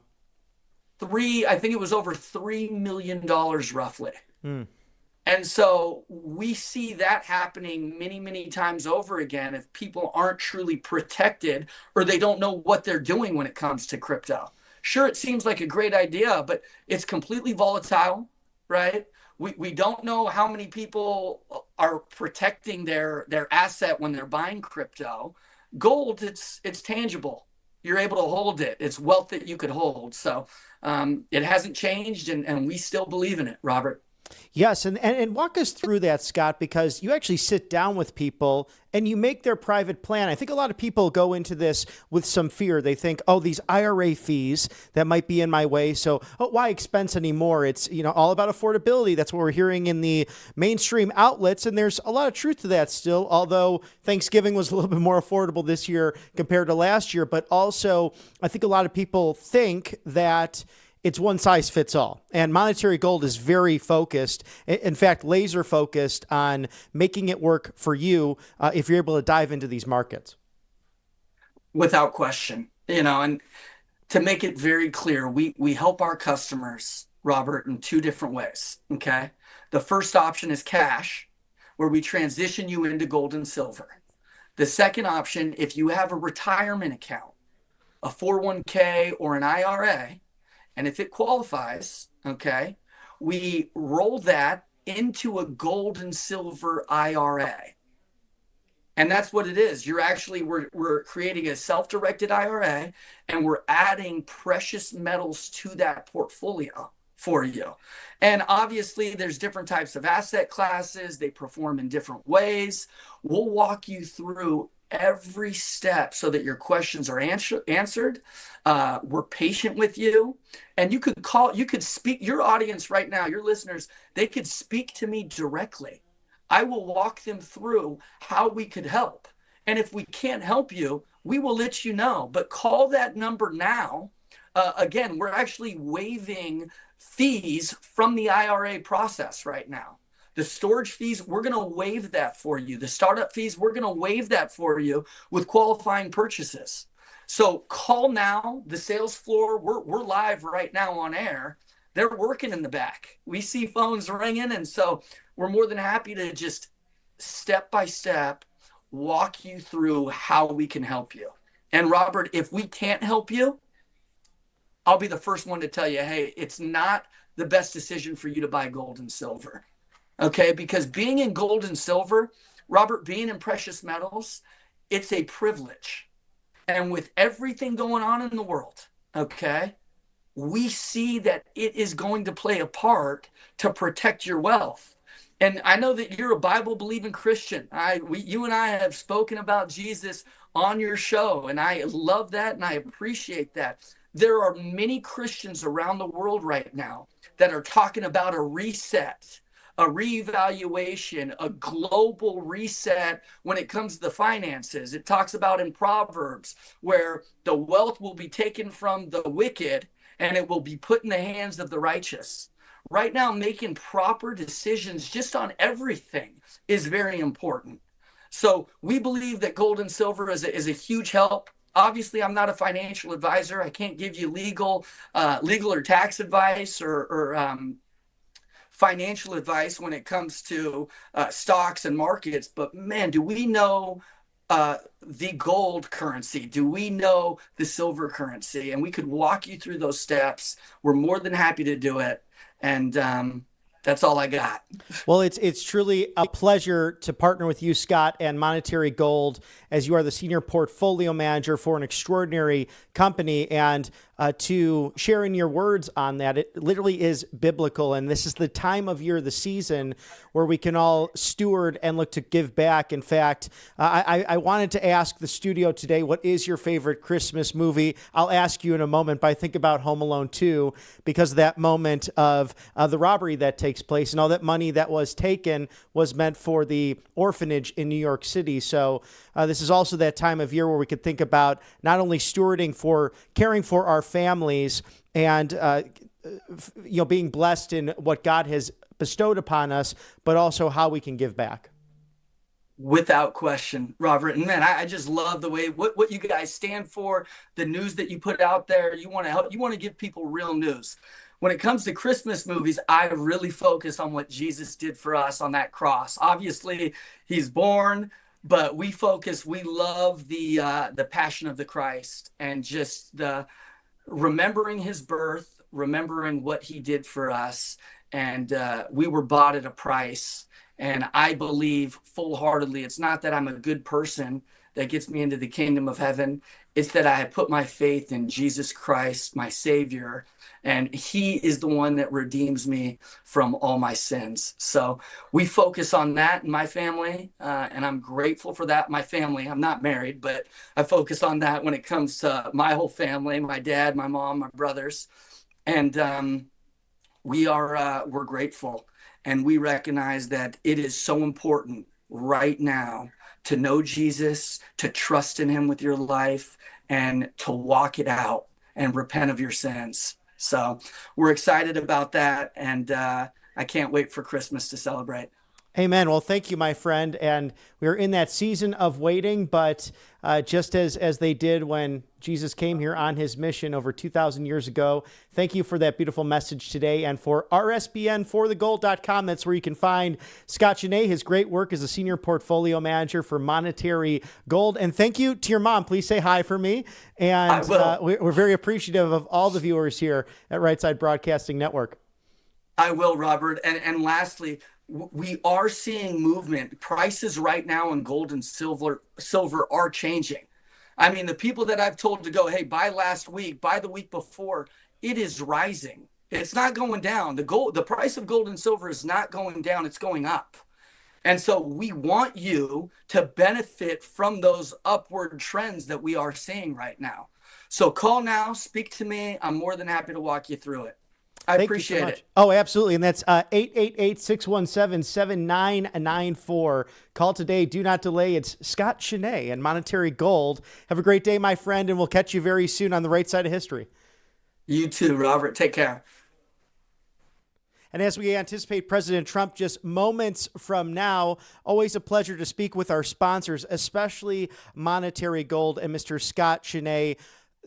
I think it was over $3 million roughly. And so we see that happening many, many times over again if people aren't truly protected or they don't know what they're doing when it comes to crypto. Sure, it seems like a great idea, but it's completely volatile, right? We don't know how many people are protecting their asset when they're buying crypto. Gold, it's tangible. You're able to hold it. It's wealth that you could hold. So it hasn't changed, and we still believe in it, Robert. Yes, and walk us through that, Scott, because you actually sit down with people and you make their private plan. I think a lot of people go into this with some fear. They think, oh, these IRA fees that might be in my way, so why expense anymore? It's all about affordability. That's what we're hearing in the mainstream outlets, and there's a lot of truth to that still, although Thanksgiving was a little bit more affordable this year compared to last year. But also, I think a lot of people think that it's one size fits all. And Monetary Gold is very focused, in fact, laser focused on making it work for you if you're able to dive into these markets. Without question. And to make it very clear, we help our customers, Robert, in 2 different ways. Okay. The first option is cash, where we transition you into gold and silver. The second option, if you have a retirement account, a 401k or an IRA, and if it qualifies, okay, we roll that into a gold and silver IRA. And that's what it is. We're creating a self-directed IRA, and we're adding precious metals to that portfolio for you. And obviously there's different types of asset classes. They perform in different ways. We'll walk you through every step so that your questions are answered. We're patient with you, and you could speak, your audience right now, your listeners, they could speak to me directly. I will walk them through how we could help. And if we can't help you, we will let you know, but call that number now. Again, we're actually waiving fees from the IRA process right now. The storage fees, we're going to waive that for you. The startup fees, we're going to waive that for you with qualifying purchases. So call now, the sales floor, we're live right now on air. they're working in the back. We see phones ringing. And so we're more than happy to just step by step walk you through how we can help you. And Robert, if we can't help you, I'll be the first one to tell you, hey, it's not the best decision for you to buy gold and silver. Okay, because being in gold and silver, Robert, being in precious metals, it's a privilege. And with everything going on in the world, okay, we see that it is going to play a part to protect your wealth. And I know that you're a Bible-believing Christian. You and I have spoken about Jesus on your show, and I love that and I appreciate that. There are many Christians around the world right now that are talking about a reset, a reevaluation, a global reset when it comes to the finances. It talks about in Proverbs where the wealth will be taken from the wicked and it will be put in the hands of the righteous. Right now, making proper decisions just on everything is very important. So we believe that gold and silver is a huge help. Obviously, I'm not a financial advisor. I can't give you legal or tax advice or financial advice when it comes to stocks and markets. But man, do we know the gold currency? Do we know the silver currency? And we could walk you through those steps. We're more than happy to do it. And that's all I got. Well, it's truly a pleasure to partner with you, Scott, and Monetary Gold, as you are the senior portfolio manager for an extraordinary company. And to share in your words on that, it literally is biblical. And this is the time of year, the season, where we can all steward and look to give back. In fact, I wanted to ask the studio today, what is your favorite Christmas movie? I'll ask you in a moment, but I think about Home Alone 2 because of that moment of the robbery that takes place, and all that money that was taken was meant for the orphanage in New York City. So this is also that time of year where we could think about not only stewarding for caring for our families and being blessed in what God has bestowed upon us, but also how we can give back. Without question, Robert. And man, I just love the way what you guys stand for, the news that you put out there. You want to help, you want to give people real news. When it comes to Christmas movies, I really focus on what Jesus did for us on that cross. Obviously, he's born, but we love the Passion of the Christ and just the remembering his birth, remembering what he did for us. And we were bought at a price. And I believe full-heartedly, it's not that I'm a good person that gets me into the kingdom of heaven. It's that I have put my faith in Jesus Christ, my Savior, and he is the one that redeems me from all my sins. So we focus on that in my family, and I'm grateful for that. My family, I'm not married, but I focus on that when it comes to my whole family, my dad, my mom, my brothers. And we're grateful. And we recognize that it is so important right now to know Jesus, to trust in him with your life, and to walk it out and repent of your sins. So we're excited about that. And I can't wait for Christmas to celebrate. Amen. Well, thank you, my friend. And we're in that season of waiting, but just as they did when Jesus came here on his mission over 2,000 years ago. Thank you for that beautiful message today. And for RSBN4thegold.com, that's where you can find Scott Cheney, his great work as a senior portfolio manager for Monetary Gold. And thank you to your mom. Please say hi for me. And we're very appreciative of all the viewers here at Right Side Broadcasting Network. I will, Robert. And lastly, we are seeing movement. Prices right now in gold and silver are changing. I mean, the people that I've told to go, hey, buy last week, buy the week before, it is rising. It's not going down. The price of gold and silver is not going down. It's going up. And so we want you to benefit from those upward trends that we are seeing right now. So call now, speak to me. I'm more than happy to walk you through it. I appreciate it. Oh, absolutely. And that's 888-617-7994. Call today. Do not delay. It's Scott Cheney and Monetary Gold. Have a great day, my friend, and we'll catch you very soon on the right side of history. You too, Robert. Take care. And as we anticipate President Trump just moments from now, always a pleasure to speak with our sponsors, especially Monetary Gold and Mr. Scott Cheney.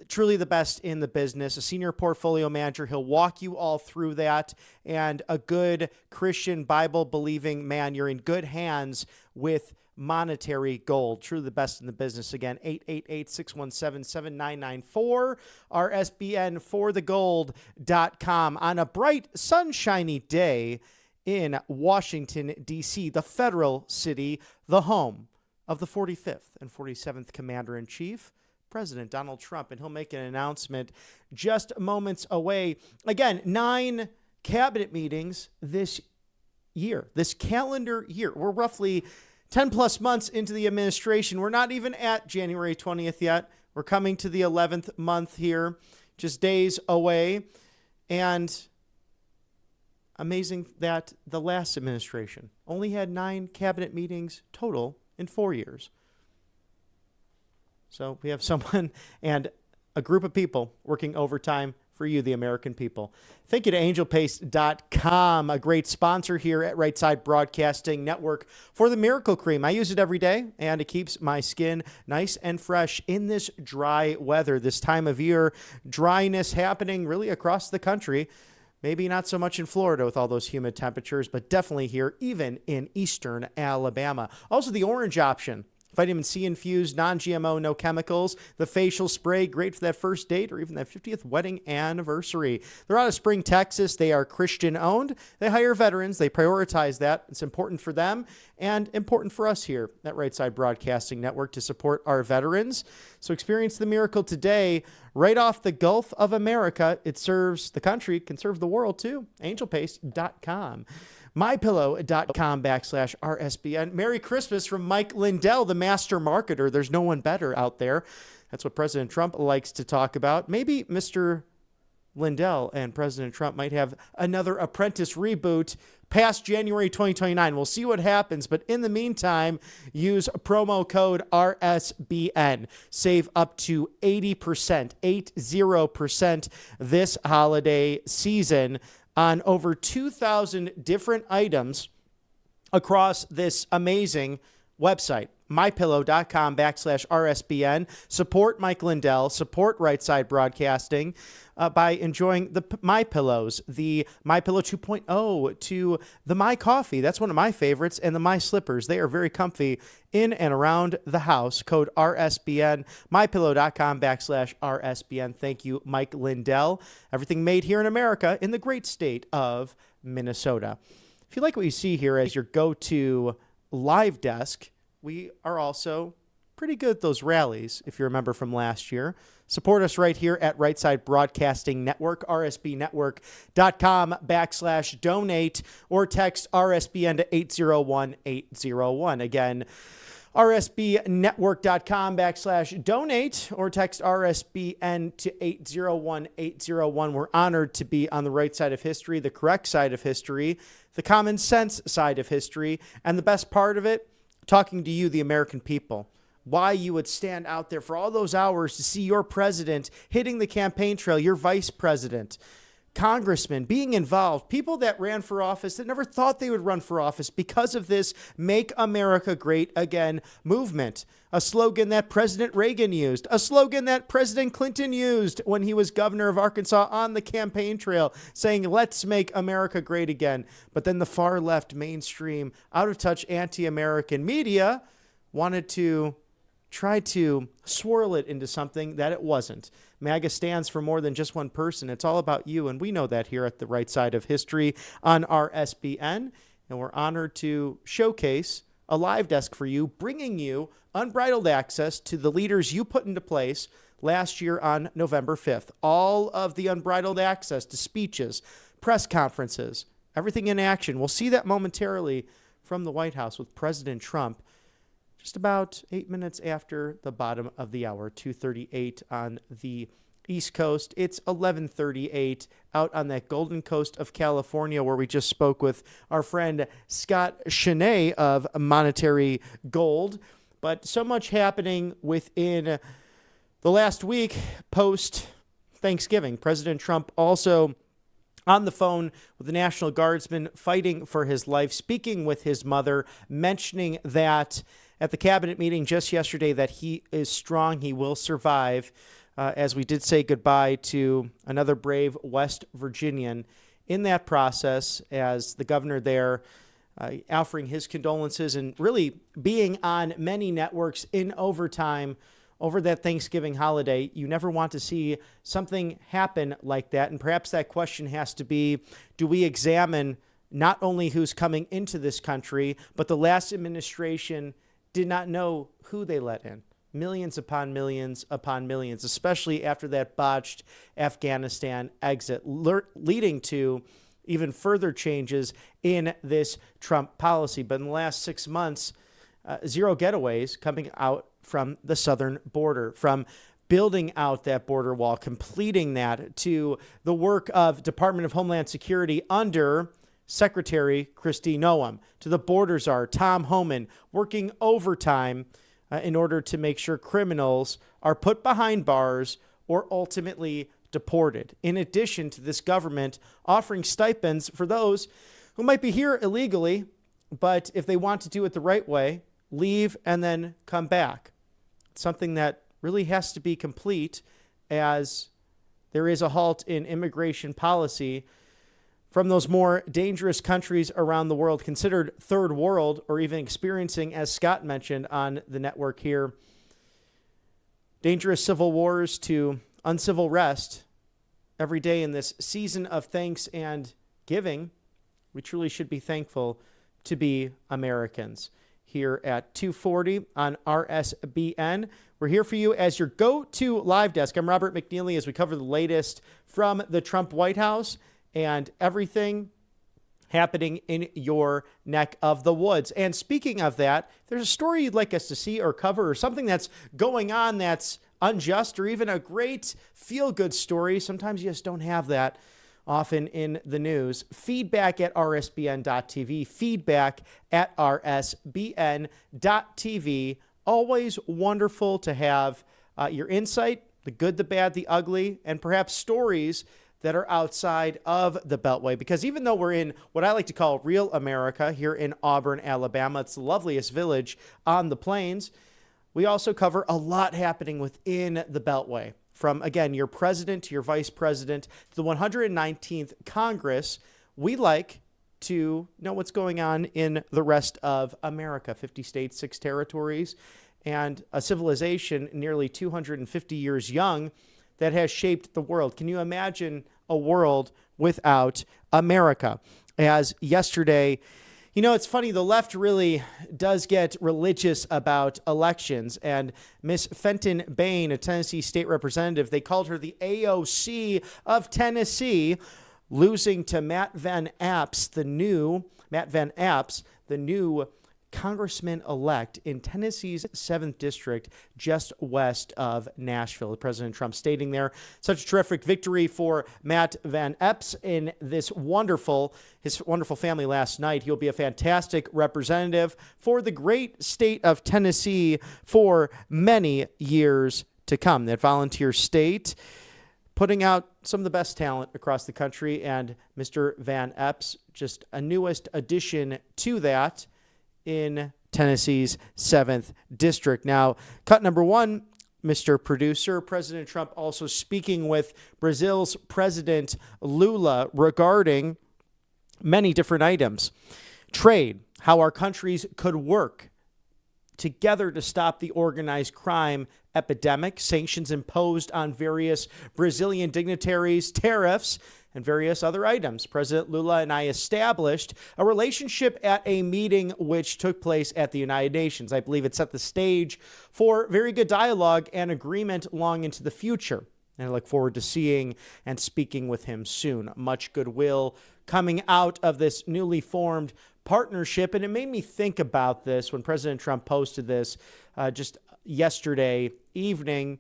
truly the best in the business, a senior portfolio manager. He'll walk you all through that, and a good Christian Bible-believing man. You're in good hands with Monetary Gold. Truly the best in the business. Again, 888-617-7994, RSBN4thegold.com. On a bright, sunshiny day in Washington, D.C., the federal city, the home of the 45th and 47th Commander-in-Chief, President Donald Trump, and he'll make an announcement just moments away. Again, 9 cabinet meetings this year, this calendar year. We're roughly 10 plus months into the administration. We're not even at January 20th yet. We're coming to the 11th month here, just days away. And amazing that the last administration only had 9 cabinet meetings total in 4 years. So we have someone and a group of people working overtime for you, the American people. Thank you to angelpaste.com, a great sponsor here at Right Side Broadcasting Network for the Miracle Cream. I use it every day, and it keeps my skin nice and fresh in this dry weather. This time of year, dryness happening really across the country. Maybe not so much in Florida with all those humid temperatures, but definitely here, even in eastern Alabama. Also, the orange option. Vitamin C infused, non-GMO, no chemicals. The facial spray, great for that first date or even that 50th wedding anniversary. They're out of Spring, Texas. They are Christian owned. They hire veterans. They prioritize that. It's important for them and important for us here at Right Side Broadcasting Network to support our veterans. So experience the miracle today right off the Gulf of America. It serves the country, can serve the world too. Angelpaste.com. MyPillow.com/RSBN. Merry Christmas from Mike Lindell, the master marketer. There's no one better out there. That's what President Trump likes to talk about. Maybe Mr. Lindell and President Trump might have another Apprentice reboot past January 2029. We'll see what happens. But in the meantime, use promo code RSBN. Save up to 80%, 80% this holiday season on over 2,000 different items across this amazing website, mypillow.com/RSBN. Support Mike Lindell, support Right Side Broadcasting by enjoying the My Pillows, the My Pillow 2.0 to the My Coffee. That's one of my favorites, and the My Slippers. They are very comfy in and around the house. Code RSBN, mypillow.com/RSBN. Thank you, Mike Lindell. Everything made here in America in the great state of Minnesota. If you like what you see here as your go-to live desk, we are also pretty good at those rallies, if you remember from last year. Support us right here at Right Side Broadcasting Network, rsbnetwork.com/donate, or text RSBN to 801-801. Again, rsbnetwork.com/donate, or text RSBN to 801-801. We're honored to be on the right side of history, the correct side of history, the common sense side of history, and the best part of it, talking to you, the American people. Why you would stand out there for all those hours to see your president hitting the campaign trail, your vice president, congressmen being involved, people that ran for office that never thought they would run for office because of this Make America Great Again movement. A slogan that President Reagan used, a slogan that President Clinton used when he was governor of Arkansas on the campaign trail, saying, let's make America great again. But then the far left, mainstream, out of touch anti-American media wanted to try to swirl it into something that it wasn't. MAGA stands for more than just one person. It's all about you, and we know that here at the Right Side of History on RSBN, and we're honored to showcase a live desk for you, bringing you unbridled access to the leaders you put into place last year on November 5th. All of the unbridled access to speeches, press conferences, everything in action. We'll see that momentarily from the White House with President Trump just about 8 minutes after the bottom of the hour, 2:38 on the East Coast. It's 11:38 out on that golden coast of California, where we just spoke with our friend Scott Cheney of Monetary Gold. But so much happening within the last week post-Thanksgiving. President Trump also on the phone with the National Guardsman fighting for his life, speaking with his mother, mentioning that at the cabinet meeting just yesterday that he is strong, he will survive. as we did say goodbye to another brave West Virginian in that process, as the governor there offering his condolences and really being on many networks in overtime over that Thanksgiving holiday. You never want to see something happen like that. And perhaps that question has to be, do we examine not only who's coming into this country, but the last administration did not know who they let in? Millions upon millions upon millions, especially after that botched Afghanistan exit, leading to even further changes in this Trump policy. But in the last 6 months, zero getaways coming out from the southern border, from building out that border wall, completing that, to the work of Department of Homeland Security under Secretary Kristi Noem, to the border czar, Tom Homan, working overtime in order to make sure criminals are put behind bars or ultimately deported. In addition to this government offering stipends for those who might be here illegally, but if they want to do it the right way, leave and then come back. It's something that really has to be complete, as there is a halt in immigration policy from those more dangerous countries around the world, considered third world, or even experiencing, as Scott mentioned on the network here, dangerous civil wars to uncivil rest. Every day in this season of thanks and giving, we truly should be thankful to be Americans. Here at 2:40 on RSBN, we're here for you as your go-to live desk. I'm Robert McNeely as we cover the latest from the Trump White House and everything happening in your neck of the woods. And speaking of that, if there's a story you'd like us to see or cover, or something that's going on that's unjust, or even a great feel-good story, sometimes you just don't have that often in the news, feedback at rsbn.tv, feedback at rsbn.tv. Always wonderful to have your insight, the good, the bad, the ugly, and perhaps stories that are outside of the Beltway. Because even though we're in what I like to call real America here in Auburn, Alabama, it's the loveliest village on the plains, we also cover a lot happening within the Beltway. From, again, your president to your vice president to the 119th Congress, we like to know what's going on in the rest of America. 50 states, 6 territories, and a civilization nearly 250 years young that has shaped the world. Can you imagine a world without America? As yesterday, you know, it's funny, the left really does get religious about elections. And Miss Fenton Bain, a Tennessee state representative, they called her the AOC of Tennessee, losing to Matt Van Apps, the new congressman-elect in Tennessee's 7th district, just west of Nashville. President Trump stating there, such a terrific victory for Matt Van Epps in his wonderful family last night. He'll be a fantastic representative for the great state of Tennessee for many years to come. That volunteer state putting out some of the best talent across the country, and Mr. Van Epps, just a newest addition to that in Tennessee's 7th district. Now, cut number 1, Mr. Producer, President Trump also speaking with Brazil's President Lula regarding many different items. Trade, how our countries could work together to stop the organized crime epidemic, sanctions imposed on various Brazilian dignitaries, tariffs, and various other items. President Lula and I established a relationship at a meeting which took place at the United Nations. I believe it set the stage for very good dialogue and agreement long into the future. And I look forward to seeing and speaking with him soon. Much goodwill coming out of this newly formed partnership. And it made me think about this when President Trump posted this just yesterday evening,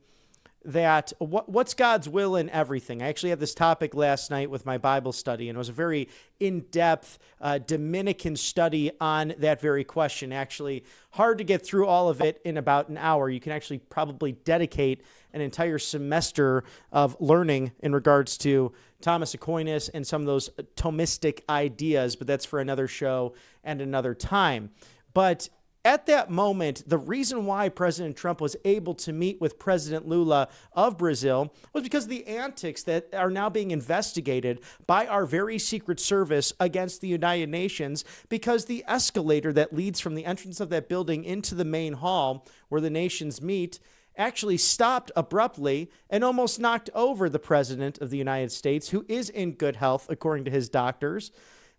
that what's God's will in everything? I actually had this topic last night with my Bible study, and it was a very in-depth Dominican study on that very question. Actually, hard to get through all of it in about an hour. You can actually probably dedicate an entire semester of learning in regards to Thomas Aquinas and some of those Thomistic ideas, but that's for another show and another time. But At that moment, the reason why President Trump was able to meet with President Lula of Brazil was because of the antics that are now being investigated by our very secret service against the United Nations, because the escalator that leads from the entrance of that building into the main hall where the nations meet actually stopped abruptly and almost knocked over the President of the United States, who is in good health, according to his doctors,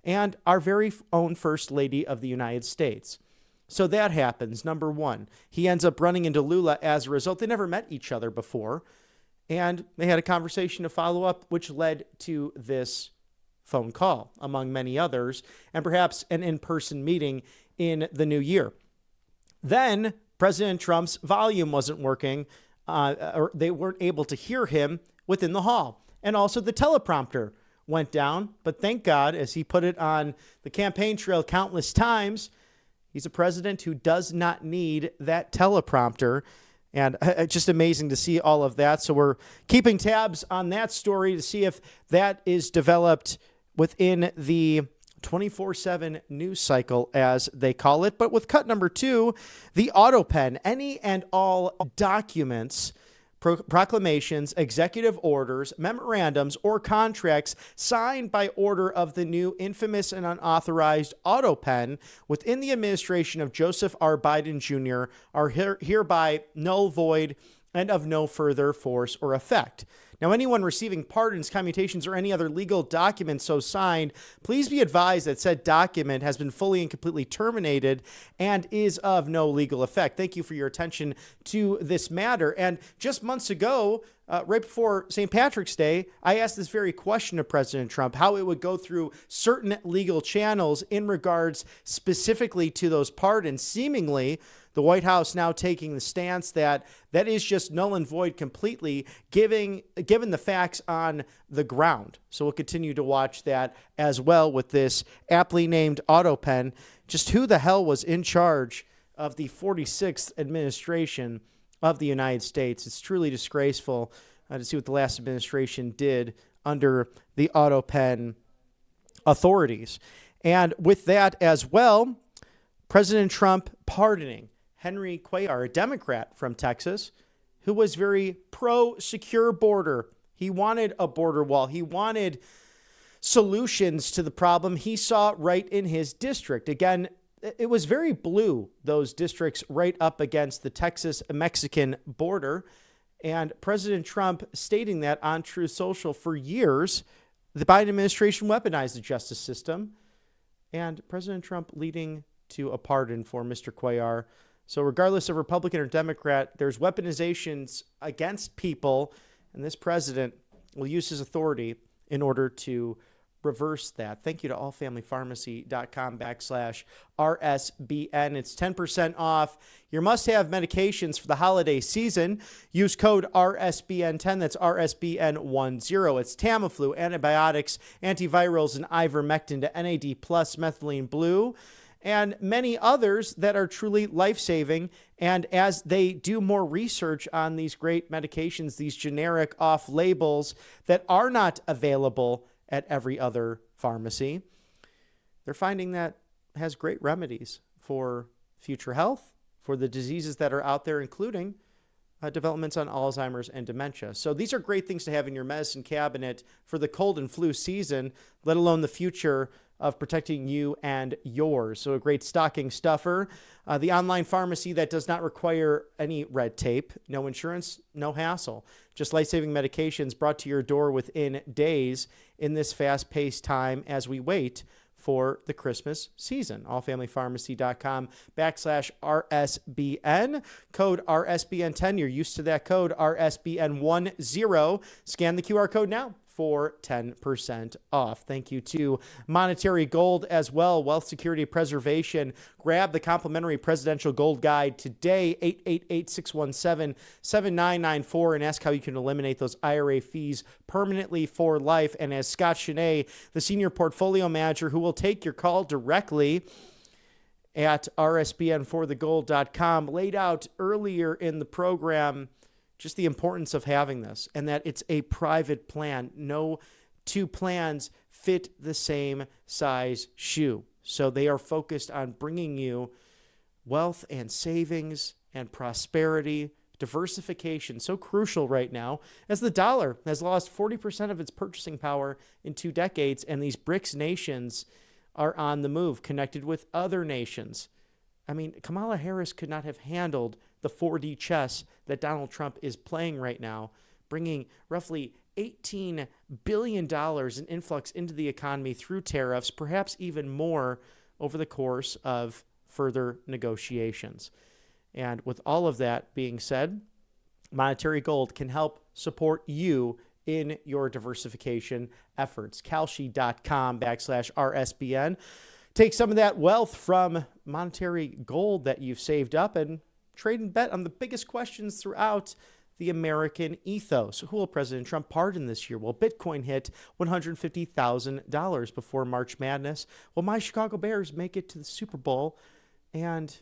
and our very own First Lady of the United States. So that happens, number one. He ends up running into Lula as a result. They never met each other before, and they had a conversation to follow up, which led to this phone call, among many others, and perhaps an in-person meeting in the new year. Then President Trump's volume wasn't working, or they weren't able to hear him within the hall. And also the teleprompter went down, but thank God, as he put it on the campaign trail countless times, he's a president who does not need that teleprompter. And it's just amazing to see all of that. So we're keeping tabs on that story to see if that is developed within the 24/7 news cycle, as they call it. But with cut number 2, the auto pen, any and all documents, proclamations, executive orders, memorandums, or contracts signed by order of the new infamous and unauthorized auto pen within the administration of Joseph R. Biden Jr. are hereby null, void, and of no further force or effect. Now, anyone receiving pardons, commutations, or any other legal document so signed, please be advised that said document has been fully and completely terminated and is of no legal effect. Thank you for your attention to this matter. And just months ago, right before St. Patrick's Day, I asked this very question of President Trump, how it would go through certain legal channels in regards specifically to those pardons. Seemingly, the White House now taking the stance that that is just null and void completely, given the facts on the ground. So we'll continue to watch that as well with this aptly named auto pen. Just who the hell was in charge of the 46th administration of the United States? It's truly disgraceful to see what the last administration did under the auto pen authorities. And with that as well, President Trump pardoning Henry Cuellar, a Democrat from Texas, who was very pro-secure border. He wanted a border wall. He wanted solutions to the problem he saw right in his district. Again, it was very blue, those districts right up against the Texas-Mexican border. And President Trump stating that on Truth Social for years, the Biden administration weaponized the justice system. And President Trump leading to a pardon for Mr. Cuellar. So regardless of Republican or Democrat, there's weaponizations against people, and this president will use his authority in order to reverse that. Thank you to allfamilypharmacy.com/RSBN. It's 10% off your must-have medications for the holiday season. Use code RSBN10. That's RSBN10. It's Tamiflu, antibiotics, antivirals, and ivermectin to NAD+, methylene blue, and many others that are truly life-saving. And as they do more research on these great medications, these generic off-labels that are not available at every other pharmacy, they're finding that has great remedies for future health, for the diseases that are out there, including developments on Alzheimer's and dementia. So these are great things to have in your medicine cabinet for the cold and flu season, let alone the future of protecting you and yours. So a great stocking stuffer. The online pharmacy that does not require any red tape, no insurance, no hassle. Just life-saving medications brought to your door within days in this fast-paced time as we wait for the Christmas season. allfamilypharmacy.com/RSBN. Code RSBN10. You're used to that code, RSBN10. Scan the QR code now for 10% off. Thank you to Monetary Gold as well, Wealth Security Preservation. Grab the complimentary Presidential Gold Guide today, 888-617-7994, and ask how you can eliminate those IRA fees permanently for life. And as Scott Cheney, the Senior Portfolio Manager, who will take your call directly at rsbnforthegold.com, laid out earlier in the program just the importance of having this, and that it's a private plan. No two plans fit the same size shoe. So they are focused on bringing you wealth and savings and prosperity, diversification, so crucial right now as the dollar has lost 40% of its purchasing power in 2 decades, and these BRICS nations are on the move, connected with other nations. I mean, Kamala Harris could not have handled the 4D chess that Donald Trump is playing right now, bringing roughly $18 billion in influx into the economy through tariffs, perhaps even more over the course of further negotiations. And with all of that being said, Monetary Gold can help support you in your diversification efforts. Kalshi.com/RSBN. Take some of that wealth from Monetary Gold that you've saved up and trade and bet on the biggest questions throughout the American ethos. Who will President Trump pardon this year? Will Bitcoin hit $150,000 before March Madness? Will my Chicago Bears make it to the Super Bowl and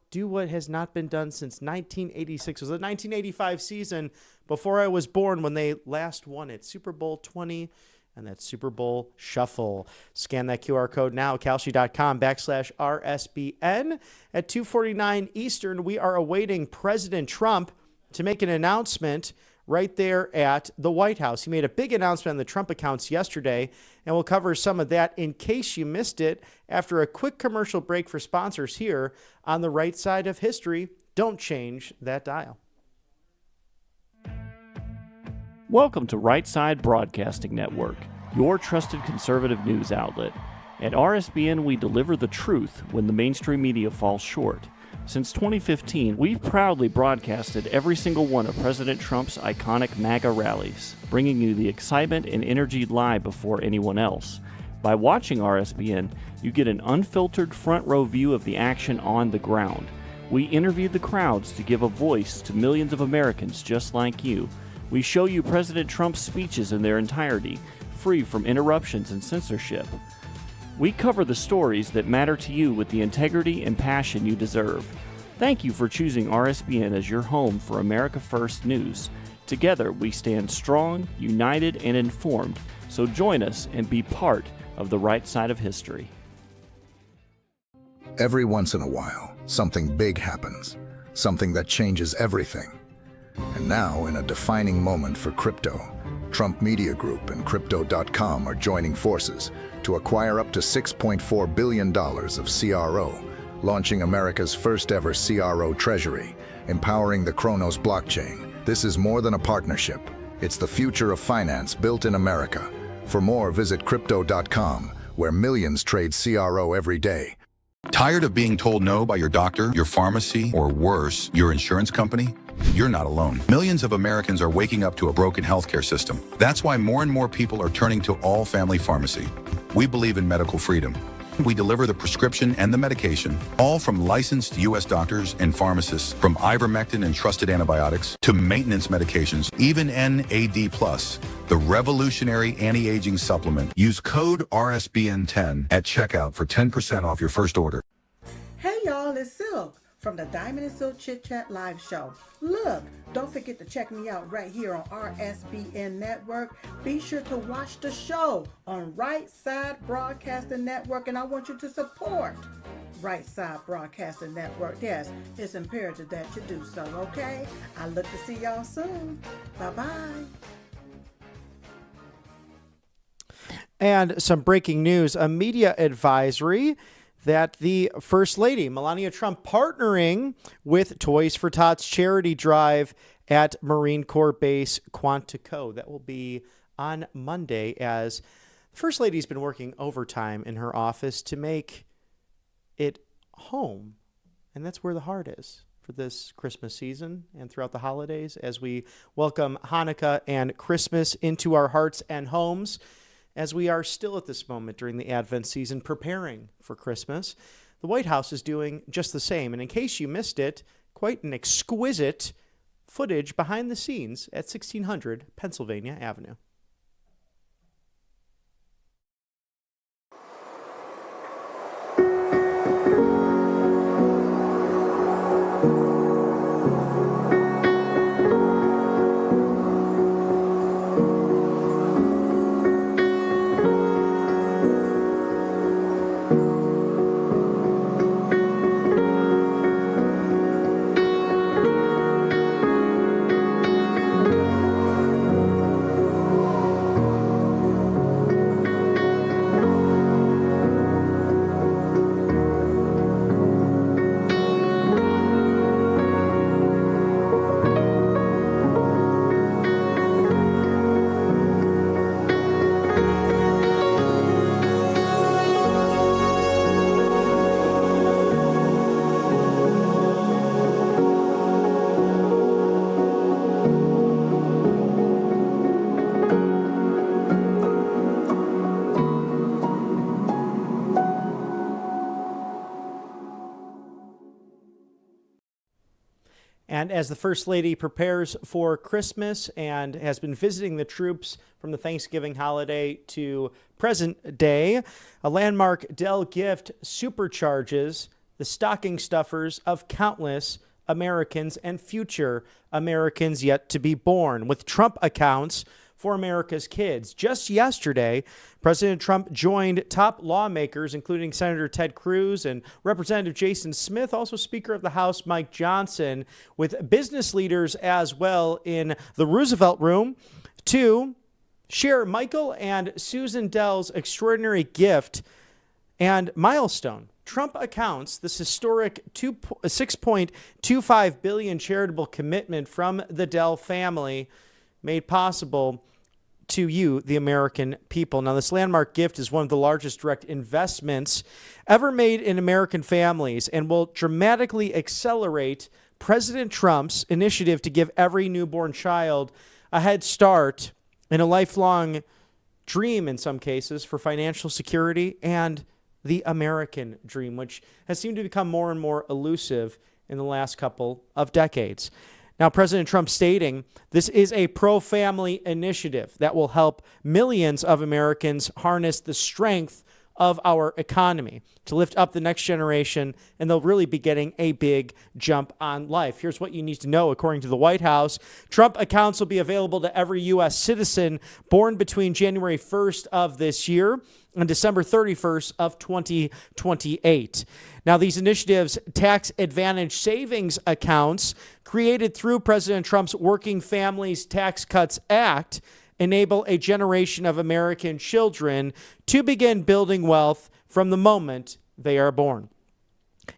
do what has not been done since 1986? It was the 1985 season before I was born when they last won it. Super Bowl 20 and that Super Bowl shuffle. Scan that QR code now, Kalshi.com/RSBN. At 2:49 Eastern, we are awaiting President Trump to make an announcement right there at the White House. He made a big announcement on the Trump accounts yesterday, and we'll cover some of that in case you missed it after a quick commercial break for sponsors here on the right side of history. Don't change that dial. Welcome to Right Side Broadcasting Network, your trusted conservative news outlet. At RSBN, we deliver the truth when the mainstream media falls short. Since 2015, we've proudly broadcasted every single one of President Trump's iconic MAGA rallies, bringing you the excitement and energy live before anyone else. By watching RSBN, you get an unfiltered front row view of the action on the ground. We interview the crowds to give a voice to millions of Americans just like you. We show you President Trump's speeches in their entirety, free from interruptions and censorship. We cover the stories that matter to you with the integrity and passion you deserve. Thank you for choosing RSBN as your home for America First News. Together, we stand strong, united, and informed. So join us and be part of the right side of history. Every once in a while, something big happens, something that changes everything. And now, in a defining moment for crypto, Trump Media Group and Crypto.com are joining forces to acquire up to $6.4 billion of CRO, launching America's first ever CRO treasury, empowering the Kronos blockchain. This is more than a partnership. It's the future of finance built in America. For more, visit Crypto.com, where millions trade CRO every day. Tired of being told no by your doctor, your pharmacy, or worse, your insurance company? You're not alone. Millions of Americans are waking up to a broken healthcare system. That's why more and more people are turning to All Family Pharmacy. We believe in medical freedom. We deliver the prescription and the medication, all from licensed U.S. doctors and pharmacists, from ivermectin and trusted antibiotics to maintenance medications, even NAD+, the revolutionary anti-aging supplement. Use code RSBN10 at checkout for 10% off your first order. Hey y'all, it's Silk from the Diamond and Silk Chit Chat live show. Look, don't forget to check me out right here on RSBN Network. Be sure to watch the show on Right Side Broadcasting Network, and I want you to support Right Side Broadcasting Network. Yes, it's imperative that you do so, okay? I look to see y'all soon. Bye-bye. And some breaking news, a media advisory that the First Lady, Melania Trump, partnering with Toys for Tots charity drive at Marine Corps Base Quantico. That will be on Monday, as the First Lady's been working overtime in her office to make it home. And that's where the heart is for this Christmas season and throughout the holidays as we welcome Hanukkah and Christmas into our hearts and homes, as we are still at this moment during the Advent season preparing for Christmas. The White House is doing just the same. And in case you missed it, quite an exquisite footage behind the scenes at 1600 Pennsylvania Avenue. And as the First Lady prepares for Christmas and has been visiting the troops from the Thanksgiving holiday to present day, a landmark Dell gift supercharges the stocking stuffers of countless Americans and future Americans yet to be born with Trump accounts for America's kids. Just yesterday, President Trump joined top lawmakers, including Senator Ted Cruz and Representative Jason Smith, also Speaker of the House Mike Johnson, with business leaders as well in the Roosevelt Room to share Michael and Susan Dell's extraordinary gift and milestone. Trump accounts this historic $6.25 billion charitable commitment from the Dell family made possible to you, the American people. Now, this landmark gift is one of the largest direct investments ever made in American families and will dramatically accelerate President Trump's initiative to give every newborn child a head start in a lifelong dream, in some cases, for financial security and the American dream, which has seemed to become more and more elusive in the last couple of decades. Now, President Trump stating this is a pro-family initiative that will help millions of Americans harness the strength of our economy to lift up the next generation, and they'll really be getting a big jump on life. Here's what you need to know. According to the White House, Trump accounts will be available to every U.S. citizen born between January 1st of this year and December 31st of 2028. Now, these initiatives, tax advantage savings accounts created through President Trump's Working Families Tax Cuts Act, enable a generation of American children to begin building wealth from the moment they are born.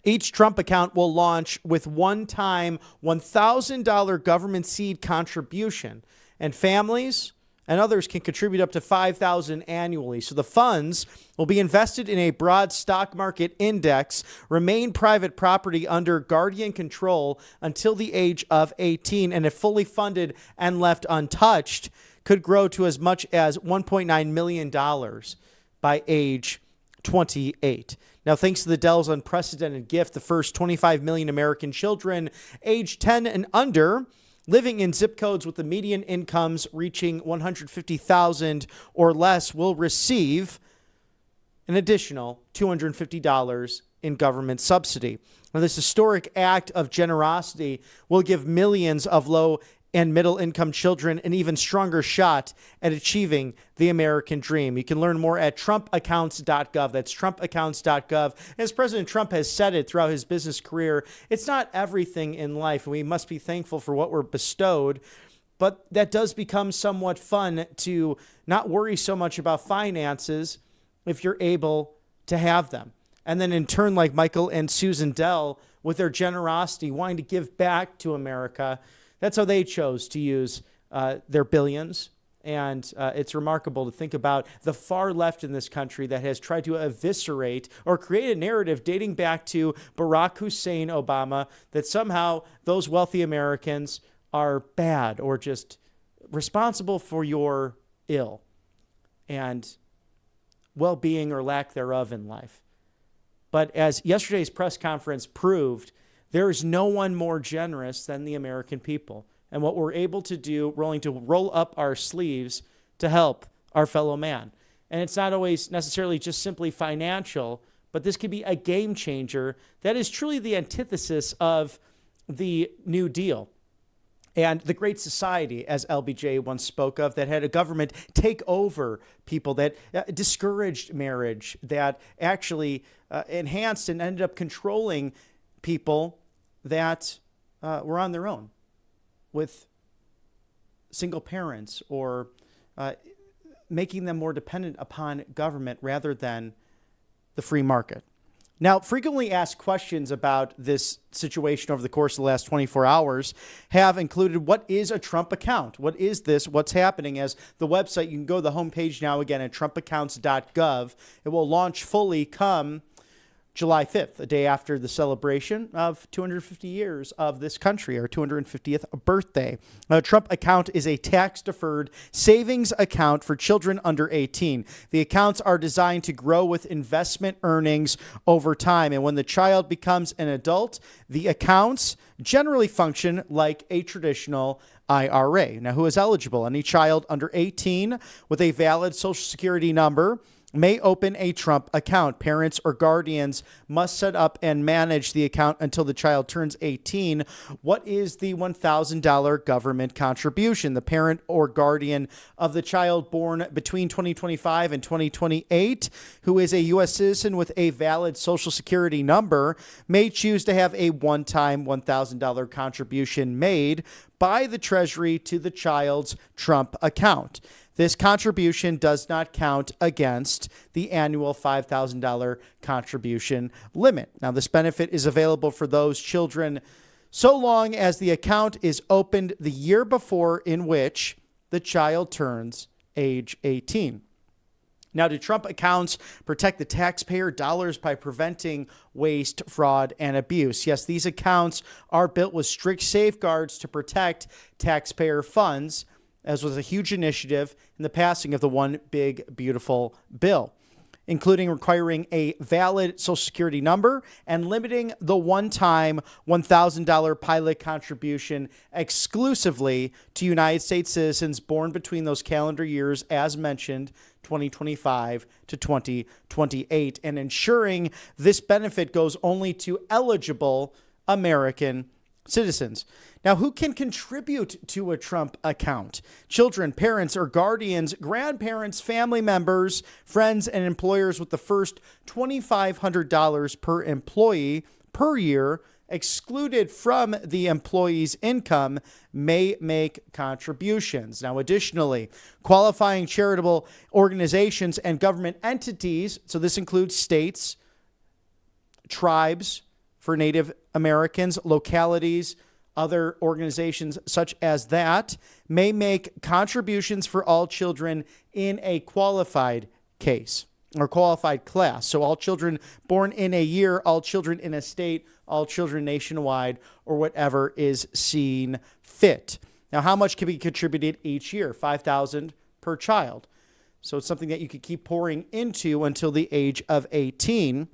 Each Trump account will launch with one-time $1,000 government seed contribution, and families and others can contribute up to $5,000 annually. So the funds will be invested in a broad stock market index, remain private property under guardian control until the age of 18, and if fully funded and left untouched, could grow to as much as $1.9 million by age 28. Now, thanks to the Dell's unprecedented gift, the first 25 million American children aged 10 and under living in zip codes with the median incomes reaching $150,000 or less will receive an additional $250 in government subsidy. Now, this historic act of generosity will give millions of low and middle-income children an even stronger shot at achieving the American dream. You can learn more at trumpaccounts.gov. That's trumpaccounts.gov. As President Trump has said it throughout his business career, it's not everything in life, and we must be thankful for what we're bestowed, but that does become somewhat fun to not worry so much about finances if you're able to have them. And then in turn, like Michael and Susan Dell, with their generosity, wanting to give back to America, that's how they chose to use their billions. And it's remarkable to think about the far left in this country that has tried to eviscerate or create a narrative dating back to Barack Hussein Obama that somehow those wealthy Americans are bad or just responsible for your ill and well-being or lack thereof in life. But as yesterday's press conference proved, there is no one more generous than the American people. And what we're able to do, we're willing to roll up our sleeves to help our fellow man. And it's not always necessarily just simply financial, but this could be a game changer that is truly the antithesis of the New Deal and the Great Society, as LBJ once spoke of, that had a government take over people, that discouraged marriage, that actually enhanced and ended up controlling people that were on their own with single parents or making them more dependent upon government rather than the free market. Now, frequently asked questions about this situation over the course of the last 24 hours have included, what is a Trump account? What is this? What's happening? As the website, you can go to the homepage now again at trumpaccounts.gov. It will launch fully come July 5th, a day after the celebration of 250 years of this country, our 250th birthday. A Trump account is a tax-deferred savings account for children under 18. The accounts are designed to grow with investment earnings over time. And when the child becomes an adult, the accounts generally function like a traditional IRA. Now, who is eligible? Any child under 18 with a valid Social Security number may open a Trump account. Parents or guardians must set up and manage the account until the child turns 18. What is the $1,000 government contribution? The parent or guardian of the child born between 2025 and 2028, who is a U.S. citizen with a valid Social Security number, may choose to have a one-time $1,000 contribution made by the Treasury to the child's Trump account. This contribution does not count against the annual $5,000 contribution limit. Now, this benefit is available for those children so long as the account is opened the year before in which the child turns age 18. Now, do Trump accounts protect the taxpayer dollars by preventing waste, fraud, and abuse? Yes, these accounts are built with strict safeguards to protect taxpayer funds, as was a huge initiative in the passing of the One Big Beautiful Bill, including requiring a valid Social Security number and limiting the one-time $1,000 pilot contribution exclusively to United States citizens born between those calendar years, as mentioned, 2025 to 2028, and ensuring this benefit goes only to eligible American citizens. Now, who can contribute to a Trump account? Children, parents, or guardians, grandparents, family members, friends, and employers with the first $2,500 per employee per year excluded from the employee's income may make contributions. Now, additionally, qualifying charitable organizations and government entities, so this includes states, tribes for Native Americans, localities, other organizations such as that, may make contributions for all children in a qualified case or qualified class. So all children born in a year, all children in a state, all children nationwide, or whatever is seen fit. Now, how much can be contributed each year? $5,000 per child. So it's something that you could keep pouring into until the age of 18.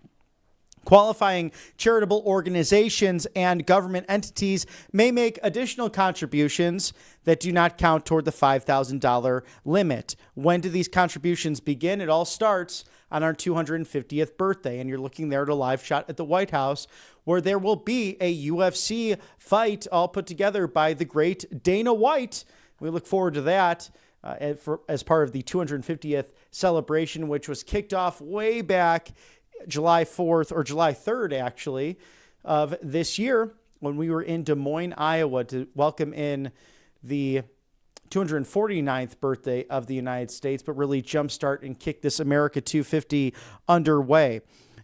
Qualifying charitable organizations and government entities may make additional contributions that do not count toward the $5,000 limit. When do these contributions begin? It all starts on our 250th birthday, and you're looking there at a live shot at the White House, where there will be a UFC fight all put together by the great Dana White. We look forward to that as part of the 250th celebration, which was kicked off way back July 4th or July 3rd, actually, of this year when we were in Des Moines, Iowa to welcome in the 249th birthday of the United States, but really jumpstart and kick this America 250 underway.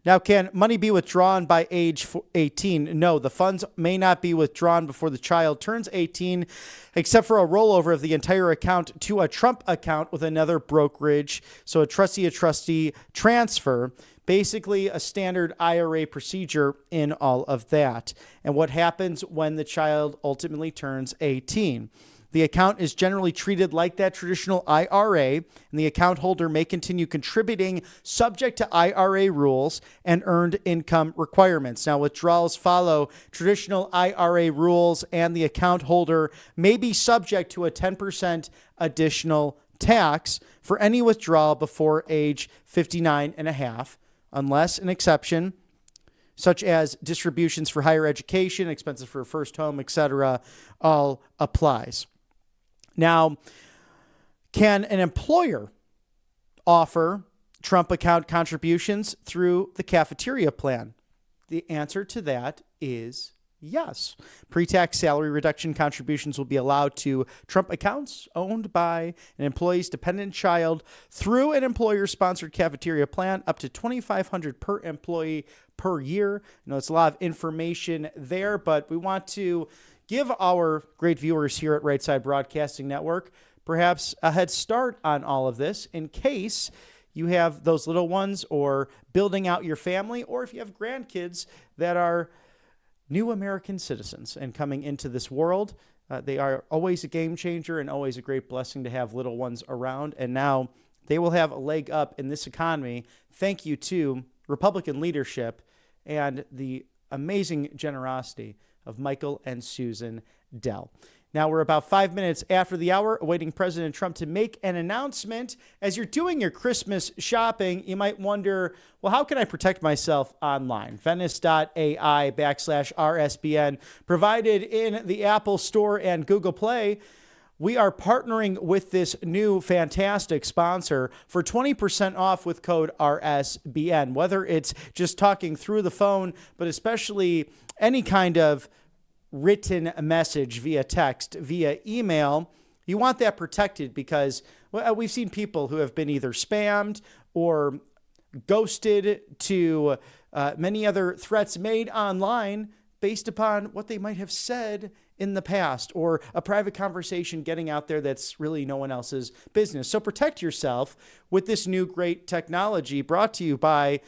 Now, can money be withdrawn by age 18? No, the funds may not be withdrawn before the child turns 18, except for a rollover of the entire account to a Trump account with another brokerage. So a trustee transfer. Basically a standard IRA procedure in all of that. And what happens when the child ultimately turns 18? The account is generally treated like that traditional IRA, and the account holder may continue contributing subject to IRA rules and earned income requirements. Now, withdrawals follow traditional IRA rules, and the account holder may be subject to a 10% additional tax for any withdrawal before age 59 and a half. Unless an exception, such as distributions for higher education, expenses for a first home, etc., all applies. Now, can an employer offer Trump account contributions through the cafeteria plan? The answer to that is yes. Pre-tax salary reduction contributions will be allowed to Trump accounts owned by an employee's dependent child through an employer-sponsored cafeteria plan, up to $2,500 per employee per year. I know it's a lot of information there, but we want to give our great viewers here at Right Side Broadcasting Network perhaps a head start on all of this in case you have those little ones or building out your family, or if you have grandkids that are new American citizens and coming into this world. They are always a game changer and always a great blessing to have little ones around. And now they will have a leg up in this economy. Thank you to Republican leadership and the amazing generosity of Michael and Susan Dell. Now we're about 5 minutes after the hour, awaiting President Trump to make an announcement. As you're doing your Christmas shopping, you might wonder, well, how can I protect myself online? Venice.ai/RSBN, provided in the Apple Store and Google Play. We are partnering with this new fantastic sponsor for 20% off with code RSBN, whether it's just talking through the phone, but especially any kind of written message via text, via email. You want that protected because we've seen people who have been either spammed or ghosted to many other threats made online based upon what they might have said in the past, or a private conversation getting out there that's really no one else's business. So protect yourself with this new great technology brought to you by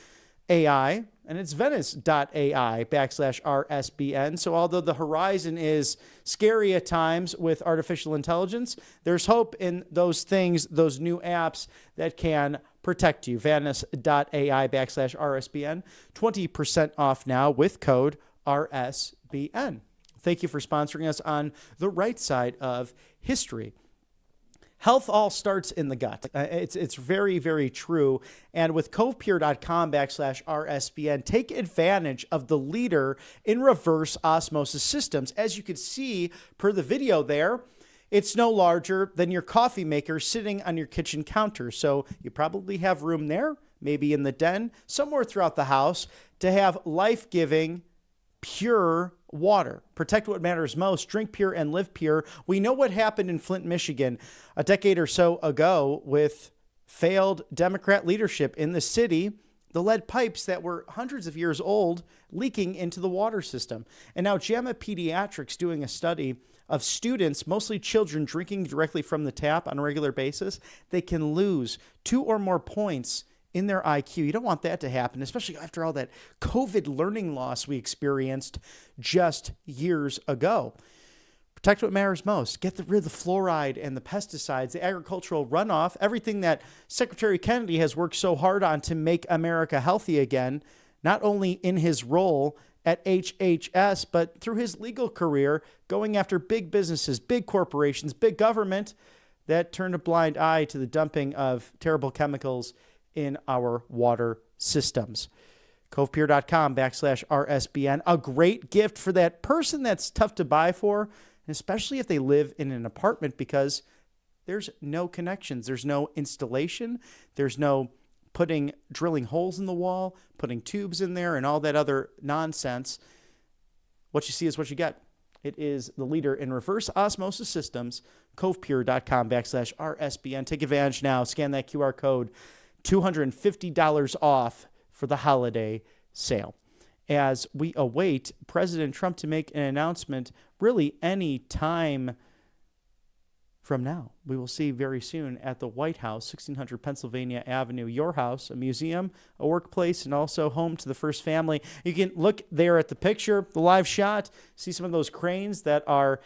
AI, and it's Venice.ai/RSBN. So although the horizon is scary at times with artificial intelligence, there's hope in those things, those new apps that can protect you. Venice.ai/RSBN, 20% off now with code RSBN. Thank you for sponsoring us on the right side of history. Health all starts in the gut. It's very, very true. And with covepure.com/RSBN, take advantage of the leader in reverse osmosis systems. As you can see per the video there, it's no larger than your coffee maker sitting on your kitchen counter. So you probably have room there, maybe in the den, somewhere throughout the house, to have life-giving, pure water. Protect what matters most. Drink pure and live pure. We know what happened in Flint, Michigan a decade or so ago with failed Democrat leadership in the city. The lead pipes that were hundreds of years old leaking into the water system. And now JAMA Pediatrics doing a study of students, mostly children, drinking directly from the tap on a regular basis. They can lose 2 or more points in their IQ. You don't want that to happen, especially after all that COVID learning loss we experienced just years ago. Protect what matters most. Get rid of the fluoride and the pesticides, the agricultural runoff, everything that Secretary Kennedy has worked so hard on to make America healthy again, not only in his role at HHS, but through his legal career, going after big businesses, big corporations, big government that turned a blind eye to the dumping of terrible chemicals in our water systems. Covepure.com/RSBN, a great gift for that person that's tough to buy for, especially if they live in an apartment, because there's no connections. There's no installation. There's no drilling holes in the wall, putting tubes in there, and all that other nonsense. What you see is what you get. It is the leader in reverse osmosis systems, covepure.com/RSBN. Take advantage now. Scan that QR code. $250 off for the holiday sale. As we await President Trump to make an announcement really any time from now. We will see very soon at the White House, 1600 Pennsylvania Avenue, your house, a museum, a workplace, and also home to the first family. You can look there at the picture, the live shot, see some of those cranes that are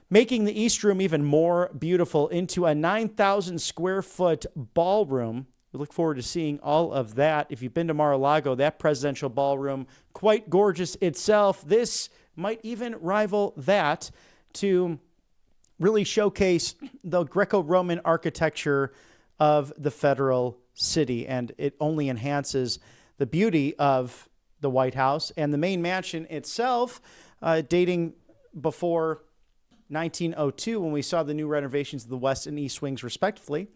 making the East Room even more beautiful into a 9,000 square foot ballroom. We look forward to seeing all of that. If you've been to Mar-a-Lago, that presidential ballroom, quite gorgeous itself. This might even rival that to really showcase the Greco-Roman architecture of the federal city. And it only enhances the beauty of the White House and the main mansion itself, dating before 1902, when we saw the new renovations of the West and East Wings, respectively.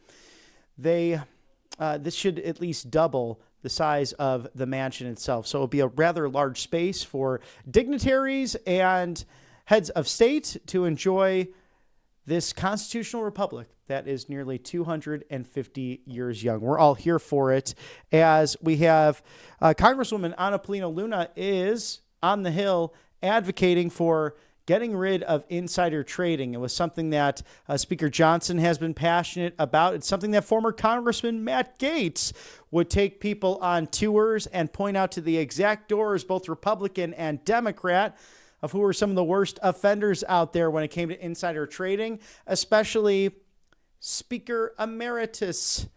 This should at least double the size of the mansion itself. So it'll be a rather large space for dignitaries and heads of state to enjoy this constitutional republic that is nearly 250 years young. We're all here for it, as we have Congresswoman Anna Polino Luna is on the Hill advocating for getting rid of insider trading. It was something that Speaker Johnson has been passionate about. It's something that former Congressman Matt Gaetz would take people on tours and point out to the exact doors, both Republican and Democrat, of who are some of the worst offenders out there when it came to insider trading, especially Speaker Emeritus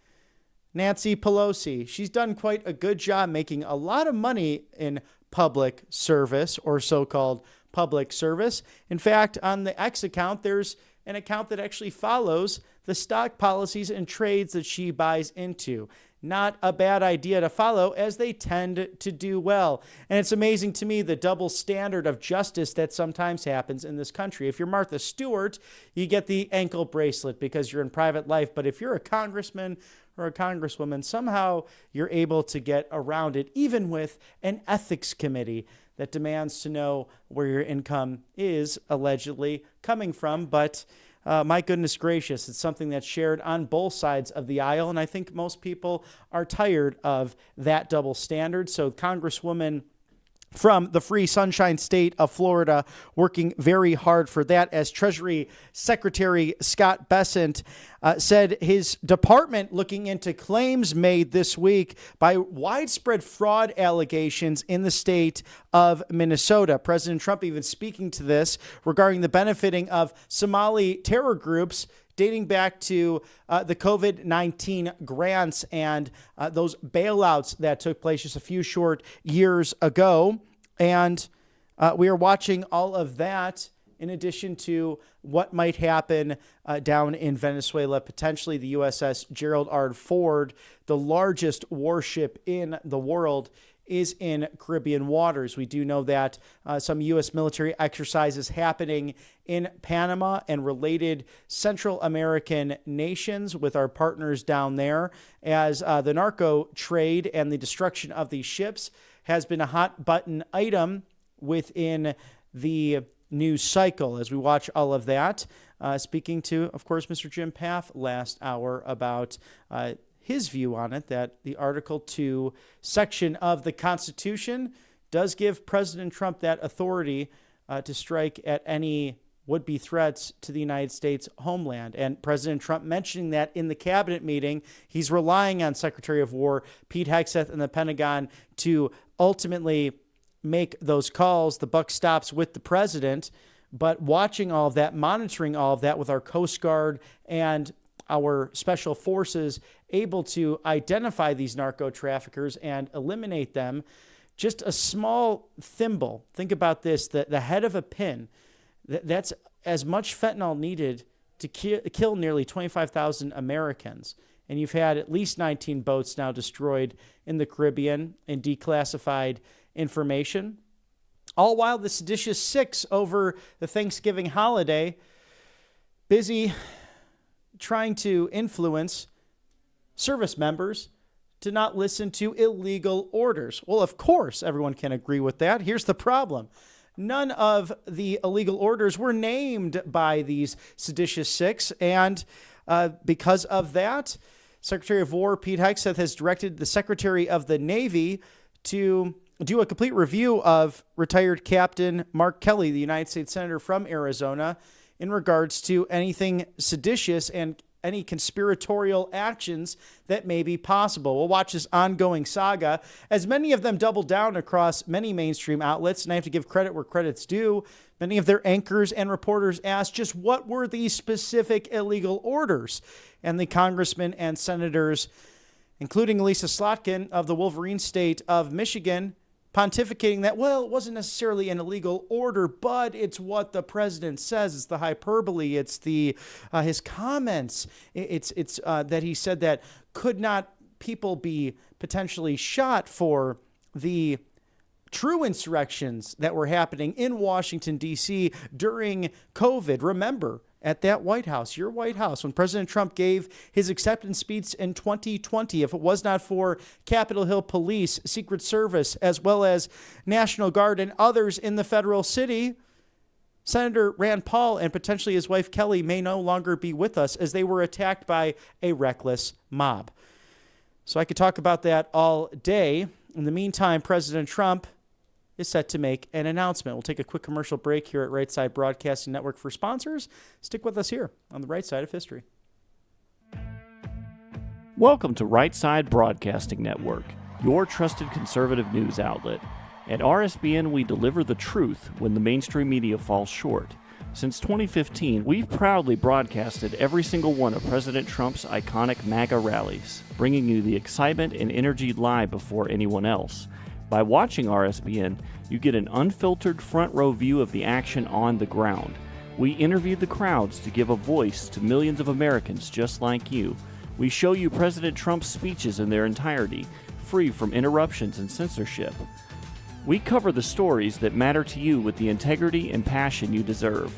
Nancy Pelosi. She's done quite a good job making a lot of money in public service, or so-called public service. In fact, on the X account, there's an account that actually follows the stock policies and trades that she buys into. Not a bad idea to follow, as they tend to do well. And it's amazing to me the double standard of justice that sometimes happens in this country. If you're Martha Stewart, you get the ankle bracelet because you're in private life. But if you're a congressman or a congresswoman, somehow you're able to get around it, even with an ethics committee that demands to know where your income is allegedly coming from. But my goodness gracious, it's something that's shared on both sides of the aisle. And I think most people are tired of that double standard. So Congresswoman from the free sunshine state of Florida working very hard for that, as Treasury Secretary Scott Bessent said his department looking into claims made this week by widespread fraud allegations in the state of Minnesota. President Trump even speaking to this regarding the benefiting of Somali terror groups dating back to the COVID-19 grants and those bailouts that took place just a few short years ago. And we are watching all of that in addition to what might happen down in Venezuela, potentially the USS Gerald R. Ford, the largest warship in the world, is in Caribbean waters. We do know that some U.S. military exercises happening in Panama and related Central American nations with our partners down there, as the narco trade and the destruction of these ships has been a hot button item within the news cycle as we watch all of that. Speaking to, of course, Mr. Jim Paff last hour about his view on it, that the Article 2 section of the Constitution does give President Trump that authority to strike at any would-be threats to the United States homeland. And President Trump mentioning that in the cabinet meeting, he's relying on Secretary of War Pete Hegseth and the Pentagon to ultimately make those calls. The buck stops with the president, but watching all of that, monitoring all of that with our Coast Guard and our special forces able to identify these narco traffickers and eliminate them. Just a small thimble. Think about this, the head of a pin. That's as much fentanyl needed to kill nearly 25,000 Americans. And you've had at least 19 boats now destroyed in the Caribbean in declassified information. All while the seditious six over the Thanksgiving holiday busy trying to influence service members to not listen to illegal orders. Well, of course, everyone can agree with that. Here's the problem. None of the illegal orders were named by these seditious six. And because of that, Secretary of War Pete Hegseth has directed the Secretary of the Navy to do a complete review of retired Captain Mark Kelly, the United States Senator from Arizona, in regards to anything seditious and any conspiratorial actions that may be possible. We'll watch this ongoing saga as many of them double down across many mainstream outlets, and I have to give credit where credit's due. Many of their anchors and reporters asked just what were these specific illegal orders, and the congressmen and senators, including Lisa Slotkin of the Wolverine state of Michigan, pontificating that, well, it wasn't necessarily an illegal order, but it's what the president says. It's the hyperbole. It's the his comments. It's that he said that could not people be potentially shot for the true insurrections that were happening in Washington, D.C. during COVID. Remember, at that White House, your White House, when President Trump gave his acceptance speech in 2020, if it was not for Capitol Hill Police, Secret Service, as well as National Guard and others in the federal city, Senator Rand Paul and potentially his wife Kelly may no longer be with us, as they were attacked by a reckless mob. So I could talk about that all day. In the meantime, President Trump is set to make an announcement. We'll take a quick commercial break here at Right Side Broadcasting Network for sponsors. Stick with us here on the Right Side of History. Welcome to Right Side Broadcasting Network, your trusted conservative news outlet. At RSBN, we deliver the truth when the mainstream media falls short. Since 2015, we've proudly broadcasted every single one of President Trump's iconic MAGA rallies, bringing you the excitement and energy live before anyone else. By watching RSBN, you get an unfiltered front row view of the action on the ground. We interview the crowds to give a voice to millions of Americans just like you. We show you President Trump's speeches in their entirety, free from interruptions and censorship. We cover the stories that matter to you with the integrity and passion you deserve.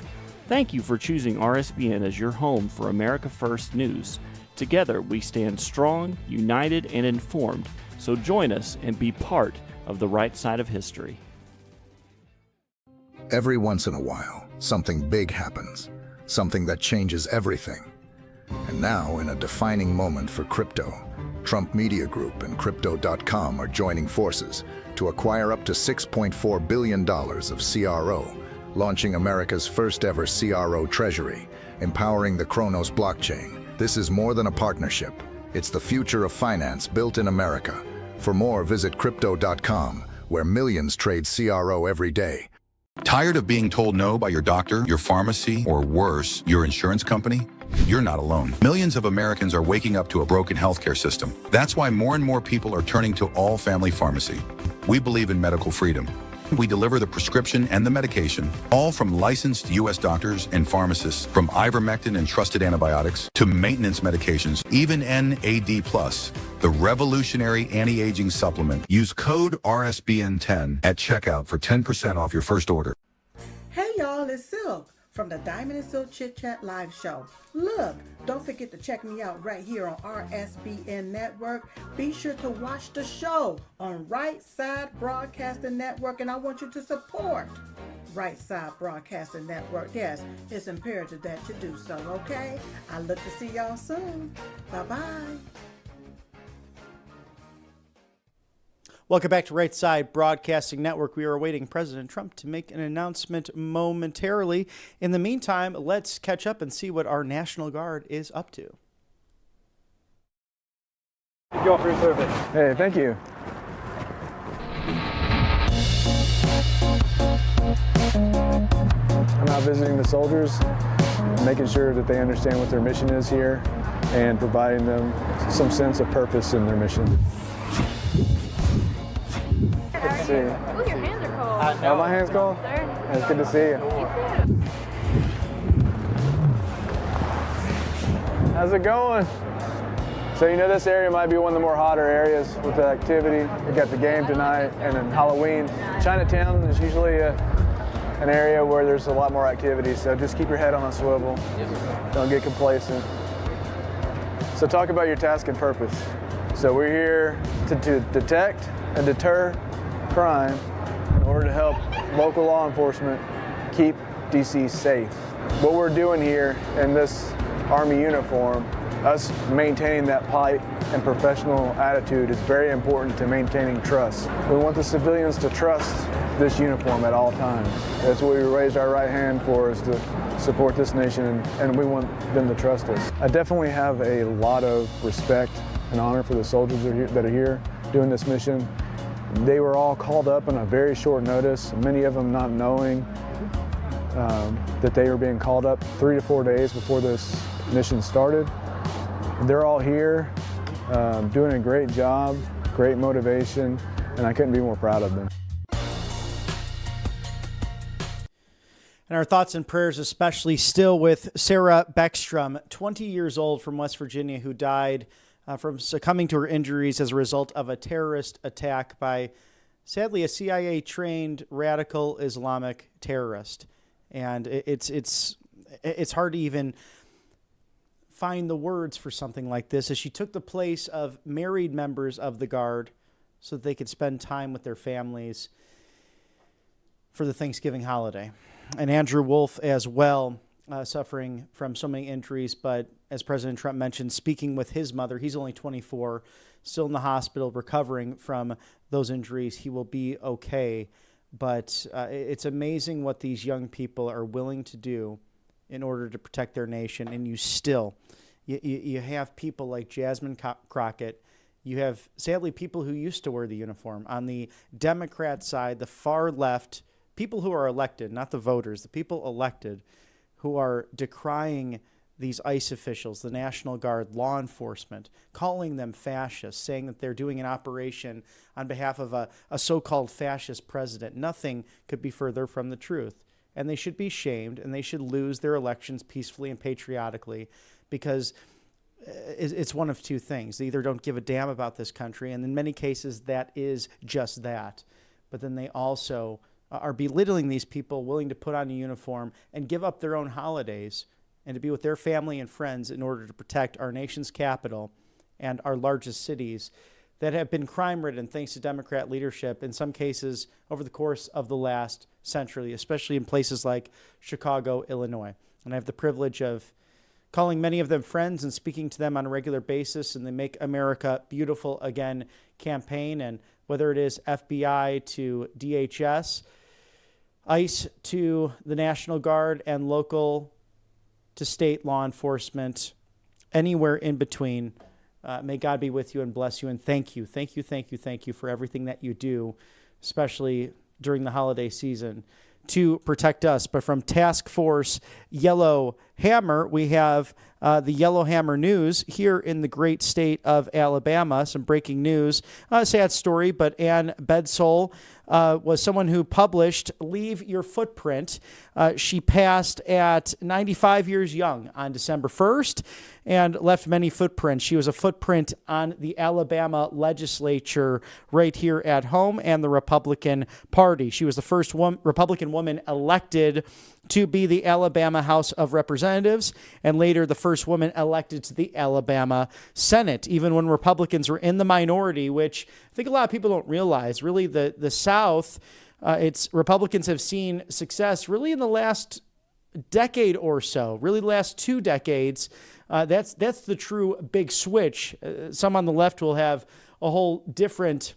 Thank you for choosing RSBN as your home for America First News. Together, we stand strong, united, and informed. So join us and be part of the right side of history. Every once in a while, something big happens, something that changes everything. And now, in a defining moment for crypto, Trump Media Group and Crypto.com are joining forces to acquire up to $6.4 billion of CRO, launching America's first ever CRO treasury, empowering the Kronos blockchain. This is more than a partnership. It's the future of finance built in America. For more, visit Crypto.com, where millions trade CRO every day. Tired of being told no by your doctor, your pharmacy, or worse, your insurance company? You're not alone. Millions of Americans are waking up to a broken healthcare system. That's why more and more people are turning to All Family Pharmacy. We believe in medical freedom. We deliver the prescription and the medication, all from licensed U.S. doctors and pharmacists, from ivermectin and trusted antibiotics to maintenance medications, even NAD+, the revolutionary anti-aging supplement. Use code RSBN10 at checkout for 10% off your first order. Hey y'all, it's Silk from the Diamond and Silk Chit Chat live show. Look, don't forget to check me out right here on RSBN Network. Be sure to watch the show on Right Side Broadcasting Network, and I want you to support Right Side Broadcasting Network. Yes, it's imperative that you do so, okay? I look to see y'all soon. Bye-bye. Welcome back to Right Side Broadcasting Network. We are awaiting President Trump to make an announcement momentarily. In the meantime, let's catch up and see what our National Guard is up to. Thank you all for your service. Hey, thank you. I'm out visiting the soldiers, making sure that they understand what their mission is here and providing them some sense of purpose in their mission. Good to see you. Ooh, your hands are cold. Oh, my hands cold? It's good to see you. You too. How's it going? So you know this area might be one of the more hotter areas with the activity. We got the game tonight and then Halloween. Chinatown is usually an area where there's a lot more activity, so just keep your head on a swivel. Don't get complacent. So talk about your task and purpose. So we're here to detect and deter crime in order to help local law enforcement keep DC safe. What we're doing here in this Army uniform, us maintaining that polite and professional attitude is very important to maintaining trust. We want the civilians to trust this uniform at all times. That's what we raised our right hand for, is to support this nation, and we want them to trust us. I definitely have a lot of respect and honor for the soldiers that are here doing this mission. They were all called up on a very short notice, many of them not knowing that they were being called up 3 to 4 days before this mission started. They're all here doing a great job, great motivation, and I couldn't be more proud of them. And our thoughts and prayers especially still with Sarah Beckstrom, 20 years old from West Virginia, who died from succumbing to her injuries as a result of a terrorist attack by, sadly, a CIA-trained radical Islamic terrorist. And it's hard to even find the words for something like this, as she took the place of married members of the Guard so that they could spend time with their families for the Thanksgiving holiday. And Andrew Wolf as well, suffering from so many injuries, but as President Trump mentioned, speaking with his mother, he's only 24, still in the hospital recovering from those injuries. He will be okay. But it's amazing what these young people are willing to do in order to protect their nation. And you have people like Jasmine Crockett. You have, sadly, people who used to wear the uniform. On the Democrat side, the far left, people who are elected, not the voters, the people elected, who are decrying these ICE officials, the National Guard, law enforcement, calling them fascists, saying that they're doing an operation on behalf of a so-called fascist president. Nothing could be further from the truth. And they should be shamed, and they should lose their elections peacefully and patriotically, because it's one of two things. They either don't give a damn about this country, and in many cases that is just that, but then they also are belittling these people willing to put on a uniform and give up their own holidays and to be with their family and friends in order to protect our nation's capital and our largest cities that have been crime-ridden thanks to Democrat leadership, in some cases over the course of the last century, especially in places like Chicago, Illinois. And I have the privilege of calling many of them friends and speaking to them on a regular basis in the Make America Beautiful Again campaign. And whether it is FBI to DHS, ICE to the National Guard, and local to state law enforcement, anywhere in between, may God be with you and bless you. And thank you for everything that you do, especially during the holiday season, to protect us. But from Task Force Yellow Hammer, we have the Yellow Hammer News here in the great state of Alabama. Some breaking news. A sad story, but Ann Bedsole was someone who published Leave Your Footprint. She passed at 95 years young on December 1st and left many footprints. She was a footprint on the Alabama legislature right here at home and the Republican Party. She was the first Republican woman elected to be the Alabama House of Representatives, and later the first woman elected to the Alabama Senate, even when Republicans were in the minority, which I think a lot of people don't realize. Really, the South, Republicans have seen success really in the last decade or so, really the last 2 decades. That's the true big switch. Some on the left will have a whole different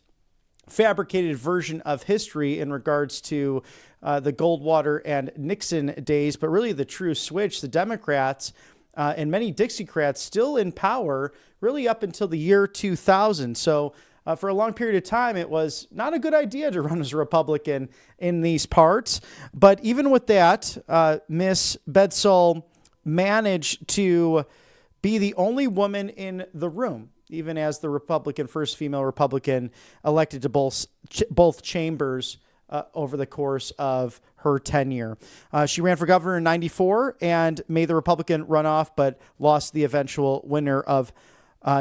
fabricated version of history in regards to the Goldwater and Nixon days, but really the true switch, the Democrats and many Dixiecrats still in power really up until the year 2000. So for a long period of time, it was not a good idea to run as a Republican in these parts. But even with that, Miss Bedsole managed to be the only woman in the room, even as the first female Republican elected to both chambers over the course of her tenure. She ran for governor in 94 and made the Republican runoff, but lost the eventual winner of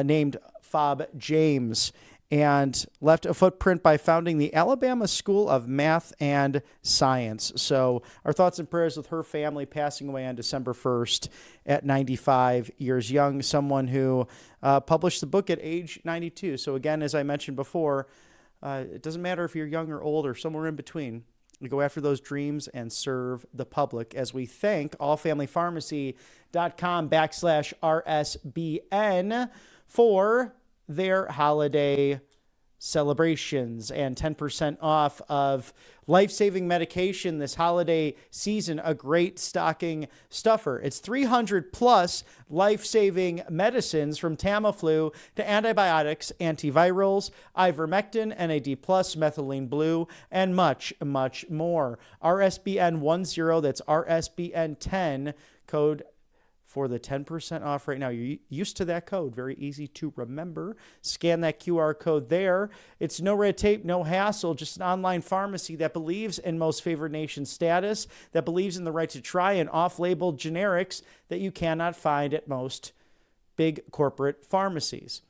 named Fob James, and left a footprint by founding the Alabama School of Math and Science. So our thoughts and prayers with her family, passing away on December 1st at 95 years young, someone who published the book at age 92. So again, as I mentioned before, it doesn't matter if you're young or old or somewhere in between. We go after those dreams and serve the public, as we thank allfamilypharmacy.com/RSBN for their holiday celebrations and 10% off of life-saving medication this holiday season, a great stocking stuffer. It's 300 plus life-saving medicines, from Tamiflu to antibiotics, antivirals, ivermectin, NAD+, methylene blue, and much, much more. RSBN 10, that's RSBN 10, code for the 10% off right now. You're used to that code. Very easy to remember. Scan that QR code there. It's no red tape, no hassle, just an online pharmacy that believes in most favored nation status, that believes in the right to try and off-label generics that you cannot find at most big corporate pharmacies.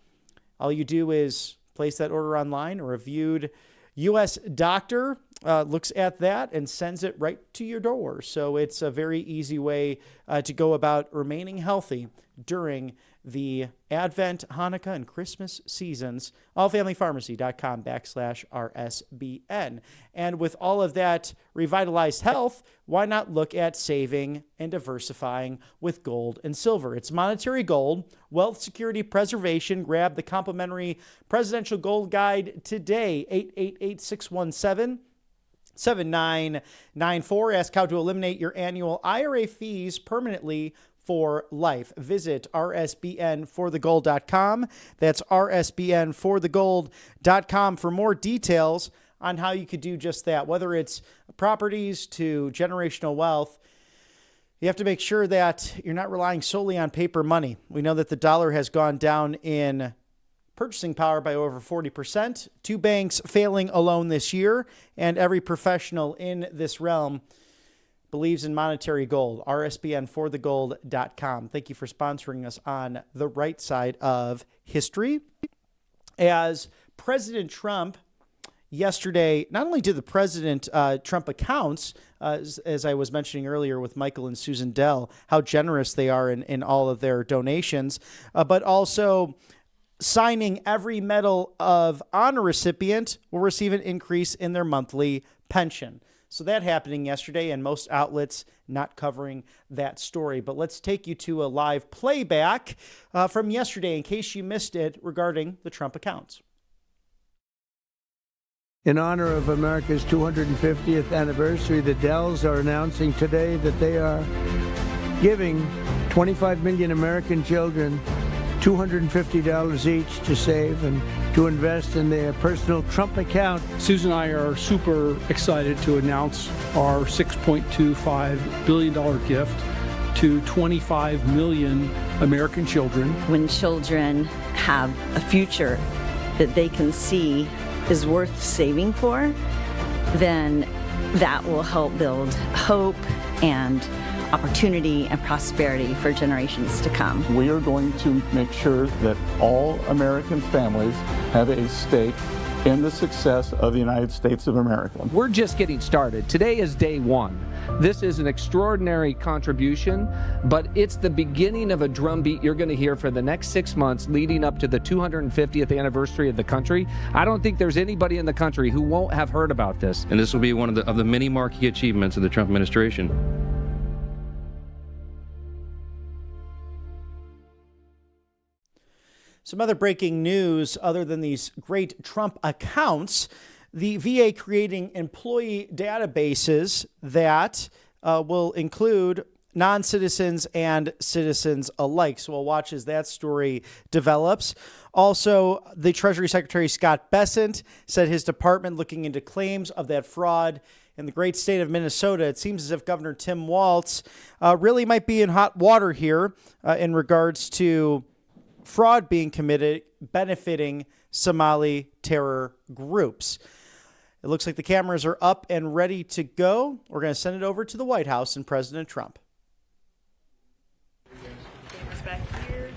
All you do is place that order online, or a reviewed U.S. doctor looks at that and sends it right to your door. So it's a very easy way to go about remaining healthy during the Advent, Hanukkah, and Christmas seasons. allfamilypharmacy.com/RSBN. And with all of that revitalized health, why not look at saving and diversifying with gold and silver? It's monetary gold, wealth security preservation. Grab the complimentary Presidential Gold Guide today, 888-617 7994. Ask how to eliminate your annual IRA fees permanently for life. Visit rsbnforthegold.com. That's rsbnforthegold.com for more details on how you could do just that. Whether it's properties to generational wealth, you have to make sure that you're not relying solely on paper money. We know that the dollar has gone down in purchasing power by over 40%. 2 banks failing alone this year, and every professional in this realm believes in monetary gold. rsbnforthegold.com. Thank you for sponsoring us on the right side of history. As President Trump yesterday, not only did the President Trump accounts, as I was mentioning earlier with Michael and Susan Dell, how generous they are in all of their donations, but also signing every Medal of Honor recipient will receive an increase in their monthly pension. So that happening yesterday, and most outlets not covering that story. But let's take you to a live playback from yesterday in case you missed it regarding the Trump accounts. In honor of America's 250th anniversary, the Dells are announcing today that they are giving 25 million American children $250 each to save and to invest in their personal Trump account. Susan and I are super excited to announce our $6.25 billion gift to 25 million American children. When children have a future that they can see is worth saving for, then that will help build hope and opportunity and prosperity for generations to come. We are going to make sure that all American families have a stake in the success of the United States of America. We're just getting started. Today is day one. This is an extraordinary contribution, but it's the beginning of a drumbeat you're going to hear for the next 6 months leading up to the 250th anniversary of the country. I don't think there's anybody in the country who won't have heard about this. And this will be one of the many marquee achievements of the Trump administration. Some other breaking news other than these great Trump accounts. The VA creating employee databases that will include non-citizens and citizens alike. So we'll watch as that story develops. Also, the Treasury Secretary Scott Bessent said his department looking into claims of that fraud in the great state of Minnesota. It seems as if Governor Tim Walz really might be in hot water here in regards to fraud being committed benefiting Somali terror groups. It looks like the cameras are up and ready to go. We're going to send it over to the White House and President Trump. Cameras back here.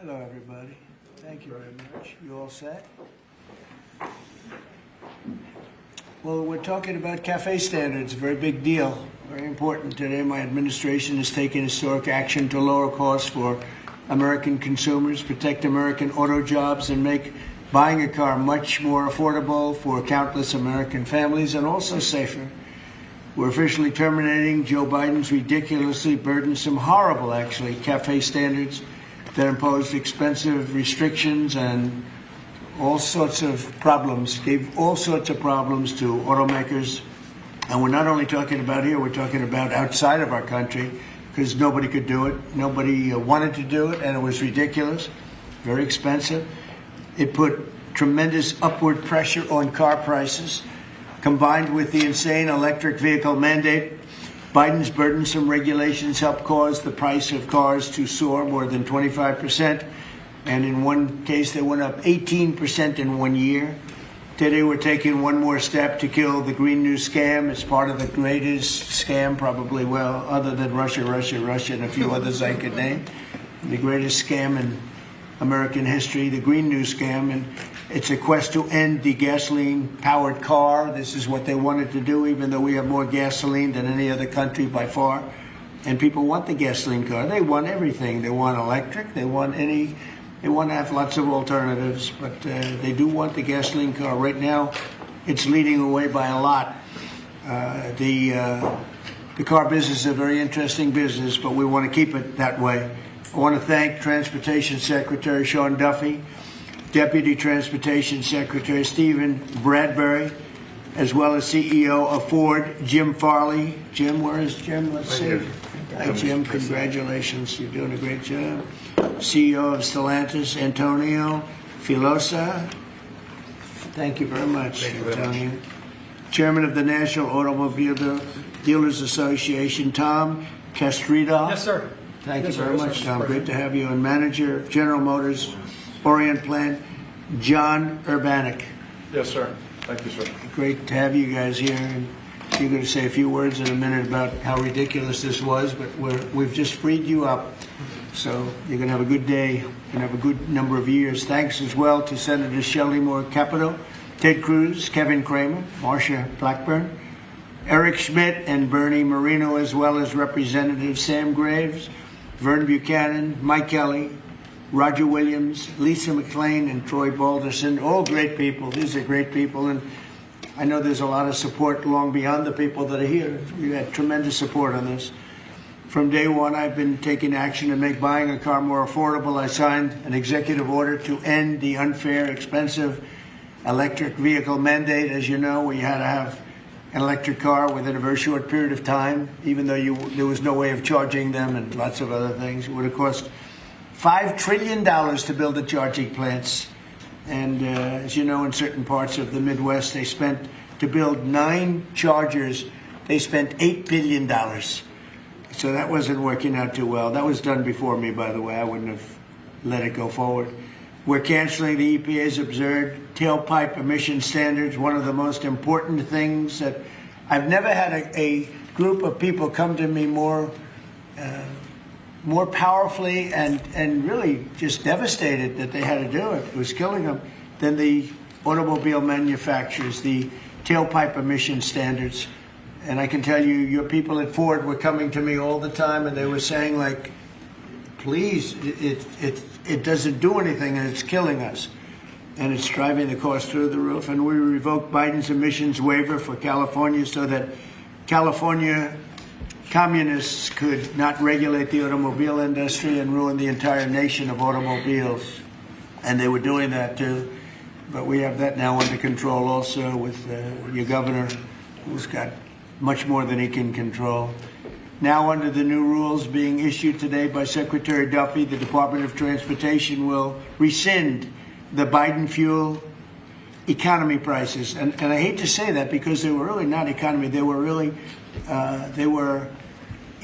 Hello, everybody. Thank you very much. You all set? Well, we're talking about CAFE standards, a very big deal, very important today. My administration has taken historic action to lower costs for American consumers, protect American auto jobs, and make buying a car much more affordable for countless American families and also safer. We're officially terminating Joe Biden's ridiculously burdensome, horrible, actually, CAFE standards that imposed expensive restrictions and all sorts of problems, gave all sorts of problems to automakers. And we're not only talking about here, we're talking about outside of our country, because nobody could do it. Nobody wanted to do it, and it was ridiculous, very expensive. It put tremendous upward pressure on car prices, combined with the insane electric vehicle mandate. Biden's burdensome regulations helped cause the price of cars to soar more than 25%. And in one case, they went up 18% in 1 year. Today, we're taking one more step to kill the Green New Scam. It's part of the greatest scam, probably, well, other than Russia, and a few others I could name. The greatest scam in American history, the Green New Scam. And it's a quest to end the gasoline-powered car. This is what they wanted to do, even though we have more gasoline than any other country by far. And people want the gasoline car. They want everything. They want electric. They want any They want to have lots of alternatives, but they do want the gasoline car. Right now, it's leading away by a lot. The car business is a very interesting business, but we want to keep it that way. I want to thank Transportation Secretary Sean Duffy, Deputy Transportation Secretary Stephen Bradbury, as well as CEO of Ford, Jim Farley. Jim, where is Jim? Let's see. Hi, Jim. Congratulations. You're doing a great job. CEO of Stellantis, Antonio Filosa. Thank you very much, Antonio. Chairman of the National Automobile Dealers Association, Tom Castrito. Yes, sir. Thank Yes, you very sir. much, Yes, sir. Tom. Great to have you. And Manager of General Motors Orient Plant, John Urbanek. Yes, sir. Thank you, sir. Great to have you guys here. And you're going to say a few words in a minute about how ridiculous this was, but we've just freed you up. So you're going to have a good day. You're going to have a good number of years. Thanks as well to Senators Shelley Moore Capito, Ted Cruz, Kevin Cramer, Marsha Blackburn, Eric Schmidt, and Bernie Marino, as well as Representatives Sam Graves, Vern Buchanan, Mike Kelly, Roger Williams, Lisa McLean, and Troy Balderson. All great people. These are great people. And I know there's a lot of support long beyond the people that are here. We had tremendous support on this. From day one, I've been taking action to make buying a car more affordable. I signed an executive order to end the unfair, expensive electric vehicle mandate. As you know, we had to have an electric car within a very short period of time, even though there was no way of charging them and lots of other things. It would have cost $5 trillion to build the charging plants. And as you know, in certain parts of the Midwest, they spent, to build 9 chargers, they spent $8 billion. So that wasn't working out too well. That was done before me, by the way. I wouldn't have let it go forward. We're canceling the EPA's absurd tailpipe emission standards, one of the most important things that I've never had a group of people come to me more powerfully and really just devastated that they had to do it. It was killing them than the automobile manufacturers, the tailpipe emission standards. And I can tell you, your people at Ford were coming to me all the time, and they were saying, like, please, it doesn't do anything, and it's killing us. And it's driving the cost through the roof. And we revoked Biden's emissions waiver for California so that California communists could not regulate the automobile industry and ruin the entire nation of automobiles. And they were doing that too. But we have that now under control also with your governor, who's got much more than he can control. Now, under the new rules being issued today by Secretary Duffy, the Department of Transportation will rescind the Biden fuel economy prices. And I hate to say that because they were really not economy. They were really, they were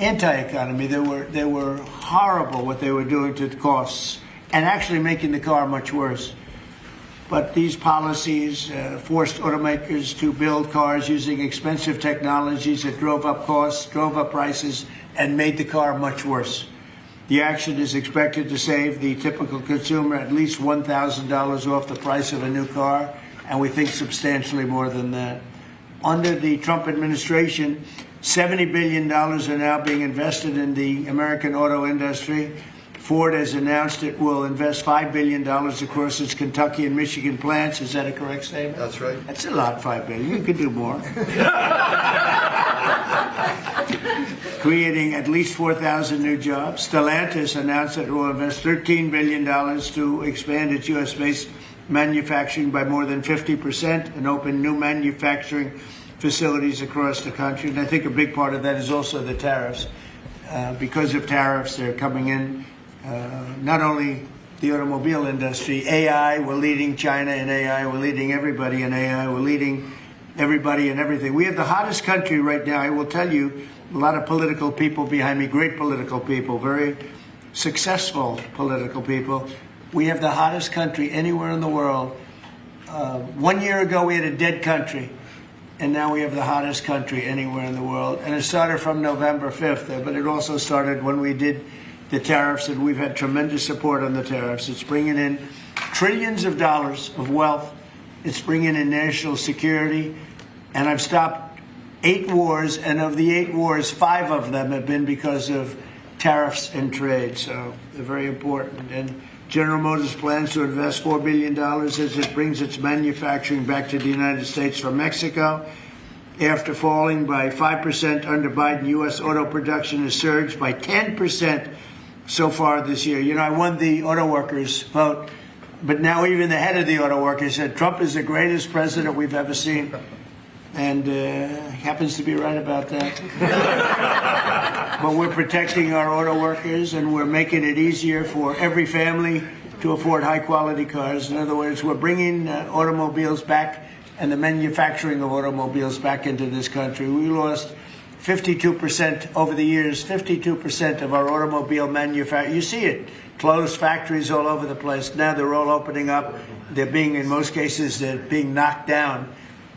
anti-economy. They were horrible what they were doing to the costs and actually making the car much worse. But these policies forced automakers to build cars using expensive technologies that drove up costs, drove up prices, and made the car much worse. The action is expected to save the typical consumer at least $1,000 off the price of a new car, and we think substantially more than that. Under the Trump administration, $70 billion are now being invested in the American auto industry. Ford has announced it will invest $5 billion across its Kentucky and Michigan plants. Is that a correct statement? That's right. That's a lot, $5 billion. You could do more. Creating at least 4,000 new jobs. Stellantis announced that it will invest $13 billion to expand its U.S.-based manufacturing by more than 50% and open new manufacturing facilities across the country. And I think a big part of that is also the tariffs. Because of tariffs, they're coming in. Not only the automobile industry, AI, we're leading China in AI, we're leading everybody in AI, we're leading everybody in everything. We have the hottest country right now. I will tell you, a lot of political people behind me, great political people, very successful political people. We have the hottest country anywhere in the world. 1 year ago, we had a dead country, and now we have the hottest country anywhere in the world. And it started from November 5th, but it also started when we did the tariffs, and we've had tremendous support on the tariffs. It's bringing in trillions of dollars of wealth. It's bringing in national security. And I've stopped 8 wars, and of the 8 wars, 5 of them have been because of tariffs and trade. So they're very important. And General Motors plans to invest $4 billion as it brings its manufacturing back to the United States from Mexico. After falling by 5% under Biden, U.S. auto production has surged by 10% so far this year. You know, I won the auto workers vote, but now even the head of the auto workers said Trump is the greatest president we've ever seen. And happens to be right about that. But we're protecting our auto workers, and we're making it easier for every family to afford high-quality cars. In other words, we're bringing automobiles back and the manufacturing of automobiles back into this country. We lost 52% over the years, 52% of our automobile manufacturing. You see it, closed factories all over the place. Now they're all opening up. They're being, in most cases, they're being knocked down,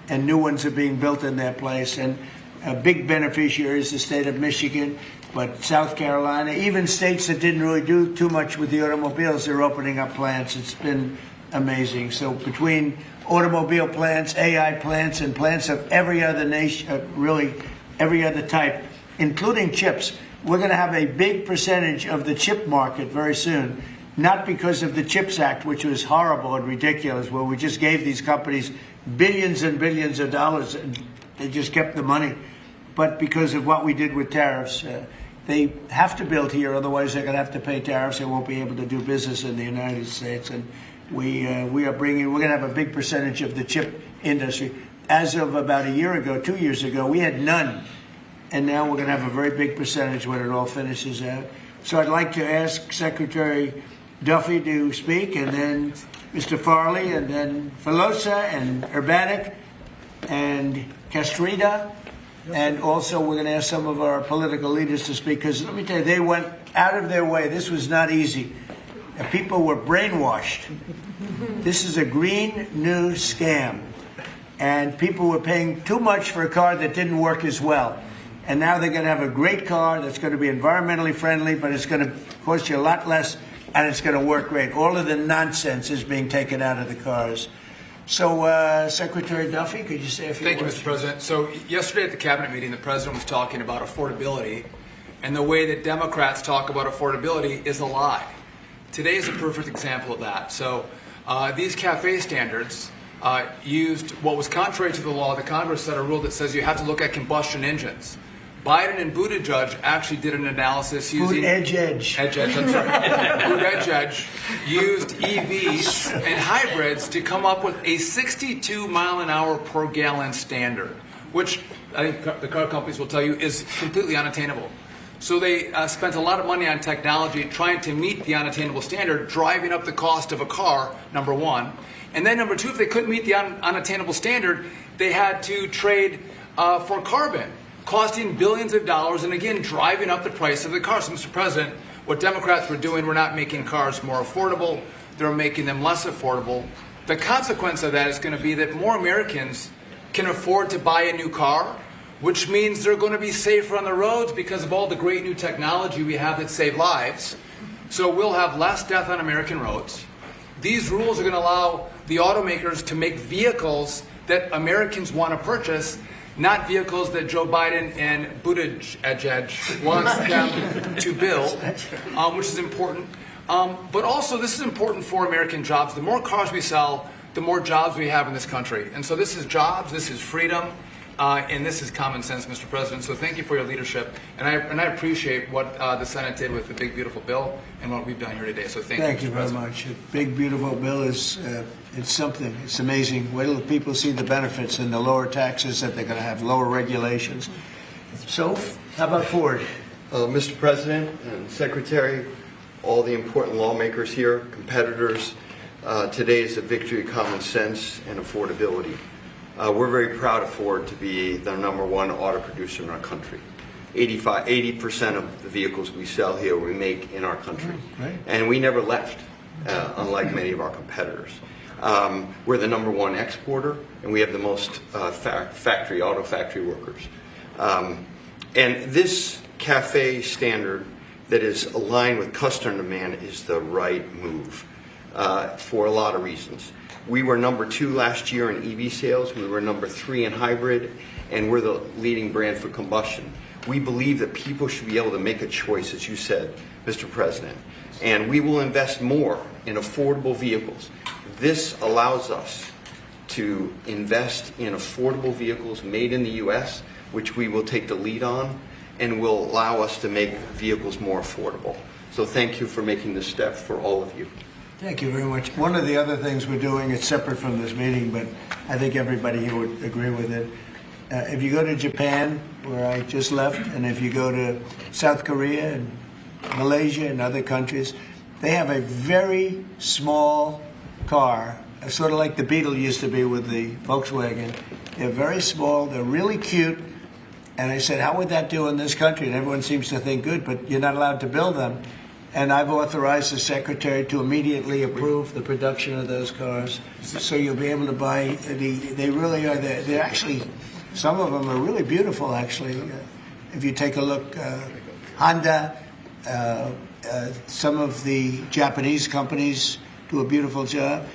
and new ones are being built in their place. And a big beneficiary is the state of Michigan, but South Carolina, even states that didn't really do too much with the automobiles, they're opening up plants. It's been amazing. So between automobile plants, AI plants, and plants of every other nation, really every other type, including chips, we're going to have a big percentage of the chip market very soon. Not because of the CHIPS Act, which was horrible and ridiculous, where we just gave these companies billions and billions of dollars and they just kept the money, but because of what we did with tariffs. They have to build here, otherwise they're going to have to pay tariffs. They won't be able to do business in the United States. And we're going to have a big percentage of the chip industry. As of about a year ago, 2 years ago, we had none. And now we're going to have a very big percentage when it all finishes out. So I'd like to ask Secretary Duffy to speak, and then Mr. Farley, and then Filosa, and Urbanik, and Castrita. And also we're going to ask some of our political leaders to speak, because let me tell you, they went out of their way. This was not easy. People were brainwashed. This is a green new scam. And people were paying too much for a car that didn't work as well. And now they're going to have a great car that's going to be environmentally friendly, but it's going to cost you a lot less, and it's going to work great. All of the nonsense is being taken out of the cars. So, Secretary Duffy, could you say a few words? Thank you, Mr. President. So yesterday at the cabinet meeting, the president was talking about affordability, and the way that Democrats talk about affordability is a lie. Today is a perfect example of that. So these CAFE standards used what was contrary to the law. The Congress set a rule that says you have to look at combustion engines. Biden and Buttigieg actually did an analysis using Edge, I'm sorry. used EVs and hybrids to come up with a 62 mile an hour per gallon standard, which I think the car companies will tell you is completely unattainable. So they spent a lot of money on technology trying to meet the unattainable standard, driving up the cost of a car, number one. And then number two, if they couldn't meet the unattainable standard, they had to trade for carbon, costing billions of dollars, and again, driving up the price of the car. So, Mr. President, what Democrats were doing were not making cars more affordable, they're making them less affordable. The consequence of that is going to be that more Americans can afford to buy a new car, which means they're going to be safer on the roads because of all the great new technology we have that save lives. So we'll have less death on American roads. These rules are going to allow the automakers to make vehicles that Americans want to purchase, not vehicles that Joe Biden and Buttigieg wants them to build, which is important. But also, this is important for American jobs. The more cars we sell, the more jobs we have in this country. And so this is jobs, this is freedom, and this is common sense, Mr. President. So thank you for your leadership. And I appreciate what the Senate did with the big, beautiful bill and what we've done here today. So thank you, Mr. Very President. much. A big, beautiful bill is it's something. It's amazing. Wait till the people see the benefits and the lower taxes that they're going to have, lower regulations. So, how about Ford? Mr. President and Secretary, all the important lawmakers here, competitors, today is a victory of common sense and affordability. We're very proud of Ford to be the #1 auto producer in our country. 80% of the vehicles we sell here we make in our country. Right. And we never left, unlike many of our competitors. We're the #1 exporter, and we have the most auto factory workers. And this CAFE standard that is aligned with customer demand is the right move for a lot of reasons. We were #2 last year in EV sales. We were #3 in hybrid, and we're the leading brand for combustion. We believe that people should be able to make a choice, as you said, Mr. President. And we will invest more in affordable vehicles. This allows us to invest in affordable vehicles made in the U.S., which we will take the lead on, and will allow us to make vehicles more affordable. So thank you for making this step for all of you. Thank you very much. One of the other things we're doing, it's separate from this meeting, but I think everybody here would agree with it. If you go to Japan, where I just left, and if you go to South Korea and Malaysia and other countries, they have a very small car, sort of like the Beetle used to be with the Volkswagen. They're very small, they're really cute. And I said, how would that do in this country? And everyone seems to think good, but you're not allowed to build them. And I've authorized the secretary to immediately approve the production of those cars. So you'll be able to buy they really are, they're actually, some of them are really beautiful, actually. If you take a look, Honda, some of the Japanese companies do a beautiful job.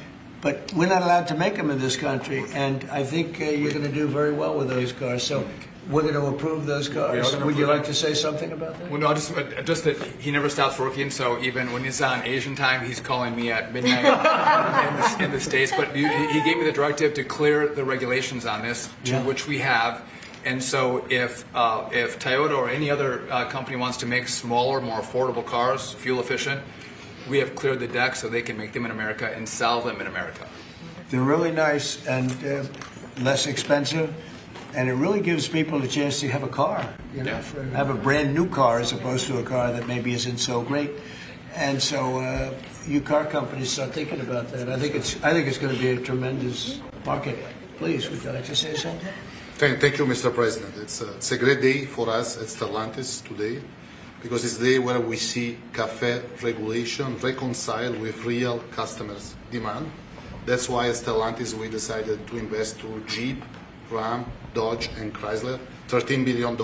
But we're not allowed to make them in this country. And I think you're going to do very well with those cars. So we're going to approve those cars. Would you like to say something about that? Well, no, just that he never stops working. So even when he's on Asian time, he's calling me at midnight in the States. But he gave me the directive to clear the regulations on this, which we have. And so if Toyota or any other company wants to make smaller, more affordable cars, fuel efficient, we have cleared the deck so they can make them in America and sell them in America. They're really nice and less expensive. And it really gives people a chance to have a car, have a brand new car as opposed to a car that maybe isn't so great. And so you car companies start thinking about that. I think it's going to be a tremendous market. Please, would you like to say something? Thank you, Mr. President. It's a great day for us at Stellantis today, because it's the day where we see CAFE regulation reconcile with real customers' demand. That's why at Stellantis we decided to invest to Jeep, Ram, Dodge, and Chrysler $13 billion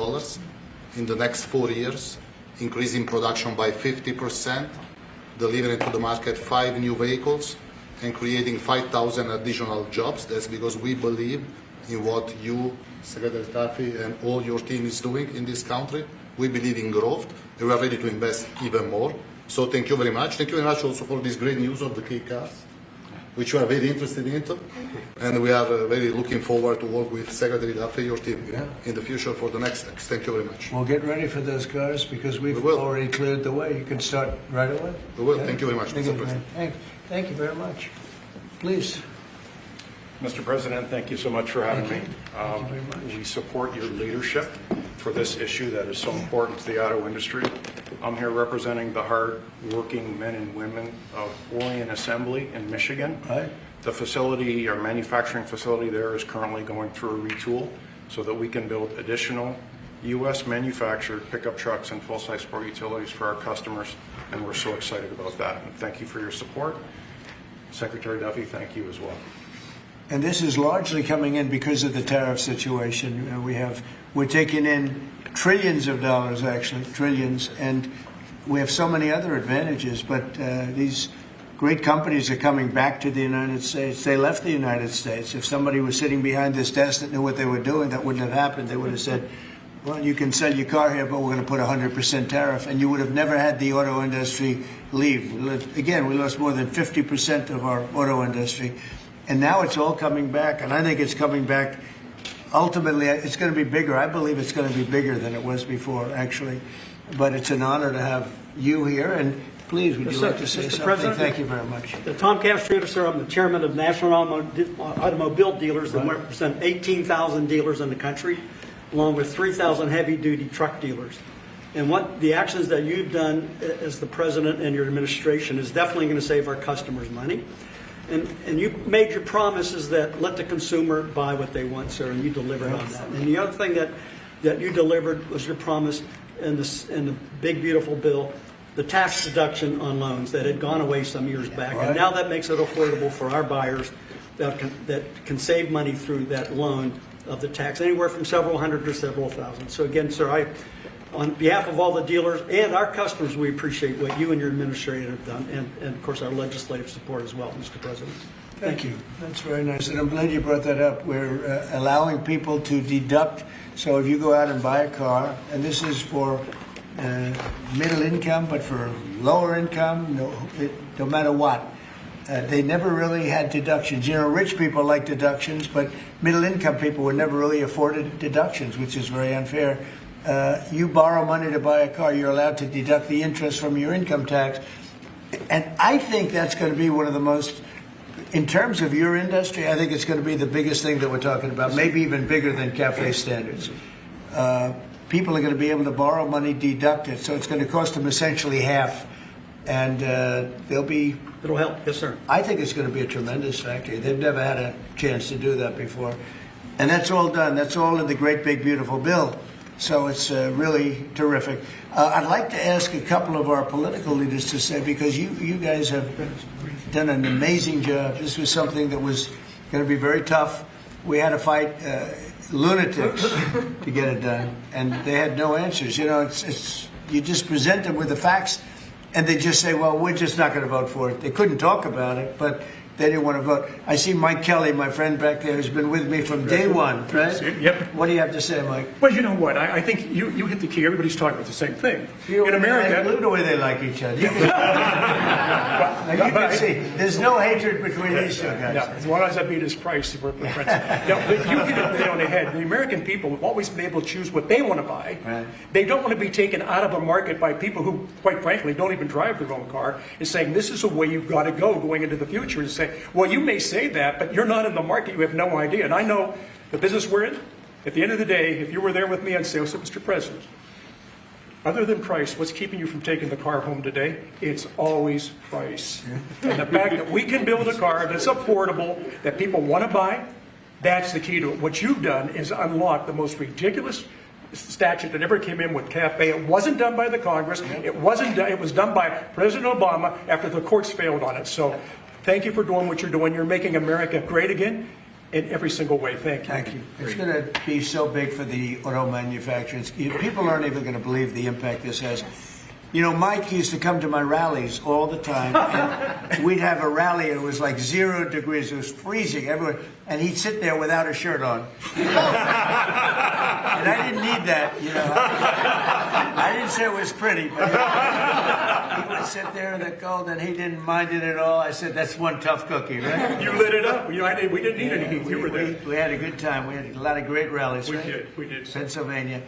in the next 4 years, increasing production by 50%, delivering to the market 5 new vehicles, and creating 5,000 additional jobs. That's because we believe in what you, Secretary Duffy, and all your team is doing in this country. We believe in growth, and we are ready to invest even more. So thank you very much. Thank you very much also for this great news of the key cars, which we are very interested in, and we are very looking forward to work with Secretary Duffy, your team, in the future for the next steps. Thank you very much. Well, get ready for those cars because we've already cleared the way. You can start right away. We will. Thank you very much, Mr. President. Thank you very much. Please. Mr. President, thank you so much for having me. We support your leadership for this issue that is so important to the auto industry. I'm here representing the hard-working men and women of Orion Assembly in Michigan. Right. The facility, our manufacturing facility there, is currently going through a retool so that we can build additional U.S. manufactured pickup trucks and full-size sport utilities for our customers, and we're so excited about that. And thank you for your support. Secretary Duffy, thank you as well. And this is largely coming in because of the tariff situation. We're taking in trillions of dollars, actually, trillions, and we have so many other advantages. But these great companies are coming back to the United States. They left the United States. If somebody was sitting behind this desk that knew what they were doing, that wouldn't have happened. They would have said, well, you can sell your car here, but we're going to put 100% tariff, and you would have never had the auto industry leave. Again, we lost more than 50% of our auto industry. And now it's all coming back, and I think it's coming back. Ultimately, it's going to be bigger. I believe it's going to be bigger than it was before, actually. But it's an honor to have you here, and please, would you like to say something? President, thank you very much. Tom Castrator, sir. I'm the chairman of National Automobile Dealers that represent 18,000 dealers in the country, along with 3,000 heavy-duty truck dealers. And what the actions that you've done as the president and your administration is definitely going to save our customers money. And you made your promises that let the consumer buy what they want, sir, and you delivered on that. And the other thing that you delivered was your promise in the big, beautiful bill, the tax deduction on loans that had gone away some years back. Right. And now that makes it affordable for our buyers that can save money through that loan of the tax, anywhere from several hundred to several thousand. So again, sir, on behalf of all the dealers and our customers, we appreciate what you and your administration have done, and of course our legislative support as well, Mr. President. Thank you. That's very nice. And I'm glad you brought that up. We're allowing people to deduct. So if you go out and buy a car, and this is for middle income, but for lower income, no matter what. They never really had deductions. You know, rich people like deductions, but middle income people were never really afforded deductions, which is very unfair. You borrow money to buy a car, you're allowed to deduct the interest from your income tax. And I think that's going to be one of the most, in terms of your industry, I think it's going to be the biggest thing that we're talking about, maybe even bigger than cafe standards. People are going to be able to borrow money, deduct it, so it's going to cost them essentially half. And they'll be... It'll help, yes, sir. I think it's going to be a tremendous factory. They've never had a chance to do that before. And that's all done. That's all in the great, big, beautiful bill. So it's really terrific. I'd like to ask a couple of our political leaders to say, because you guys have done an amazing job. This was something that was going to be very tough. We had to fight lunatics to get it done, and they had no answers. You know, it's you just present them with the facts, and they just say, well, we're just not going to vote for it. They couldn't talk about it, but they didn't want to vote. I see Mike Kelly, my friend back there, who's been with me from day one, right? Yep. What do you have to say, Mike? Well, you know what? I think you hit the key. Everybody's talking about the same thing. In America... I the way they like each other. You can see, there's no hatred between these two guys. No, as long as I beat his price, we're friends. No, you hit it right on the head. The American people have always been able to choose what they want to buy. Right. They don't want to be taken out of a market by people who, quite frankly, don't even drive their own car, and saying, this is the way you've got to go going into the future, and say, well, you may say that, but you're not in the market. You have no idea. And I know the business we're in. At the end of the day, if you were there with me, I'd say, oh, so Mr. President, other than price, what's keeping you from taking the car home today? It's always price. And the fact that we can build a car that's affordable, that people want to buy, that's the key to it. What you've done is unlock the most ridiculous statute that ever came in with CAFE. It wasn't done by the Congress. It wasn't done. It was done by President Obama after the courts failed on it. So thank you for doing what you're doing. You're making America great again in every single way. Thank you. Thank you. It's going to be so big for the auto manufacturers. People aren't even going to believe the impact this has. You know, Mike used to come to my rallies all the time, and we'd have a rally, and it was like 0 degrees. It was freezing everywhere, and he'd sit there without a shirt on. And I didn't need that, you know. I didn't say it was pretty, but he would sit there in the cold, and he didn't mind it at all. I said, that's one tough cookie, right? You lit it up. We didn't need any heat. You were there. We had a good time. We had a lot of great rallies, right? We did. Pennsylvania.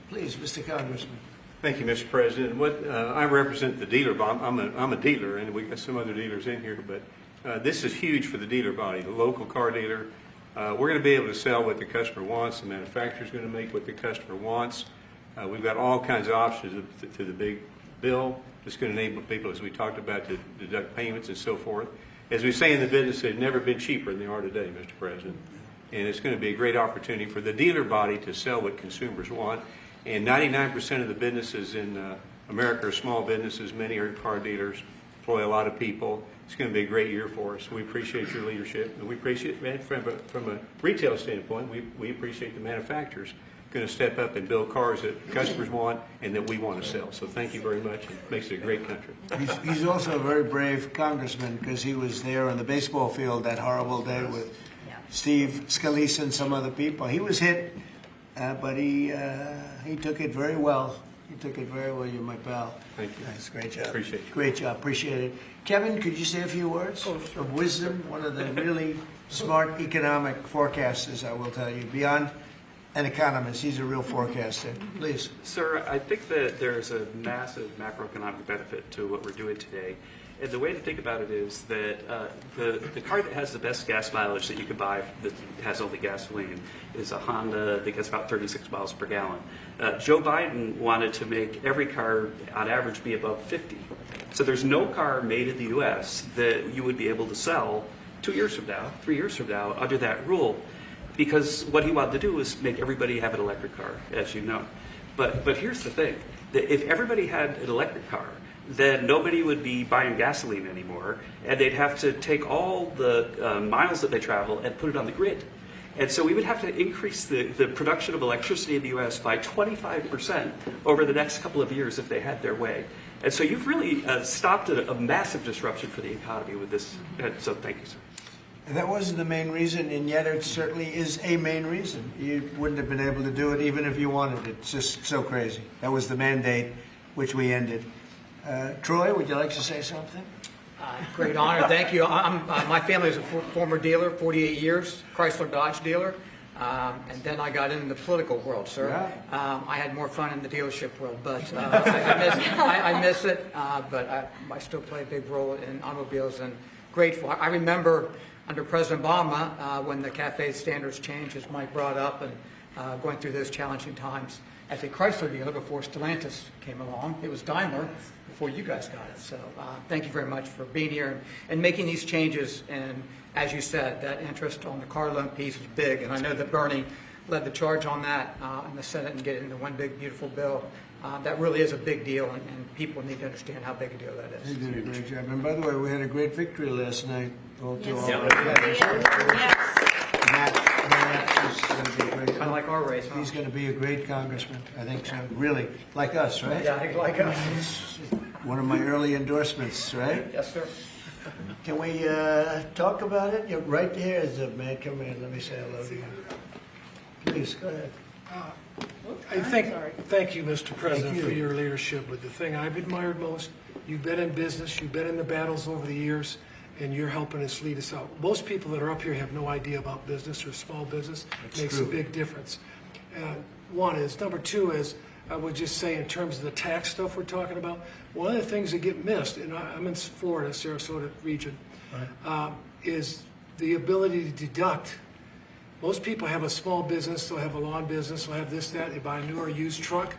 Please, Mr. Congressman. Thank you, Mr. President. I represent the dealer body. I'm a dealer, and we got some other dealers in here, but this is huge for the dealer body, the local car dealer. We're going to be able to sell what the customer wants. The manufacturer's going to make what the customer wants. We've got all kinds of options to the big bill. It's going to enable people, as we talked about, to deduct payments and so forth. As we say in the business, they've never been cheaper than they are today, Mr. President. And it's going to be a great opportunity for the dealer body to sell what consumers want. And 99% of the businesses in America are small businesses. Many are car dealers, employ a lot of people. It's going to be a great year for us. We appreciate your leadership. And we appreciate, from a retail standpoint, we appreciate the manufacturers going to step up and build cars that customers want and that we want to sell. So thank you very much. It makes it a great country. He's also a very brave congressman because he was there on the baseball field that horrible day with Steve Scalise and some other people. He was hit, but he took it very well. You took it very well. You're my pal. Thank you. That's a great job. Appreciate it. Great job. Appreciate it. Kevin, could you say a few words of wisdom? One of the really smart economic forecasters, I will tell you. Beyond an economist, he's a real forecaster. Please. Sir, I think that there's a massive macroeconomic benefit to what we're doing today. And the way to think about it is that the car that has the best gas mileage that you could buy that has only gasoline is a Honda that gets about 36 miles per gallon. Joe Biden wanted to make every car on average be above 50. So there's no car made in the U.S. that you would be able to sell 2 years from now, 3 years from now under that rule. Because what he wanted to do was make everybody have an electric car, as you know. But here's the thing, that if everybody had an electric car, then nobody would be buying gasoline anymore, and they'd have to take all the miles that they travel and put it on the grid. And so we would have to increase the production of electricity in the U.S. by 25% over the next couple of years if they had their way. And so you've really stopped a massive disruption for the economy with this. So thank you, sir. That wasn't the main reason, and yet it certainly is a main reason. You wouldn't have been able to do it even if you wanted it. It's just so crazy. That was the mandate. which we ended. Troy, would you like to say something? Great honor. Thank you. My family is a former dealer, 48 years, Chrysler Dodge dealer. And then I got into the political world, sir. I had more fun in the dealership world, but I miss it. But I still play a big role in automobiles and grateful. I remember under President Obama when the CAFE standards changed, as Mike brought up, and going through those challenging times. As a Chrysler dealer before Stellantis came along, it was Daimler before you guys got it. So thank you very much for being here and making these changes. And as you said, that interest on the car loan piece is big. And I know that Bernie led the charge on that in the Senate and get it into one big, beautiful bill. That really is a big deal, and people need to understand how big a deal that is. You did a great job. And by the way, we had a great victory last night. I like our race. Huh? He's going to be a great congressman. I think so. Really, like us, right? Yeah, I think like us. One of my early endorsements, right? Yes, sir. Can we talk about it? You're right here, man. Come in. Let me say hello to you. Please, go ahead. Thank you, Mr. President, for your leadership. But the thing I've admired most, you've been in business, you've been in the battles over the years, and you're helping us lead us out. Most people that are up here have no idea about business or small business. It makes a big difference. One is. Number two is, I would just say in terms of the tax stuff we're talking about, one of the things that get missed, and I'm in Florida, Sarasota region, is the ability to deduct. Most people have a small business, they'll have a lawn business, they'll have this, that, they buy a new or used truck.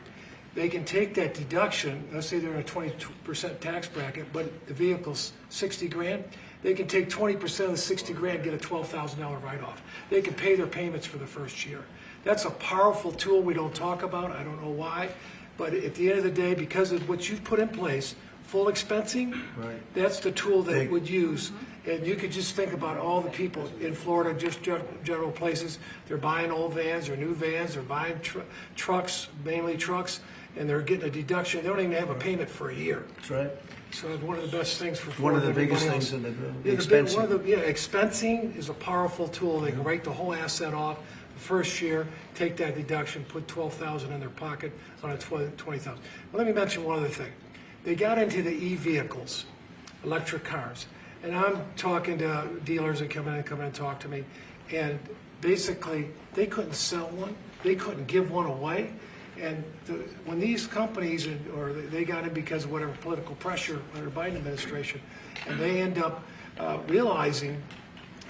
They can take that deduction, let's say they're in a 20% tax bracket, but the vehicle's 60 grand, they can take 20% of the 60 grand, get a $12,000 write-off. They can pay their payments for the first year. That's a powerful tool we don't talk about, I don't know why, but at the end of the day, because of what you've put in place, full expensing, that's the tool that it would use. And you could just think about all the people in Florida, just general places. They're buying old vans or new vans. They're buying trucks, mainly trucks, and they're getting a deduction. They don't even have a payment for a year. That's right. So it's one of the best things for one Florida. of the biggest things in the expensing. Expensing is a powerful tool. They can write the whole asset off the first year, take that deduction, put $12,000 in their pocket on a $20,000. Well, let me mention one other thing. They got into the e-vehicles, electric cars. And I'm talking to dealers that come in and talk to me, and basically they couldn't sell one, they couldn't give one away, and when these companies, or they got in because of whatever political pressure under the Biden administration, and they end up realizing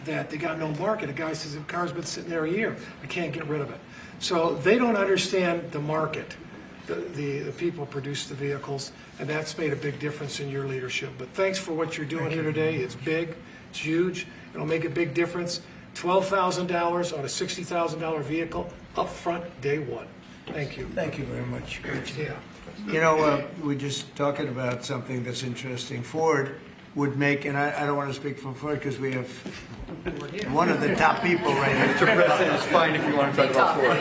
that they got no market. A guy says the car's been sitting there a year, I can't get rid of it. So they don't understand the market. The people produce the vehicles, and that's made a big difference in your leadership. But thanks for what you're doing here today. It's big, it's huge, it'll make a big difference. $12,000 on a $60,000 vehicle up front day one. Thank you. Thank you very much. Great job. You know, we're just talking about something that's interesting. Ford would make, and I don't want to speak for Ford because we have one of the top people right here. Mr. President, it's fine if you want to talk about Ford.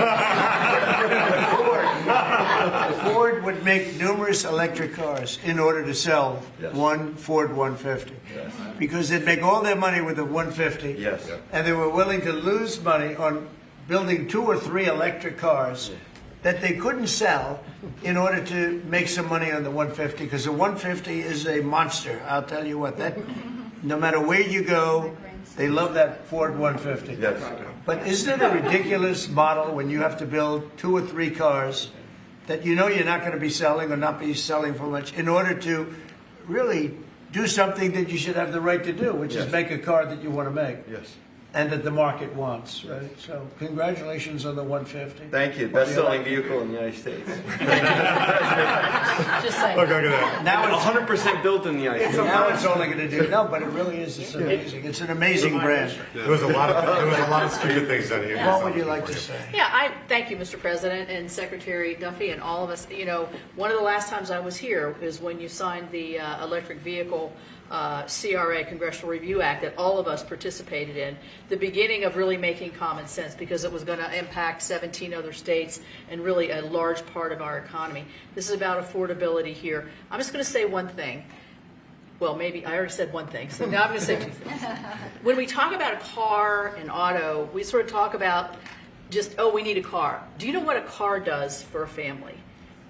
Ford would make numerous electric cars in order to sell one Ford 150. Yes. Because they'd make all their money with the 150. Yes. And they were willing to lose money on building 2 or 3 electric cars that they couldn't sell in order to make some money on the 150, because the 150 is a monster. I'll tell you what, that no matter where you go, they love that Ford 150. Yes. But isn't it a ridiculous model when you have to build 2 or 3 cars that you know you're not going to be selling or not be selling for much in order to really do something that you should have the right to do, which is make a car that you want to make. Yes. And that the market wants, right? So congratulations on the 150. Thank you. Best-selling vehicle in the United States. Just saying. Look at that. Now it's 100% built in the United States. Now it's only going to do. No, but it really is. It's amazing. It's an amazing brand. There was a lot of stupid things done here. What would you like to say? Yeah, I thank you, Mr. President and Secretary Duffy and all of us. You know, one of the last times I was here is when you signed the electric vehicle CRA, Congressional Review Act, that all of us participated in, the beginning of really making common sense, because it was going to impact 17 other states and really a large part of our economy. This is about affordability here. I'm just going to say one thing. Well, maybe I already said one thing, so now I'm going to say 2 things. When we talk about a car and auto, we sort of talk about just, oh, we need a car. Do you know what a car does for a family?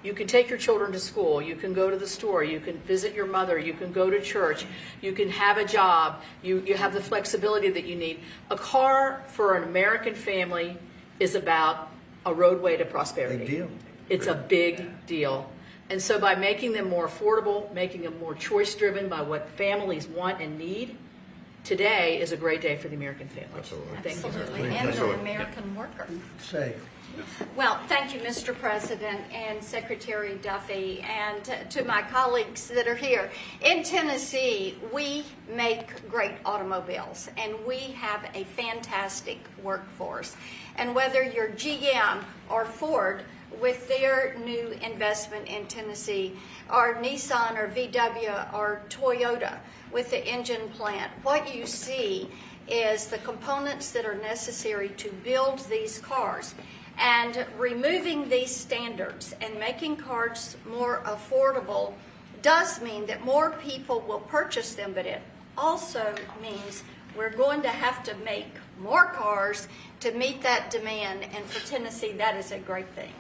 You can take your children to school. You can go to the store. You can visit your mother. You can go to church. You can have a job. You have the flexibility that you need. A car for an American family is about a roadway to prosperity. Big deal. It's a big deal. And so by making them more affordable, making them more choice-driven by what families want and need, today is a great day for the American family. Absolutely. Thank you. Absolutely, and the American worker. Say. Well, thank you, Mr. President and Secretary Duffy, and to my colleagues that are here. In Tennessee, we make great automobiles, and we have a fantastic workforce. And whether you're GM or Ford, with their new investment in Tennessee, or Nissan or VW or Toyota with the engine plant, what you see is the components that are necessary to build these cars. And removing these standards and making cars more affordable does mean that more people will purchase them, but it also means we're going to have to make more cars to meet that demand, and for Tennessee, that is a great thing.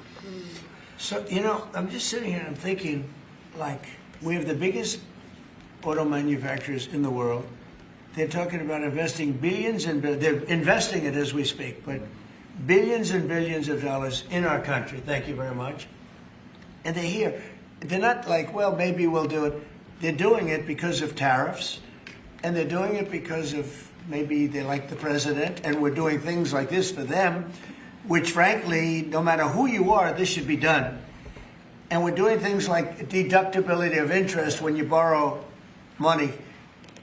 So, you know, I'm just sitting here and I'm thinking, like, we have the biggest auto manufacturers in the world. They're talking about investing billions and they're investing it as we speak, but billions and billions of dollars in our country. Thank you very much. And they're here. They're not like, well, maybe we'll do it. They're doing it because of tariffs, and they're doing it because of maybe they like the president, and we're doing things like this for them, which frankly, no matter who you are, this should be done. And we're doing things like deductibility of interest when you borrow money.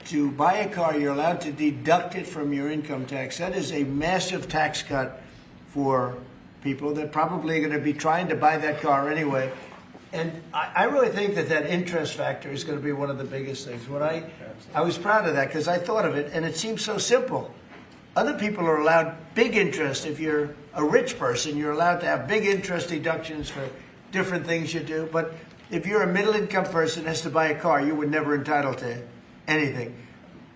To buy a car, you're allowed to deduct it from your income tax. That is a massive tax cut for people. They're probably going to be trying to buy that car anyway. And I really think that that interest factor is going to be one of the biggest things. When I was proud of that because I thought of it, and it seems so simple. Other people are allowed big interest. If you're a rich person, you're allowed to have big interest deductions for different things you do. But if you're a middle-income person that has to buy a car, you were never entitled to anything.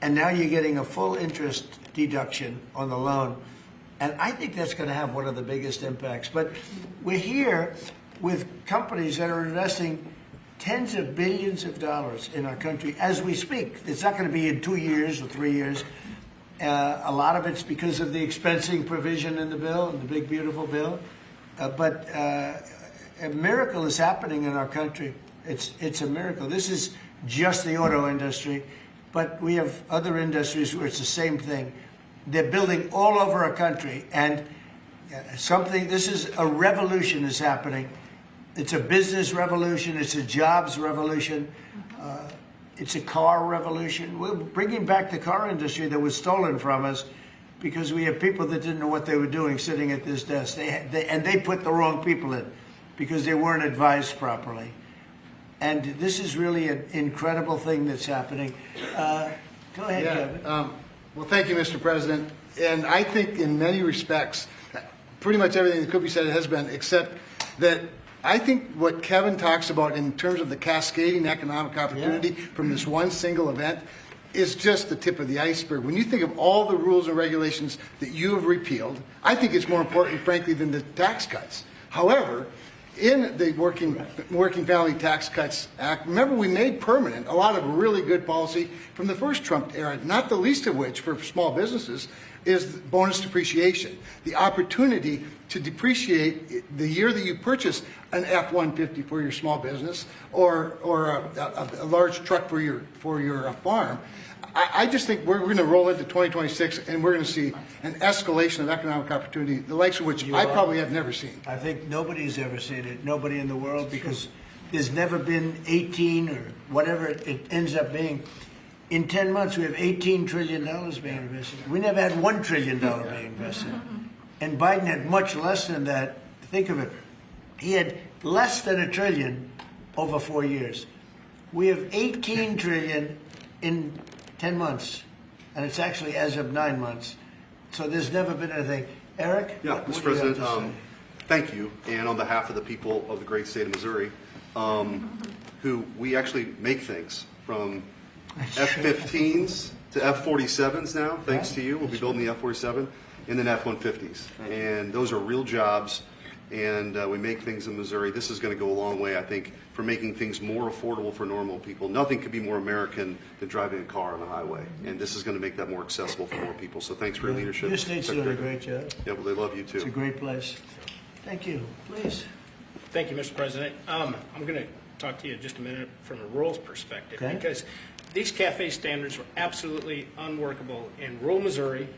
And now you're getting a full interest deduction on the loan. And I think that's going to have one of the biggest impacts. But we're here with companies that are investing tens of billions of dollars in our country as we speak. It's not going to be in 2 years or 3 years. A lot of it's because of the expensing provision in the bill, in the big, beautiful bill. But a miracle is happening in our country. It's a miracle. This is just the auto industry, but we have other industries where it's the same thing. They're building all over our country, and this is a revolution is happening. It's a business revolution. It's a jobs revolution. It's a car revolution. We're bringing back the car industry that was stolen from us because we have people that didn't know what they were doing sitting at this desk. They put the wrong people in because they weren't advised properly. And this is really an incredible thing that's happening. Go ahead, Kevin. Well, thank you, Mr. President. And I think in many respects, pretty much everything that could be said has been, except that I think what Kevin talks about in terms of the cascading economic opportunity from this one single event is just the tip of the iceberg. When you think of all the rules and regulations that you have repealed, I think it's more important, frankly, than the tax cuts. However, in the Working Family Tax Cuts Act, remember we made permanent a lot of really good policy from the first Trump era, not the least of which for small businesses is bonus depreciation. The opportunity to depreciate the year that you purchase an F-150 for your small business or a large truck for your farm. I just think we're going to roll into 2026 and we're going to see an escalation of economic opportunity, the likes of which I probably have never seen. I think nobody's ever seen it, nobody in the world, because there's never been 18 or whatever it ends up being. In 10 months, we have $18 trillion being invested. We never had $1 trillion being invested. And Biden had much less than that. Think of it. He had less than $1 trillion over 4 years. We have $18 trillion in 10 months, and it's actually as of 9 months. So there's never been anything. Eric? Yeah, Mr. President, thank you. And on behalf of the people of the great state of Missouri, who we actually make things from F-15s to F-47s now, thanks to you. We'll be building the F-47 and then F-150s. And those are real jobs and we make things in Missouri. This is going to go a long way, I think, for making things more affordable for normal people. Nothing could be more American than driving a car on the highway, and this is going to make that more accessible for more people. So thanks for your leadership. Your state's doing a great job. Yeah, well, they love you too. It's a great place. Thank you. Please. Thank you, Mr. President. I'm going to talk to you just a minute from a rural perspective, Okay. because these cafe standards are absolutely unworkable in rural Missouri.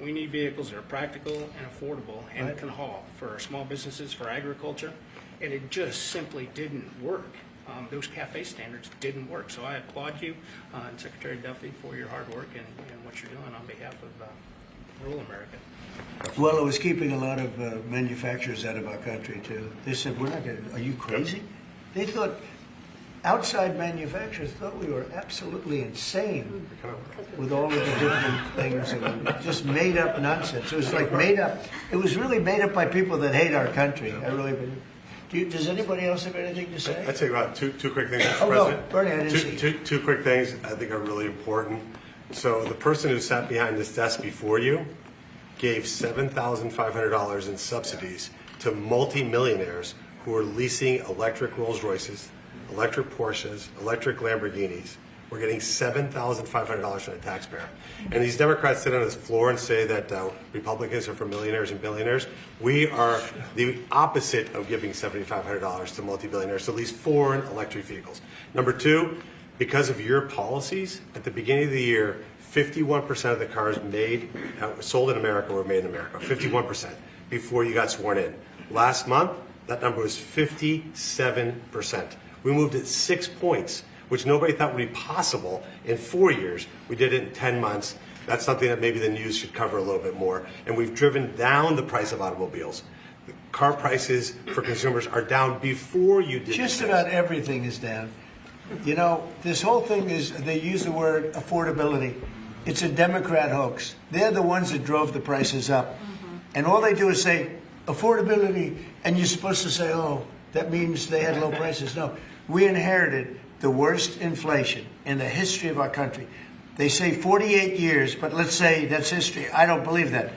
We need vehicles that are practical and affordable and Right. can haul for our small businesses, for agriculture, and it just simply didn't work. Those cafe standards didn't work. So I applaud you and Secretary Duffy for your hard work and what you're doing on behalf of rural America. Well, it was keeping a lot of manufacturers out of our country, too. They said, we're not going to, are you crazy? They thought, outside manufacturers thought we were absolutely insane with all of the different things. And just made up nonsense. It was like made up. It was really made up by people that hate our country. I really believe. Does anybody else have anything to say? I'd say about two quick things, Mr. Oh, no, President. Bernie, I didn't see. Two quick things I think are really important. So the person who sat behind this desk before you gave $7,500 in subsidies to multimillionaires who are leasing electric Rolls Royces, electric Porsches, electric Lamborghinis. We're getting $7,500 from the taxpayer. And these Democrats sit on this floor and say that Republicans are for millionaires and billionaires. We are the opposite of giving $7,500 to multi-billionaires to lease foreign electric vehicles. Number two, because of your policies, at the beginning of the year, 51% of the cars sold in America were made in America. 51% before you got sworn in. Last month, that number was 57%. We moved it 6 points, which nobody thought would be possible in 4 years. We did it in 10 months. That's something that maybe the news should cover a little bit more. And we've driven down the price of automobiles. The car prices for consumers are down before you did Just this. about everything is down. You know, this whole thing is, they use the word affordability. It's a Democrat hoax. They're the ones that drove the prices up. And all they do is say, affordability, and you're supposed to say, oh, that means they had low prices. No, we inherited the worst inflation in the history of our country. They say 48 years, but let's say that's history. I don't believe that.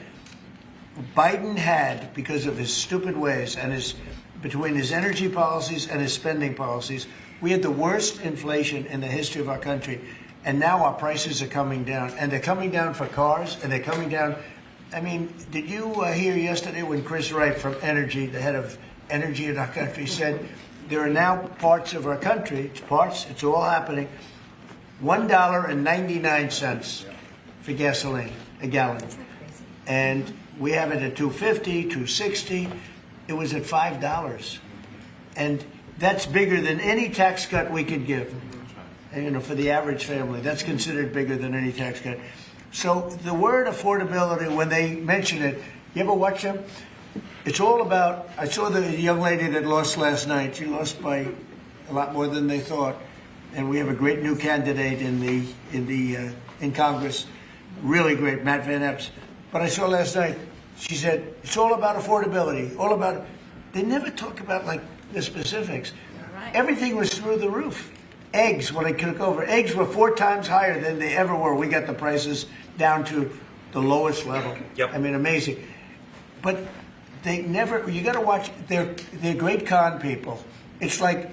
Biden had, because of his stupid ways and between his energy policies and his spending policies, we had the worst inflation in the history of our country. And now our prices are coming down. And they're coming down for cars, and they're coming down. I mean, did you hear yesterday when Chris Wright from Energy, the head of energy in our country, said there are now parts of our country, it's all happening, $1.99 for gasoline, a gallon. And we have it at $2.50, $2.60. It was at $5. And that's bigger than any tax cut we could give. You know, for the average family, that's considered bigger than any tax cut. So the word affordability, when they mention it, you ever watch them? It's all about, I saw the young lady that lost last night. She lost by a lot more than they thought. And we have a great new candidate in Congress, really great, Matt Van Epps. But I saw last night, she said, it's all about affordability, all about, they never talk about like the specifics. Everything was through the roof. Eggs, when I took over, eggs were 4 times higher than they ever were. We got the prices down to the lowest level. Yep. I mean, amazing. But they never, you got to watch, they're great con people. It's like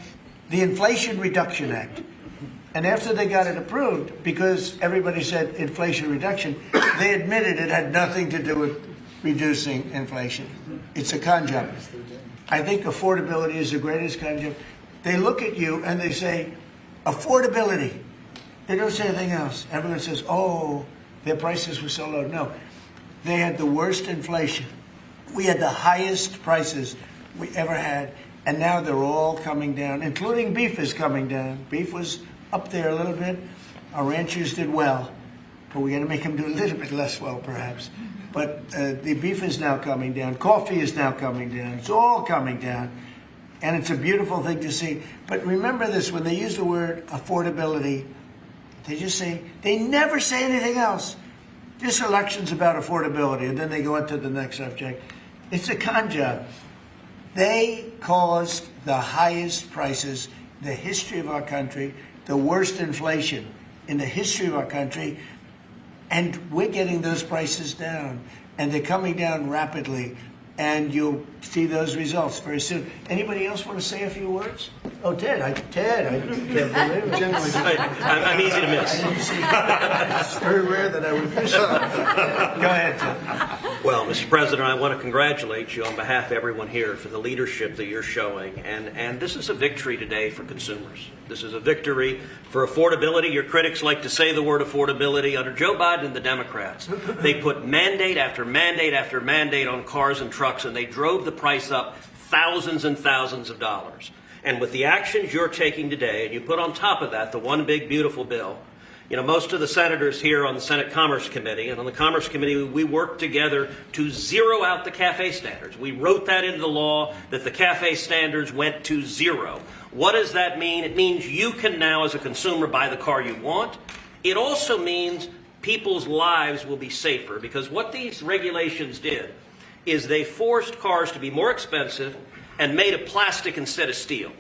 the Inflation Reduction Act. And after they got it approved, because everybody said inflation reduction, they admitted it had nothing to do with reducing inflation. It's a con job. I think affordability is the greatest con job. They look at you and they say, affordability. They don't say anything else. Everyone says, oh, their prices were so low. No, they had the worst inflation. We had the highest prices we ever had, and now they're all coming down, including beef is coming down. Beef was up there a little bit. Our ranchers did well, but we're going to make them do a little bit less well, perhaps. But the beef is now coming down. Coffee is now coming down. It's all coming down. And it's a beautiful thing to see. But remember this, when they use the word affordability, they just say, they never say anything else. This election's about affordability, and then they go into the next subject. It's a con job. They caused the highest prices in the history of our country, the worst inflation in the history of our country, and we're getting those prices down. And they're coming down rapidly. and you'll see those results very soon. Anybody else want to say a few words? Oh, Ted, I can't believe it. I'm easy to miss. I didn't see it's very rare that I would miss it. Go ahead, Ted. Well, Mr. President, I want to congratulate you on behalf of everyone here for the leadership that you're showing. And this is a victory today for consumers. This is a victory for affordability. Your critics like to say the word affordability. Under Joe Biden and the Democrats, they put mandate after mandate after mandate on cars and trucks, and they drove the price up thousands and thousands of dollars. And with the actions you're taking today, and you put on top of that the one big beautiful bill, you know, most of the senators here on the Senate Commerce Committee, and on the Commerce Committee, we worked together to zero out the CAFE standards. We wrote that into the law that the CAFE standards went to zero. What does that mean? It means you can now, as a consumer, buy the car you want. It also means people's lives will be safer, because what these regulations did is they forced cars to be more expensive and made of plastic instead of steel,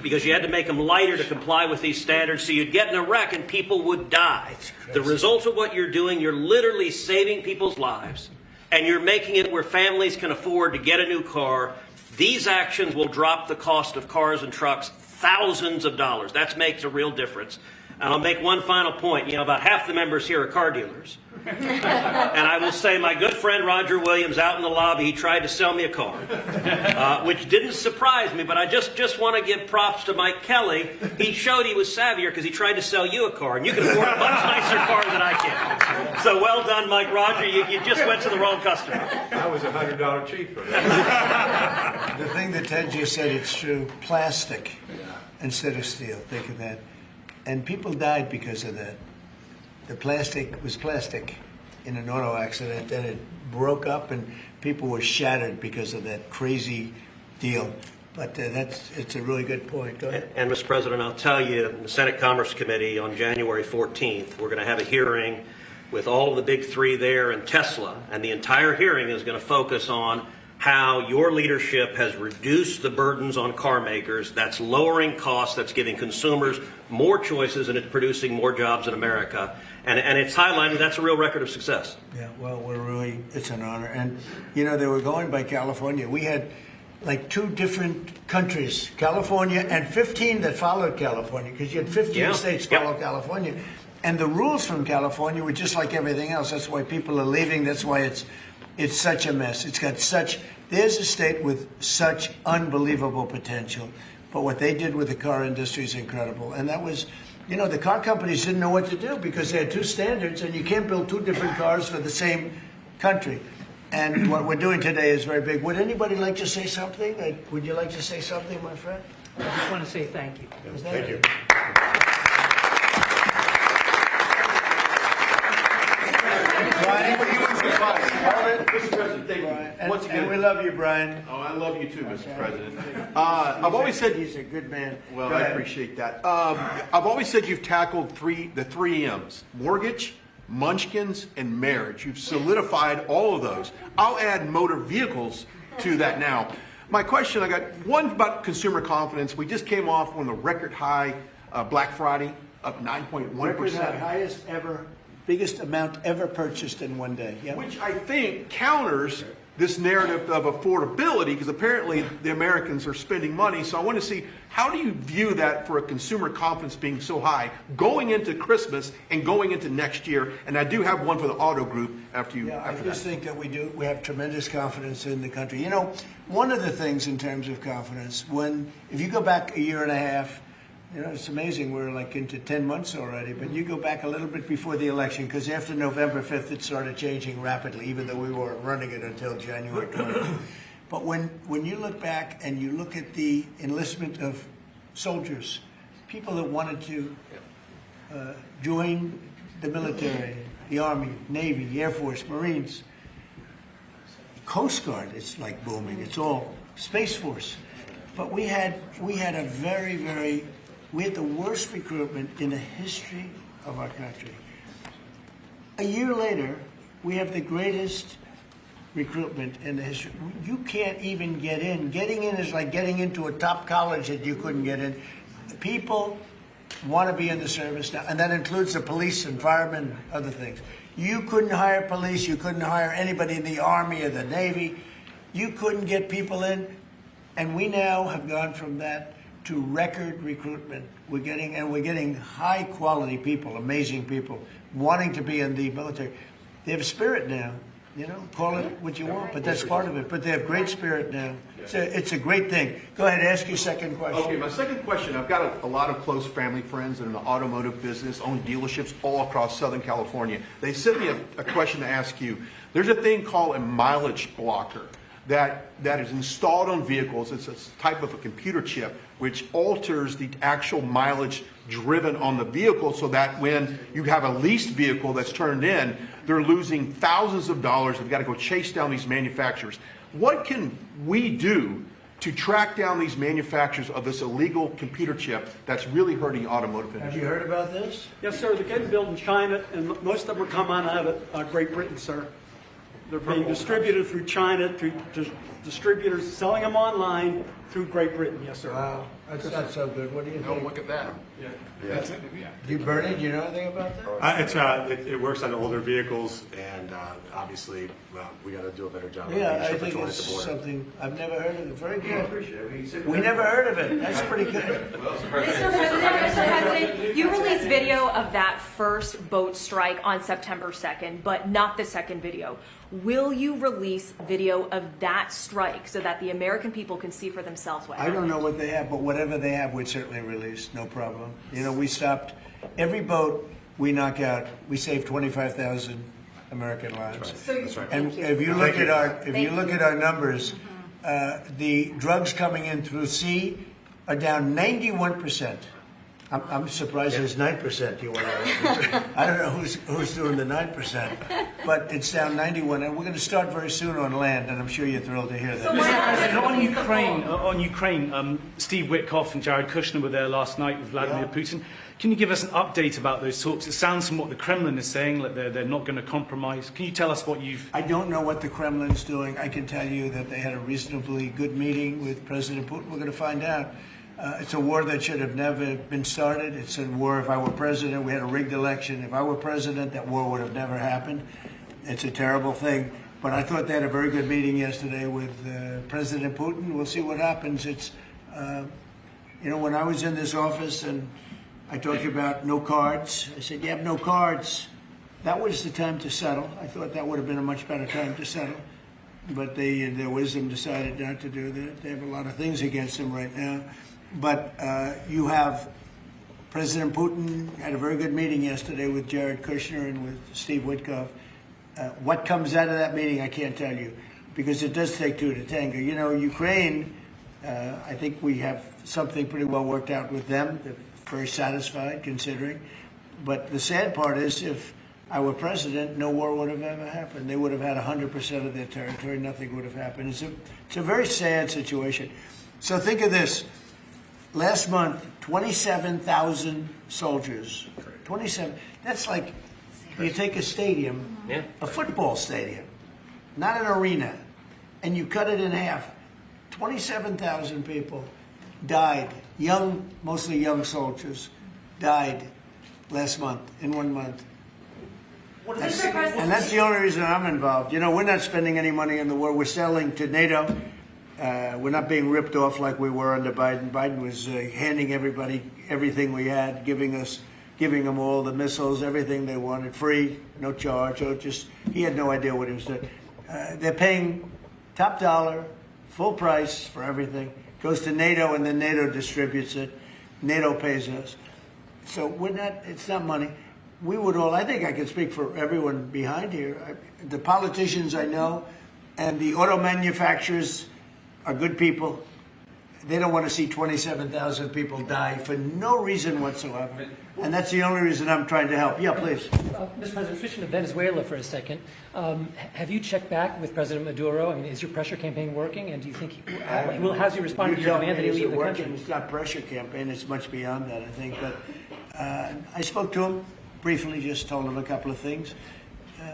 because you had to make them lighter to comply with these standards, so you'd get in a wreck and people would die. The result of what you're doing, you're literally saving people's lives, and you're making it where families can afford to get a new car. These actions will drop the cost of cars and trucks thousands of dollars. That makes a real difference. And I'll make one final point. You know, about half the members here are car dealers. And I will say my good friend Roger Williams out in the lobby, he tried to sell me a car, which didn't surprise me, but I just want to give props to Mike Kelly. He showed he was savvier because he tried to sell you a car, and you can afford a much nicer car than I can. So well done, Mike Roger. You just went to the wrong customer. I was $100 cheaper. The thing that Ted just said, it's true. Plastic instead of steel. Think of that. And people died because of that. The plastic was plastic in an auto accident, and it broke up, and people were shattered because of that crazy deal. But it's a really good point. Go ahead. And Mr. President, I'll tell you, in the Senate Commerce Committee on January 14th, we're going to have a hearing with all of the big three there and Tesla, and the entire hearing is going to focus on how your leadership has reduced the burdens on car makers. That's lowering costs, that's giving consumers more choices, and it's producing more jobs in America. And it's highlighting that's a real record of success. Yeah, well, it's an honor. And, you know, they were going by California. We had like 2 different countries, California and 15 that followed California, because you had 15 states follow California. And the rules from California were just like everything else. That's why people are leaving. That's why it's such a mess. There's a state with such unbelievable potential. But what they did with the car industry is incredible. And that was, you know, the car companies didn't know what to do because they had 2 standards, and you can't build 2 different cars for the same country. And what we're doing today is very big. Would anybody like to say something? Would you like to say something, my friend? I just want to say thank you. Thank you. Brian, will you use the mic? Mr. President, thank you. Once again, And we love you, Brian. Oh, I love you too, Mr. President. I've always said he's a good man. Well, I appreciate that. I've always said you've tackled the three M's: mortgage, munchkins, and marriage. You've solidified all of those. I'll add motor vehicles to that now. My question, I got one about consumer confidence. We just came off on the record high Black Friday, up 9.1%. Record high, highest ever, biggest amount ever purchased in one day. Yep. Which I think counters this narrative of affordability, because apparently the Americans are spending money. So I want to see, how do you view that for a consumer confidence being so high going into Christmas and going into next year? And I do have one for the auto group after you. Yeah, after I just think that we have tremendous confidence in the country. You know, one of the things in terms of confidence, if you go back a year and a half, you know, it's amazing, we're like into 10 months already, but you go back a little bit before the election, because after November 5th, it started changing rapidly, even though we weren't running it until January 20th. But when you look back and you look at the enlistment of soldiers, people that wanted to join the military, the Army, Navy, Air Force, Marines, Coast Guard, it's like booming, it's all Space Force. But we had the worst recruitment in the history of our country. A year later, we have the greatest recruitment in the history. You can't even get in. Getting in is like getting into a top college that you couldn't get in. People want to be in the service now, and that includes the police and firemen and other things. You couldn't hire police. You couldn't hire anybody in the Army or the Navy. You couldn't get people in, and we now have gone from that to record recruitment. We're getting high quality people, amazing people, wanting to be in the military. They have spirit now. You know, call it what you want, but that's part of it. But they have great spirit now. It's a great thing. Go ahead, ask your second question. Okay, my second question, I've got a lot of close family friends that are in the automotive business, own dealerships all across Southern California. They sent me a question to ask you. There's a thing called a mileage blocker that is installed on vehicles. It's a type of a computer chip which alters the actual mileage driven on the vehicle so that when you have a leased vehicle that's turned in, they're losing thousands of dollars. They've got to go chase down these manufacturers. What can we do to track down these manufacturers of this illegal computer chip that's really hurting the automotive industry? Have you heard about this? Yes, sir. They're getting built in China, and most of them are coming out of Great Britain, sir. They're being distributed through China, through distributors selling them online through Great Britain. Yes, sir. Wow, that's not so good. What do you think? Look at that. Yeah. Do you burn it? Do you know anything about that? It works on older vehicles, and obviously, we got to do a better job. Yeah, I think it's something I've never heard of it. Very good. We never heard of it. That's pretty good. Mr. President, you released video of that first boat strike on September 2nd, but not the second video. Will you release video of that strike so that the American people can see for themselves what I happened? don't know what they have, but whatever they have, we'd certainly release. No problem. You know, we stopped every boat we knock out. We save 25,000 American lives. That's right. And if you look at our numbers, the drugs coming in through sea are down 91%. I'm surprised there's 9%. You want to? I don't know who's doing the 9%, but it's down 91, and we're going to start very soon on land, and I'm sure you're thrilled to hear that. On Ukraine, Steve Witkoff and Jared Kushner were there last night with Vladimir Putin. Can you give us an update about those talks? It sounds from what the Kremlin is saying that they're not going to compromise. Can you tell us what you've... I don't know what the Kremlin's doing. I can tell you that they had a reasonably good meeting with President Putin. We're going to find out. It's a war that should have never been started. It's a war, if I were president, we had a rigged election. If I were president, that war would have never happened. It's a terrible thing. But I thought they had a very good meeting yesterday with President Putin. We'll see what happens. It's, you know, when I was in this office and I talked about no cards, I said, you have no cards. That was the time to settle. I thought that would have been a much better time to settle. But they, in their wisdom, decided not to do that. They have a lot of things against them right now. But you have President Putin had a very good meeting yesterday with Jared Kushner and with Steve Witkoff. What comes out of that meeting, I can't tell you, because it does take two to tango. You know, Ukraine, I think we have something pretty well worked out with them. They're very satisfied, considering. But the sad part is, if I were president, no war would have ever happened. They would have had 100% of their territory. Nothing would have happened. It's a very sad situation. So think of this. Last month, 27,000 soldiers. 27. That's like you take a stadium, a football stadium, not an arena, and you cut it in half. 27,000 people died. Young, mostly young soldiers, died last month, in 1 month. And that's the only reason I'm involved. You know, we're not spending any money in the war. We're selling to NATO. We're not being ripped off like we were under Biden. Biden was handing everybody everything we had, giving them all the missiles, everything they wanted, free, no charge. So he had no idea what he was doing. They're paying top dollar, full price for everything. Goes to NATO, and then NATO distributes it. NATO pays us. So it's not money. We would all, I think I can speak for everyone behind here. The politicians I know and the auto manufacturers are good people. They don't want to see 27,000 people die for no reason whatsoever. And that's the only reason I'm trying to help. Yeah, please. Mr. President, switching to Venezuela for a second. Have you checked back with President Maduro? I mean, is your pressure campaign working? And do you think has he responded to your demand that he leave the country? It's not pressure campaign. It's much beyond that, I think. But I spoke to him briefly, just told him a couple of things.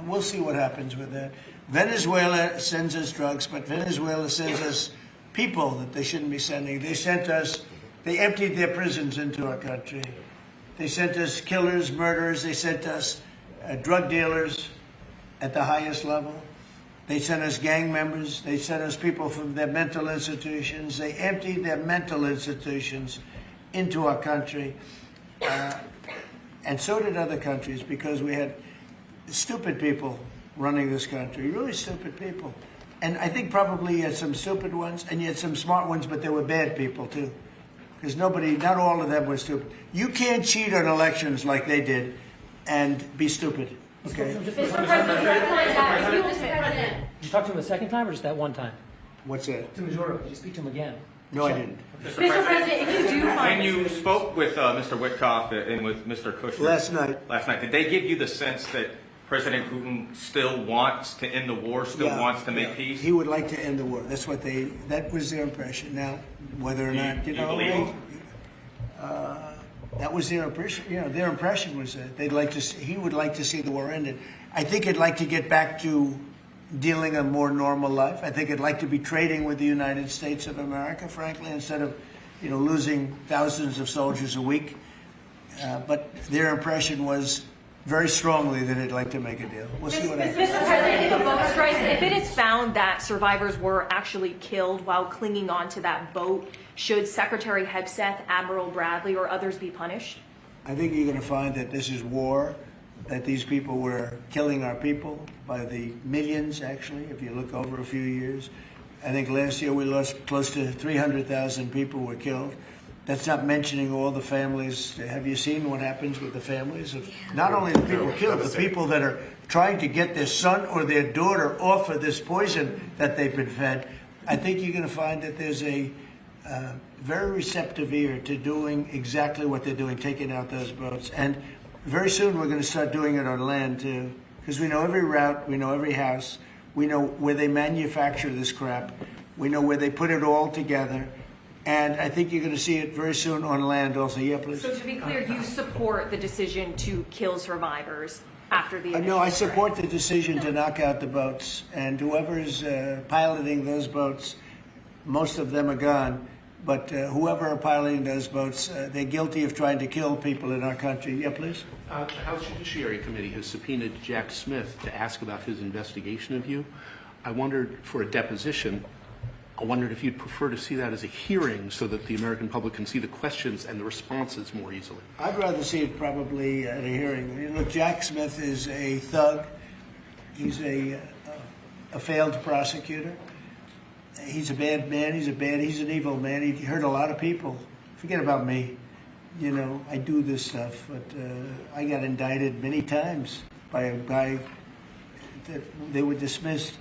We'll see what happens with that. Venezuela sends us drugs, but Venezuela sends us people that they shouldn't be sending. They emptied their prisons into our country. They sent us killers, murderers. They sent us drug dealers at the highest level. They sent us gang members. They sent us people from their mental institutions. They emptied their mental institutions into our country. And so did other countries, because we had stupid people running this country, really stupid people. And I think probably you had some stupid ones and you had some smart ones, but there were bad people too. Because not all of them were stupid. You can't cheat on elections like they did and be stupid. Okay? Mr. President, you talked to him a second time or just that one time? What's that? To Maduro. Did you speak to him again? No, I didn't. Mr. President, if you do find... When you spoke with Mr. Witkoff and with Mr. Kushner... Last night, did they give you the sense that President Putin still wants to end the war, wants to make peace? He would like to end the war. That was their impression. Now, whether or not, you believe that was their impression. Their impression was that he would like to see the war ended. I think he'd like to get back to dealing a more normal life. I think he'd like to be trading with the United States of America, frankly, instead of, losing thousands of soldiers a week. But their impression was very strongly that he'd like to make a deal. We'll see what happens. Mr. President, if the boat strikes, if it is found that survivors were actually killed while clinging on to that boat, should Secretary Hegseth, Admiral Bradley, or others be punished? I think you're going to find that this is war, that these people were killing our people by the millions, actually, if you look over a few years. I think last year we lost close to 300,000 people were killed. That's not mentioning all the families. Have you seen what happens with the families of not only the people killed, the people that are trying to get their son or their daughter off of this poison that they've been fed? I think you're going to find that there's a very receptive ear to doing exactly what they're doing, taking out those boats. And very soon we're going to start doing it on land too, because we know every route, we know every house, we know where they manufacture this crap, we know where they put it all together. And I think you're going to see it very soon on land also. Yeah, please. So to be clear, you support the decision to kill survivors after the No, I support the decision to knock out the boats. And whoever's piloting those boats, most of them are gone. But whoever are piloting those boats, they're guilty of trying to kill people in our country. Yeah, please. The House Judiciary Committee has subpoenaed Jack Smith to ask about his investigation of you. I wondered, for a deposition, I wondered if you'd prefer to see that as a hearing so that the American public can see the questions and the responses more easily. I'd rather see it probably at a hearing. Look, Jack Smith is a thug. He's a failed prosecutor. He's a bad man. He's an evil man. He hurt a lot of people. Forget about me. I do this stuff, but I got indicted many times by a guy that they were dismissed.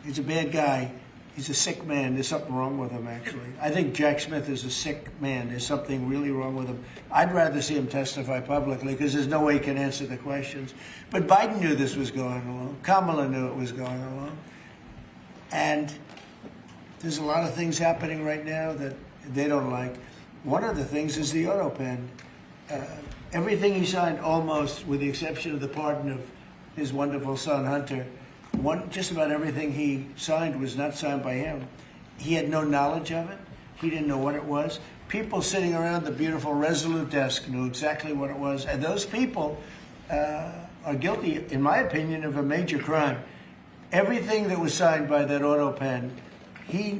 He's a bad guy. He's a sick man. There's something wrong with him, actually. I think Jack Smith is a sick man. There's something really wrong with him. I'd rather see him testify publicly because there's no way he can answer the questions. But Biden knew this was going along. Kamala knew it was going along. And there's a lot of things happening right now that they don't like. One of the things is the auto pen. Everything he signed, almost, with the exception of the pardon of his wonderful son, Hunter, just about everything he signed was not signed by him. He had no knowledge of it. He didn't know what it was. People sitting around the beautiful Resolute desk knew exactly what it was. And those people are guilty, in my opinion, of a major crime. Everything that was signed by that auto pen, the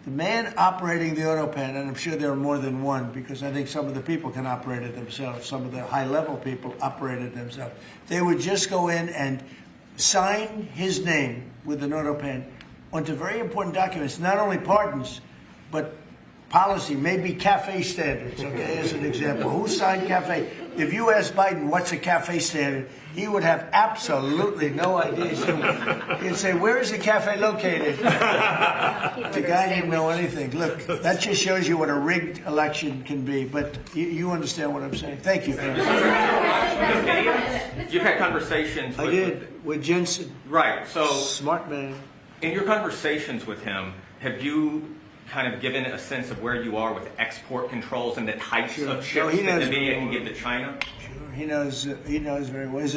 man operating the auto pen, and I'm sure there are more than one, because I think some of the people can operate it themselves. Some of the high-level people operate it themselves. They would just go in and sign his name with an auto pen onto very important documents, not only pardons, but policy, maybe CAFE standards, okay, as an example. Who signed CAFE? If you ask Biden what's a CAFE standard, he would have absolutely no idea. He'd say, where is the CAFE located? The guy didn't know anything. Look, that just shows you what a rigged election can be, but you understand what I'm saying. Thank you. You've had conversations with Jensen. Right, so... Smart man. In your conversations with him, have you kind of given a sense of where you are with export controls and the types of chips that NVIDIA can give to China? Sure, he knows very well. He's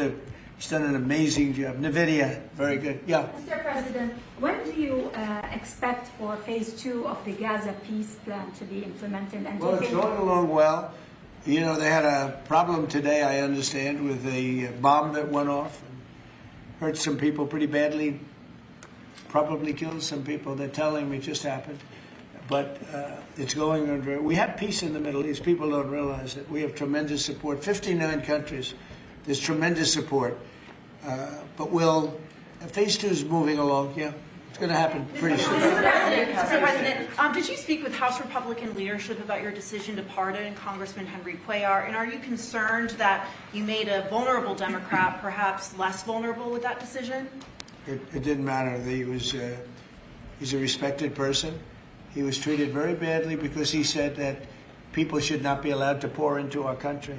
done an amazing job. NVIDIA, very good. Yeah. Mr. President, when do you expect for phase 2 of the Gaza peace plan to be implemented? And Well, it's going along well. They had a problem today, I understand, with a bomb that went off. hurt some people pretty badly, probably killed some people. They're telling me it just happened. But it's going on very. We have peace in the Middle East. People don't realize it. We have tremendous support. 59 countries. There's tremendous support. But phase 2 is moving along. Yeah, it's going to happen pretty soon. Mr. President, did you speak with House Republican leadership about your decision to pardon Congressman Henry Cuellar? And are you concerned that you made a vulnerable Democrat perhaps less vulnerable with that decision? It didn't matter. He's a respected person. He was treated very badly because he said that people should not be allowed to pour into our country.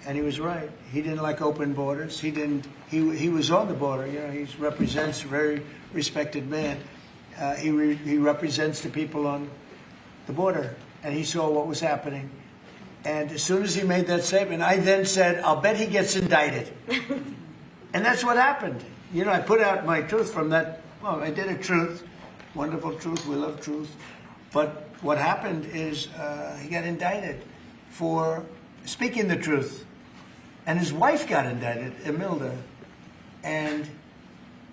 And he was right. He didn't like open borders. He was on the border. You know, he represents a very respected man. He represents the people on the border, and he saw what was happening. And as soon as he made that statement, I then said, I'll bet he gets indicted. And that's what happened. You know, I put out my truth from that. Well, I did a truth, wonderful truth. We love truth. But what happened is he got indicted for speaking the truth. And his wife got indicted, Imelda. And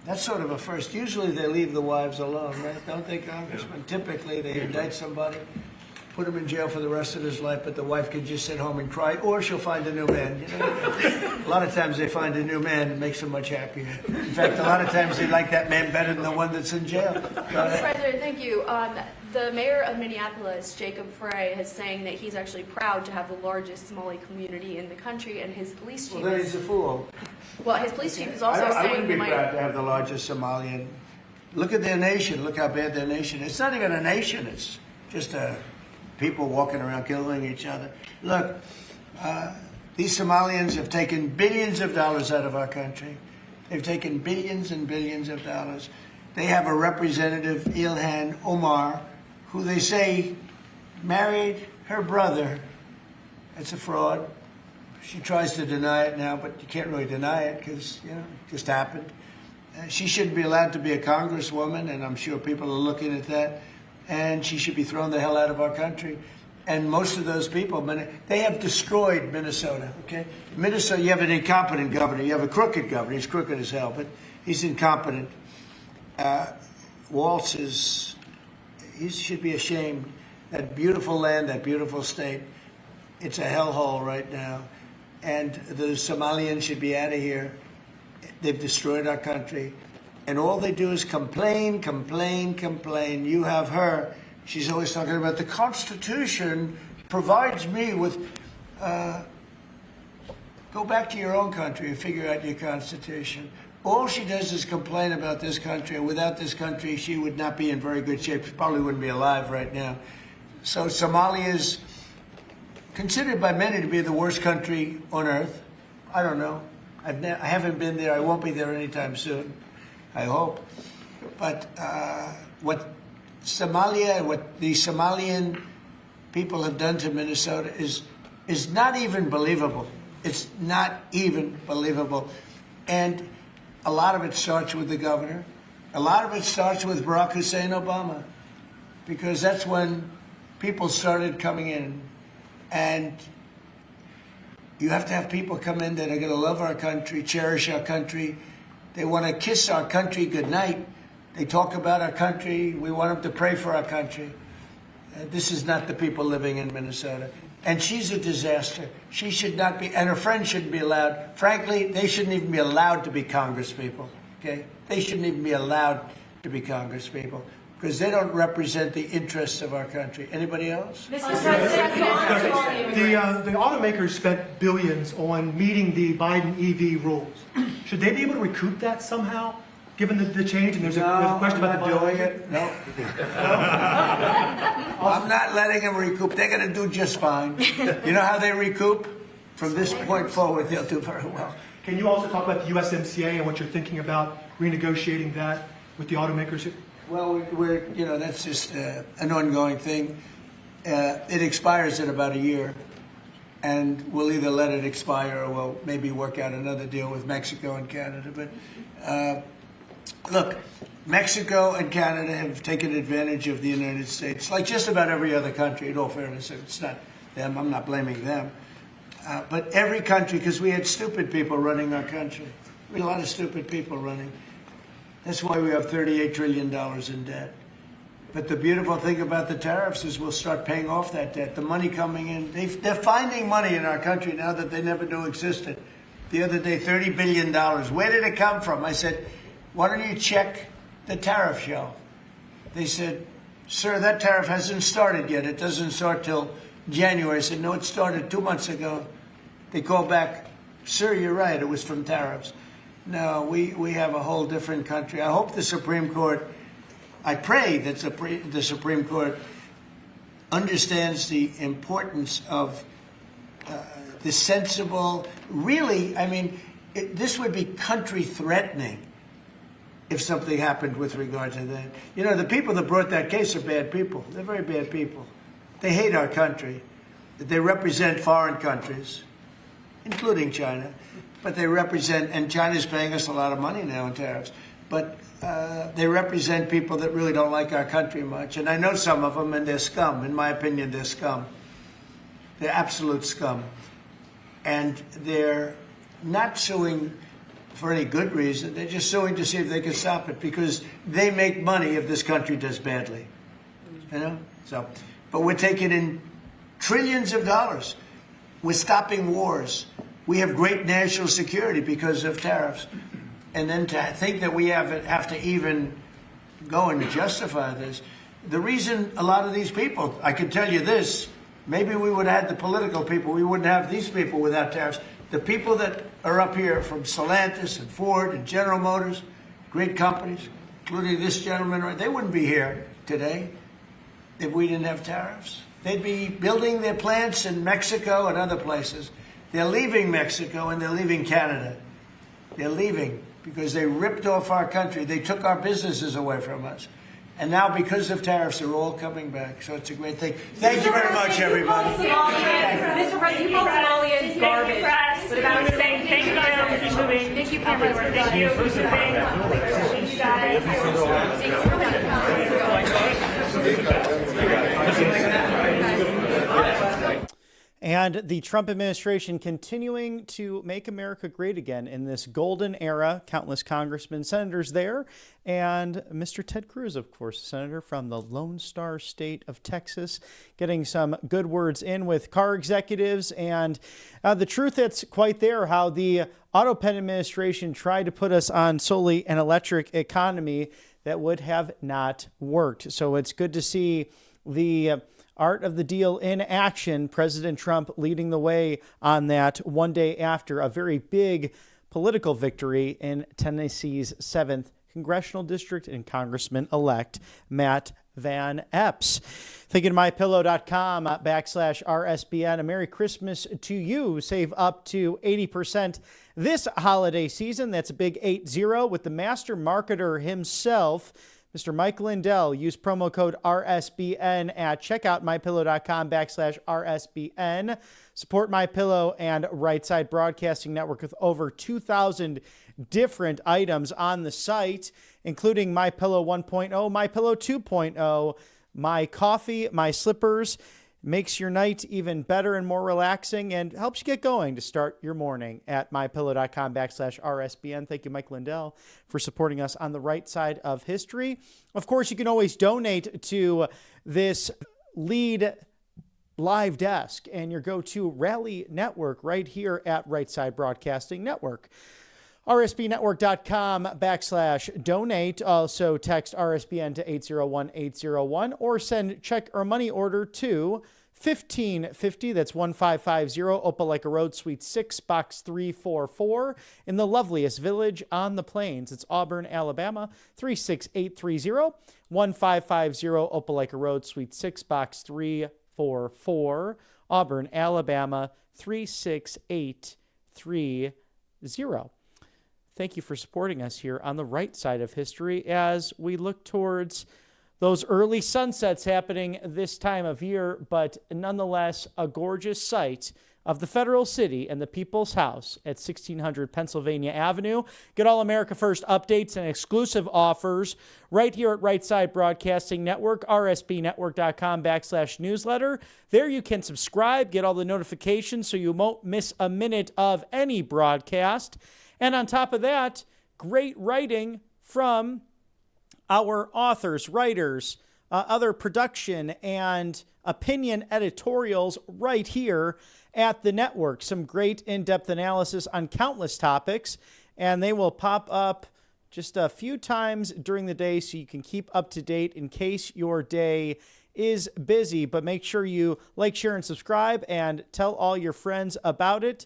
that's sort of a first. Usually they leave the wives alone, right? Don't they, Congressman? Typically they indict somebody, put him in jail for the rest of his life, but the wife could just sit home and cry, or she'll find a new man. You know? A lot of times they find a new man, it makes them much happier. In fact, a lot of times they like that man better than the one that's in jail. Mr. President, thank you. The mayor of Minneapolis, Jacob Frey, is saying that he's actually proud to have the largest Somali community in the country, and his police chief. Well, then he's a fool. Well, his police chief is also saying I wouldn't be he might. proud to have the largest Somalian. Look at their nation. Look how bad their nation is. It's not even a nation. It's just people walking around killing each other. Look, these Somalians have taken billions of dollars out of our country. They've taken billions and billions of dollars. They have a representative, Ilhan Omar, who they say married her brother. It's a fraud. She tries to deny it now, but you can't really deny it because, you know, it just happened. She shouldn't be allowed to be a congresswoman, and I'm sure people are looking at that. And she should be thrown the hell out of our country. And most of those people, they have destroyed Minnesota, okay? Minnesota, you have an incompetent governor. You have a crooked governor. He's crooked as hell, but he's incompetent. Waltz he should be ashamed. That beautiful land, that beautiful state, it's a hellhole right now. And the Somalians should be out of here. They've destroyed our country. And all they do is complain, complain, complain. You have her. She's always talking about the Constitution provides me with... go back to your own country and figure out your Constitution. All she does is complain about this country. And without this country, she would not be in very good shape. She probably wouldn't be alive right now. So Somalia is considered by many to be the worst country on earth. I don't know. I haven't been there. I won't be there anytime soon. I hope. But what Somalia, what the Somalian people have done to Minnesota is not even believable. It's not even believable. And a lot of it starts with the governor. A lot of it starts with Barack Hussein Obama, because that's when people started coming in. And you have to have people come in that are going to love our country, cherish our country. They want to kiss our country goodnight. They talk about our country. We want them to pray for our country. This is not the people living in Minnesota. And she's a disaster. She should not be, and her friends shouldn't be allowed. Frankly, they shouldn't even be allowed to be congresspeople, okay? They shouldn't even be allowed to be congresspeople because they don't represent the interests of our country. Anybody else? The automakers spent billions on meeting the Biden EV rules. Should they be able to recoup that somehow, given the change? And there's a question about the doing it. No. I'm not letting them recoup. They're going to do just fine. You know how they recoup? From this point forward, they'll do very well. Can you also talk about the USMCA and what you're thinking about renegotiating that with the automakers? Well, that's just an ongoing thing. It expires in about a year, and we'll either let it expire or we'll maybe work out another deal with Mexico and Canada. But look, Mexico and Canada have taken advantage of the United States, like just about every other country, in all fairness. It's not them. I'm not blaming them. But every country, because we had stupid people running our country. We have a lot of stupid people running. That's why we have $38 trillion in debt. But the beautiful thing about the tariffs is we'll start paying off that debt. The money coming in, they're finding money in our country now that they never knew existed. The other day, $30 billion. Where did it come from? I said, why don't you check the tariff show? They said, sir, that tariff hasn't started yet. It doesn't start till January. I said, no, it started 2 months ago. They called back, sir, you're right. It was from tariffs. No, we have a whole different country. I hope the Supreme Court, I pray that the Supreme Court understands the importance of the sensible, really, I mean, this would be country threatening if something happened with regard to that. You know, the people that brought that case are bad people. They're very bad people. They hate our country. They represent foreign countries, including China. But they represent, and China's paying us a lot of money now in tariffs, but they represent people that really don't like our country much. And I know some of them, and they're scum. In my opinion, they're scum. They're absolute scum. And they're not suing for any good reason. They're just suing to see if they can stop it, because they make money if this country does badly. You know? So, but we're taking in trillions of dollars. We're stopping wars. We have great national security because of tariffs. And then to think that we have to even go and justify this. The reason a lot of these people, I can tell you this, maybe we would have had the political people, we wouldn't have these people without tariffs. The people that are up here from Stellantis and Ford and General Motors, great companies, including this gentleman, they wouldn't be here today if we didn't have tariffs. They'd be building their plants in Mexico and other places. They're leaving Mexico and they're leaving Canada. They're leaving because they ripped off our country. They took our businesses away from us. And now, because of tariffs, they're all coming back. So it's a great thing. Thank you very much, everybody. Mr. President, you call Somalians garbage. But about saying thank you guys for moving. Thank you, cameras. Thank you for moving. Thank you guys. And the Trump administration continuing to make America great again in this golden era. Countless congressmen, senators there. And Mr. Ted Cruz, of course, senator from the Lone Star State of Texas, getting some good words in with car executives. And the truth that's quite there, how the Auto Pen administration tried to put us on solely an electric economy that would have not worked. So it's good to see the art of the deal in action. President Trump leading the way on that one day after a very big political victory in Tennessee's 7th congressional district and Congressman-elect Matt Van Epps. Thinking MyPillow.com /RSBN. A Merry Christmas to you. Save up to 80% this holiday season. That's a big 80 with the master marketer himself, Mr. Mike Lindell. Use promo code RSBN at checkout, mypillow.com /RSBN. Support MyPillow and Right Side Broadcasting Network with over 2,000 different items on the site, including MyPillow 1.0, MyPillow 2.0, My Coffee, My Slippers. Makes your night even better and more relaxing and helps you get going to start your morning at mypillow.com /RSBN. Thank you, Mike Lindell, for supporting us on the right side of history. Of course, you can always donate to this lead live desk and your go-to rally network right here at Right Side Broadcasting Network. RSBnetwork.com /donate. Also text RSBN to 801-801 or send check or money order to 1550. That's 1550 Opelika Road, Suite 6, Box 344 in the loveliest village on the plains. It's Auburn, Alabama, 36830. 1550 Opelika Road, Suite 6, Box 344, Auburn, Alabama, 36830. Thank you for supporting us here on the right side of history as we look towards those early sunsets happening this time of year, but nonetheless a gorgeous sight of the Federal City and the People's House at 1600 Pennsylvania Avenue. Get all America First updates and exclusive offers right here at Right Side Broadcasting Network, rsbnetwork.com /newsletter. There you can subscribe, get all the notifications so you won't miss a minute of any broadcast. And on top of that, great writing from our authors, writers, other production and opinion editorials right here at the network. Some great in-depth analysis on countless topics, and they will pop up just a few times during the day so you can keep up to date in case your day is busy. But make sure you like, share, and subscribe, and tell all your friends about it.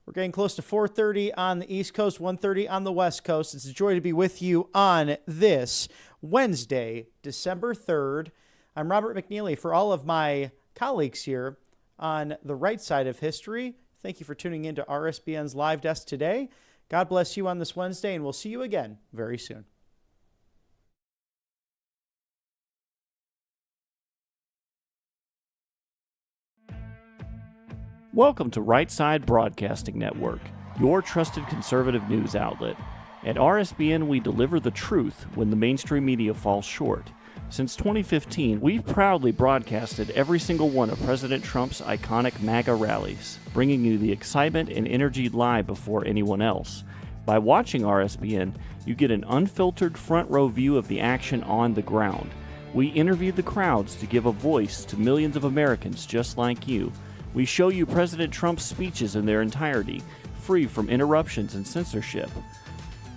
We're getting close to 4:30 on the East Coast, 1:30 on the West Coast. It's a joy to be with you on this Wednesday, December 3rd. I'm Robert McNeely. For all of my colleagues here on the right side of history, thank you for tuning in to RSBN's Live Desk today. God bless you on this Wednesday, and we'll see you again very soon. Welcome to Right Side Broadcasting Network, your trusted conservative news outlet. At RSBN, we deliver the truth when the mainstream media falls short. Since 2015, we've proudly broadcasted every single one of President Trump's iconic MAGA rallies, bringing you the excitement and energy live before anyone else. By watching RSBN, you get an unfiltered front row view of the action on the ground. We interview the crowds to give a voice to millions of Americans just like you. We show you President Trump's speeches in their entirety, free from interruptions and censorship.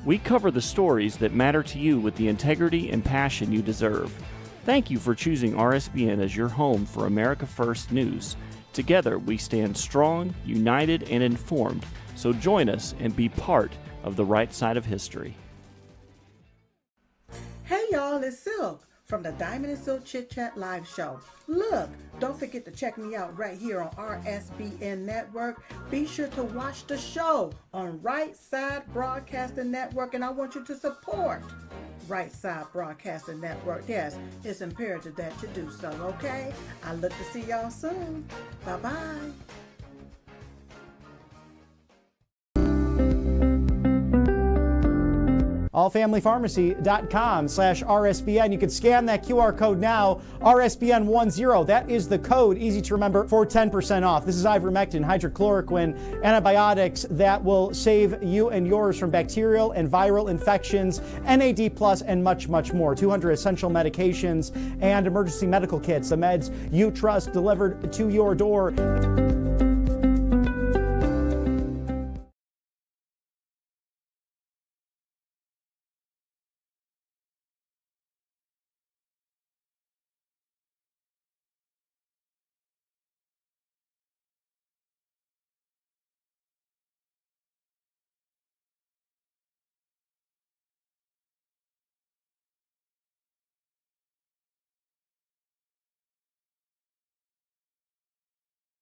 We cover the stories that matter to you with the integrity and passion you deserve. Thank you for choosing RSBN as your home for America First News. Together, we stand strong, united, and informed. So join us and be part of the right side of history. Hey y'all, it's Silk from the Diamond and Silk Chit Chat Live Show. Look, don't forget to check me out right here on RSBN Network. Be sure to watch the show on Right Side Broadcasting Network, and I want you to support Right Side Broadcasting Network. Yes, it's imperative that you do so, okay? I look to see y'all soon. Bye-bye. allfamilypharmacy.com/RSBN. You can scan that QR code now, RSBN10. That is the code, easy to remember, for 10% off. This is ivermectin, hydrochloroquine, antibiotics that will save you and yours from bacterial and viral infections, NAD+, and much, much more. 200 essential medications and emergency medical kits, the meds you trust delivered to your door.